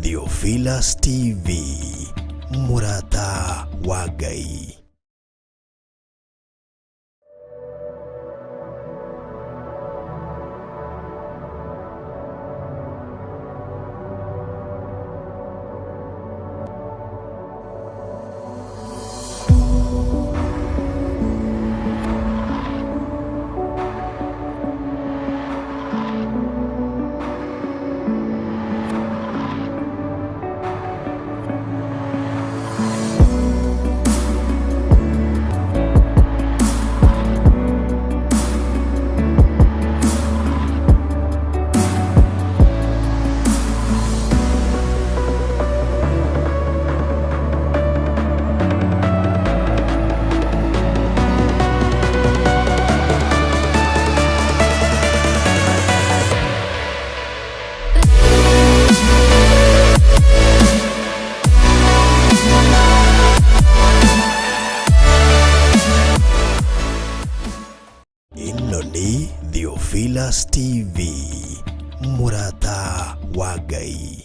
Theophilus TV murata wa Ngai. Theophilus TV murata wa Ngai.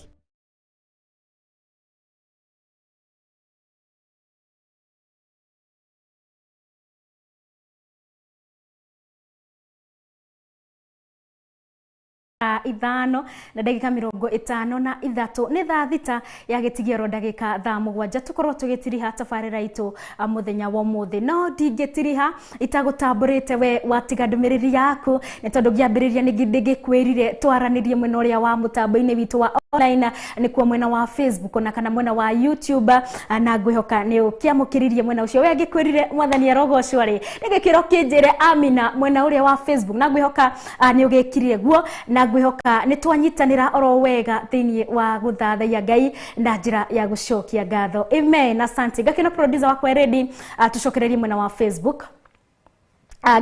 Ithano na ndagika 53 ni thaa thita ya gitigiero ndagika thaa 7 tukorwo tugitiriha tabarira itu muthenya wa muthi no ndingitiriha itagutamburite we watiga ndumiriri yaku ni tondu giambiriria ni ngikwirire twaranirie mwena uria wa mutambo-ini witu wa online ni kwa mwena wa Facebook na kana mwena wa YouTube na ngwihoka ni ukiamukiririe mwena ucio we ngikwirire mwathani arogo cwari nigikiro kinjire Amina mwena uria wa Facebook na ngwihoka ni ugikirire guo na ngwihoka ni twanyitanira oro wega thiini wa guthathaia Ngai na njira ya gucokia ngatho. Amen. Asante gakino producer wakwa ready tucokererie mwena wa Facebook.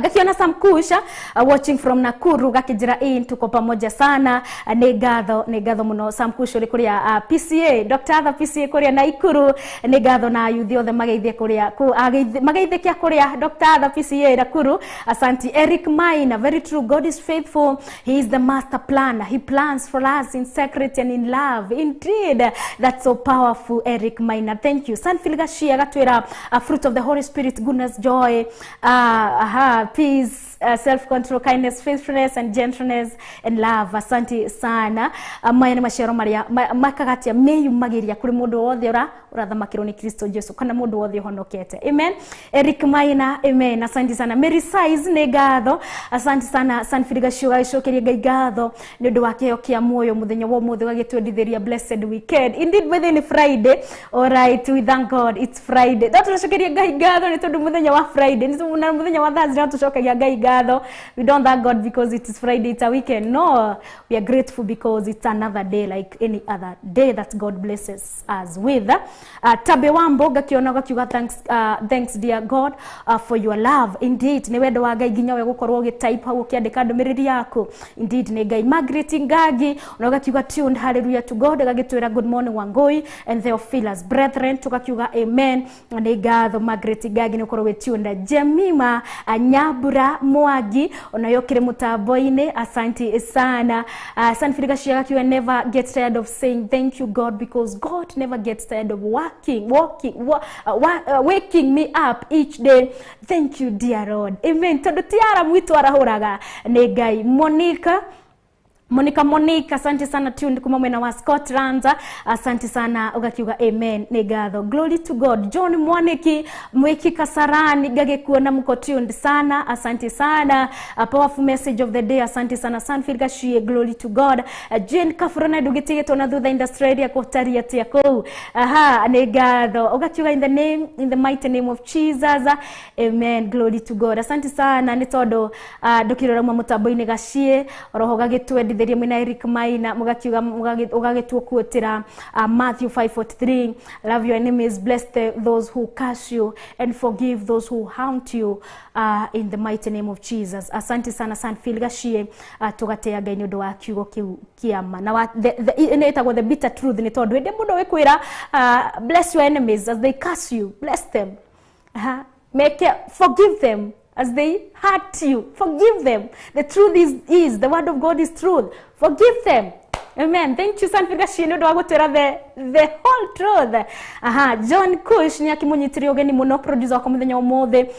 Gakiona Samkusha watching from Nakuru gakijira in tuko pamoja sana ni gatho muno Samkusha uri kuria PCA Dr. Arthur PCA kuria Naikuru ni gatho na yuthi othe mageithie kuria mageithie kia kuria Dr. Arthur PCA Nakuru. Asante Eric Maina, very true, God is faithful, he is the master planner, he plans for us in secret and in love. Indeed, that's so powerful Eric Maina, thank you. Sanfil Gashia gatwira fruit of the Holy Spirit, goodness, joy, peace, self-control, kindness, faithfulness and gentleness and love. Asante sana. Maya ni mashero maria makagatia meyumagiria kuri mundu wothe urathamakirwo ni Kristo Jesu kana mundu wothe honokete. Amen. Eric Maina, amen. Asante sana. Mary Size ni gatho. Asante sana. Sanfiliga Shuga icokeria Ngai gatho ni undu wake okia moyo muthenya wo muthe gagitwendithĩria blessed weekend. Indeed within Friday. All right, we thank God it's Friday. That tucokeria Ngai gatho ni tondu muthenya wa Friday. Ni muthenya wa Thursday tucokeria Ngai gatho. We don't thank God because it is Friday, it's a weekend. No, we are grateful because it's another day like any other day that God blesses us with. Tabe Wambo gakiona gakiuga thanks dear God for your love. Indeed ni wendo wa Ngai ginya we gukorwo gitype hau ukiandika ndumiriri yako. Indeed ni Ngai. Margaret Ngagi unagakiuga tuned hallelujah to God gagitwira good morning Wangoi and Theophilus brethren tugakiuga amen. Ni gatho Margaret Ngagi ni ukorwo tuned. Jemima Nyabura Mwagi unayokire mutambo-ini, asante sana. Sanfiliga Shiga, you never get tired of saying thank you God because God never gets tired of waking me up each day. Thank you dear Lord. Amen. Tondu tiara mwitu arahuraga ni Ngai. Monica, asante sana tuned kuma mwena wa Scotland. Asante sana ugakiuga amen ni gatho. Glory to God. John Mwaniki Mwiki Kasarani gage kuona mko tuned sana. Asante sana. A powerful message of the day. Asante sana. Sanfil Gashie, glory to God. Jane Kafurana dugitiye tona thutha industry ya kotaria tia ko. Ni gatho. Ugakiuga in the mighty name of Jesus. Amen. Glory to God. Asante sana ni todo dukirora mu mutambo-ini Gashie roho gagitwe theria mwina Eric Maina mugakiuga ugagetuo kuotira Matthew 5:43, love your enemies, bless those who curse you and forgive those who haunt you in the mighty name of Jesus. Asante sana Sanfil Gashie tugatea Ngai ni undu wa kiugo kiama na the the bitter truth ni tondu ndi mundu wikwira bless your enemies as they curse you, bless them, forgive them as they hurt you, forgive them. The truth is the word of God is truth. Forgive them. Amen. Thank you Sanfil Gashie ndo wagutera the whole truth. John Kush ni akimunyitiri ogeni muno producer wa muthenya umothe.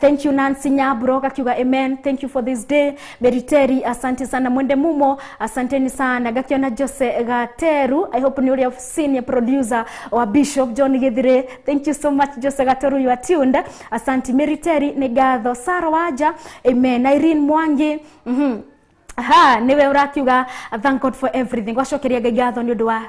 Thank you Nancy Nyabro gakiuga amen. Thank you for this day. Meriteri asante sana Mwende Mumo, asanteni sana. Gakiona Jose Gateru, I hope ni uri senior producer wa Bishop John Githire. Thank you so much Jose Gateru, you are tuned. Asante Meriteri ni gatho. Sara Waja, amen. Irene Mwangi, niwe urakiuga thank God for everything. Washokeria Ngai gatho ni undu wa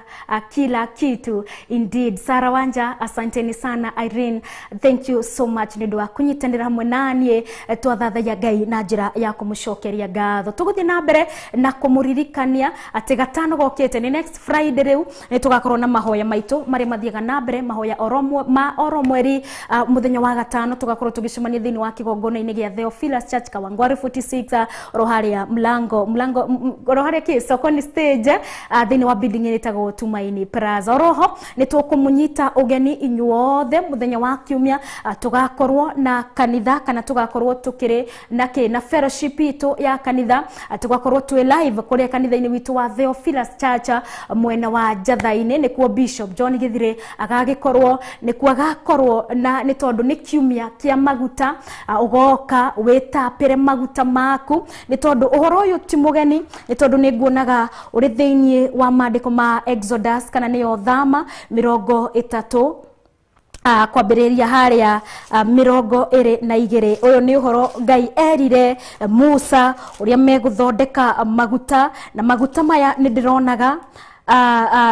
kila kitu. Indeed Sara Wanja, asanteni sana. Irene, thank you so much ni undu wa kunyitanira hamwe nanie twathathaia Ngai na njira ya kumucokeria gatho. Tuguthie na mbere na kumuririkania ati gatano gokete ni next Friday riu ni tugakorwo na mahoya maitu mari mathiaga na mbere, mahoya oro mweri muthenya wa gatano tugakorwo tugicemania thiini wa kigongona-ini gia Theophilus Church Kawangware 46 roharia mlango roharia ki Sokoni stage thiini wa building itagwo Tumaini Plaza. Roho ni tukumunyita ugeni inyuothe muthenya wa kiumia tugakorwo na kanitha kana tugakorwo tukiri na fellowship itu ya kanitha tugakorwo twi live kuri kanitha-ini witu wa Theophilus Church mwena wa Jathaini ni kuo Bishop John Githire agagikorwo ni kuagakorwo na ni tondu ni kiumia kia maguta ugoka witapire maguta maku ni tondu uhoro uyu ti mugeni ni tondu ni nguonaga uri thiini wa maandiko ma Exodus kana ni Othama 30 kwambiriria haria 22 uyu ni uhoro Ngai erire Musa uria meguthondeka maguta na maguta maya ni ndironaga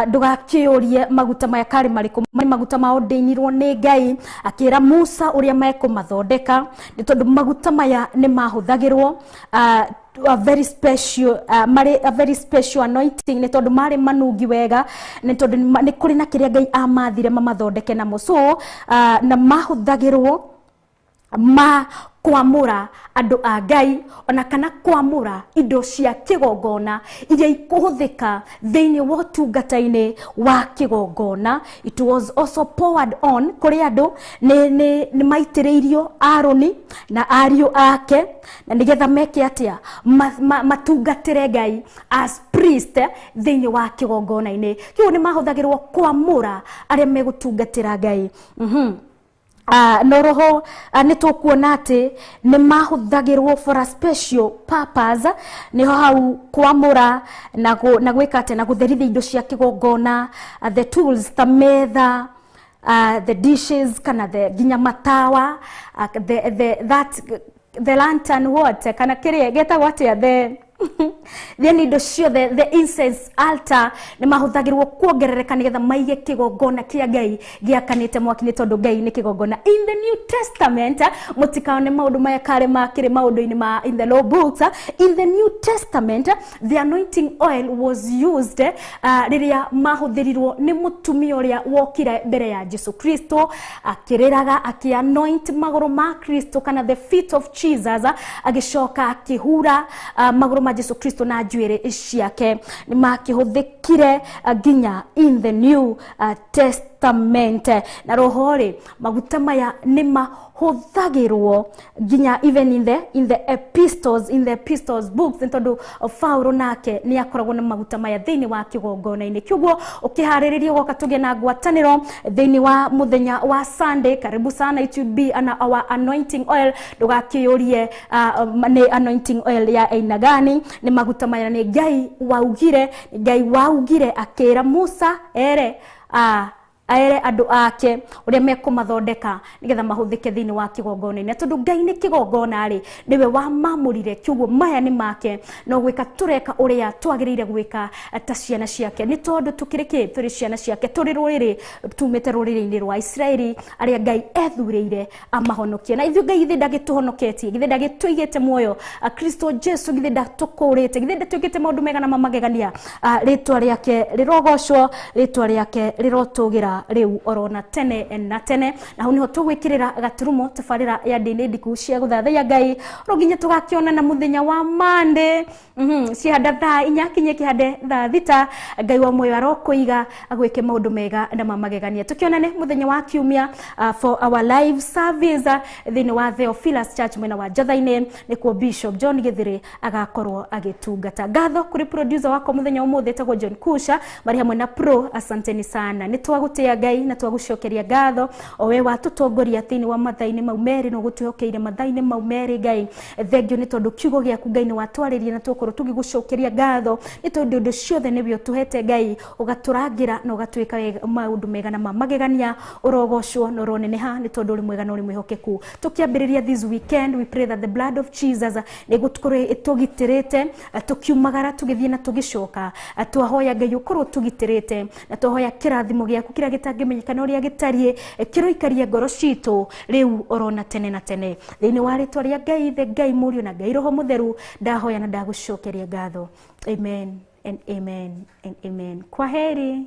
ndugakĩũrie maguta maya karĩ marĩkũ maguta mao ndĩinirwo nĩ Ngai akĩra Musa ũrĩa mekũmathondeka nĩ tondũ maguta maya nĩ mahũthagĩrwo a very special anointing nĩ tondũ marĩ manungi wega nĩ tondũ nĩ kũrĩ na kĩrĩa Ngai amathire mamathondeke namo so na mahũthagĩrwo kwamũra andũ a Ngai ona kana kwamũra indo cia kĩgongona iria ikũhũthĩka thĩinĩ wa ũtungata-inĩ wa kĩgongona. It was also poured on kũrĩ andũ nĩ maitĩrĩirio Aroni na ariũ ake na nĩgetha meke atĩa matungatĩre Ngai as priest thĩinĩ wa kĩgongona-inĩ kĩu nĩ mahũthagĩrwo kwamũra arĩa megũtungatĩra Ngai. No roho nĩ tũkuona atĩ nĩ mahũthagĩrwo for a special purpose nĩho hau kwamũra na gwĩka atĩ na gũtherithia indo cia kĩgongona the tools ta metha the dishes kana nginya matawa the lantern what kana kĩrĩa getagwo atĩa then indo ciothe the incense altar nĩ mahũthagĩrwo kuongerereka nĩgetha maige kĩgongona kĩa Ngai gĩakanĩte mwaki-inĩ tondũ Ngai nĩ kĩgongona. In the New Testament mũtikaone maũndũ maya karĩ makĩrĩ maũndũ-inĩ ma in the law books. In the New Testament the anointing oil was used rĩrĩa mahũthĩrirwo nĩ mũtumia ũrĩa wokire mbere ya Jesu Kristo akĩrĩraga akĩanoint magũrũ ma Kristo kana the feet of Jesus agĩcoka akĩhura magũrũ ma Jesu Kristo na njuĩrĩ ciake nĩ makĩhũthĩkire nginya in the New Testament na roho-rĩ maguta maya nĩ mahũthagĩrwo nginya even in the epistles books nĩ tondũ Paulo nake nĩ akoragwo na maguta maya thĩinĩ wa kĩgongona-inĩ. Kĩoguo ũkĩharĩrĩria ũgoka tũgĩe na ngwatanĩro thĩinĩ wa mũthenya wa Sunday. Karibu sana, it will be our anointing oil. Ndũgakĩũrie nĩ anointing oil ya aina gani. Nĩ maguta maya nĩ Ngai waugire akĩra Musa aere andũ ake ũrĩa mekũmathondeka nĩgetha mahũthĩke thĩinĩ wa kĩgongona-inĩ tondũ Ngai nĩ kĩgongona-rĩ nĩwe wamamũrire. Kĩoguo maya nĩ make no gwĩka tũreka ũrĩa twagĩrĩire gwĩka ta ciana ciake nĩ tondũ tũrĩ ciana ciake tũrĩ rũrĩrĩ tumĩte rũrĩrĩ-inĩ rwa Isiraeli arĩa Ngai ethurĩire amahonokie na ithuĩ Ngai githĩ ndagĩtũhonoketie githĩ ndagĩtũigĩte muoyo Kristo Jesu githĩ ndatũkũrĩte githĩ ndatwĩkĩte maũndũ mega na mamagegania rĩtwa rĩake rĩrogocwo rĩtwa rĩake rĩrotũgĩra rĩu orona tene na tene na hau niho tũgwĩkĩrĩra gaturumo tabarĩra ya ndĩnĩ ndiku cia gũthathaiya Ngai roginya tũgakĩona na mũthenya wa Monday cihanda thaa 4 kinye kĩhande thaa 6 Ngai wa muoyo arokũiga agwĩke maũndũ mega na mamagegania. Tũkĩonane mũthenya wa Kiumia for our live service thĩinĩ wa Theophilus Church mwena wa Njatha-inĩ nĩkuo Bishop John Githiri agakorwo agĩtungata. Ngatho kũrĩ producer wako mũthenya ũmũthĩ etagwo John Kusha marĩ hamwe na pro. Asanteni sana, nĩ twagũtĩa Ngai na twagũcokeria ngatho o we watũtongoria thĩinĩ wa mathainĩ mau merĩ no gũtwĩhokeire mathainĩ mau merĩ Ngai. Thengio nĩ tondũ kiugo gĩaku Ngai nĩ watwarĩria na tũkorwo tũgĩgũcokeria ngatho nĩ tondũ ũndũ ciothe nĩwe ũtũhete Ngai ũgatũrangĩra na ũgatwĩka maũndũ mega na mamagegania. Ũrogocwo na ũroneneha nĩ tondũ ũrĩ mwega na ũrĩ mwĩhokeku. Tũkĩambĩrĩria this weekend we pray that the blood of Jesus nĩgũtũkorwo tũgitĩrĩte tũkiumagara tũgĩthiĩ na tũgĩcoka. Twahoya Ngai ũkorwo tũgitĩrĩte na twahoya kĩrathimo gĩaku kĩrĩa gĩtangĩmenyekana ũrĩa gĩtariĩ kĩroikaria ngoro citũ rĩu orona tene na tene thĩinĩ wa rĩtwa rĩa Ngai the Ngai Mũriũ na Ngai Roho Mũtheru ndahoya na ndagũcokeria ngatho. Amen and amen and amen. Kwaheri.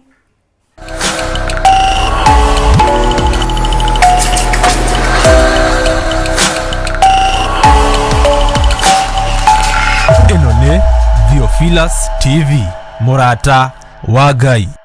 Ĩno nĩ Theophilus TV, mũrata wa Ngai.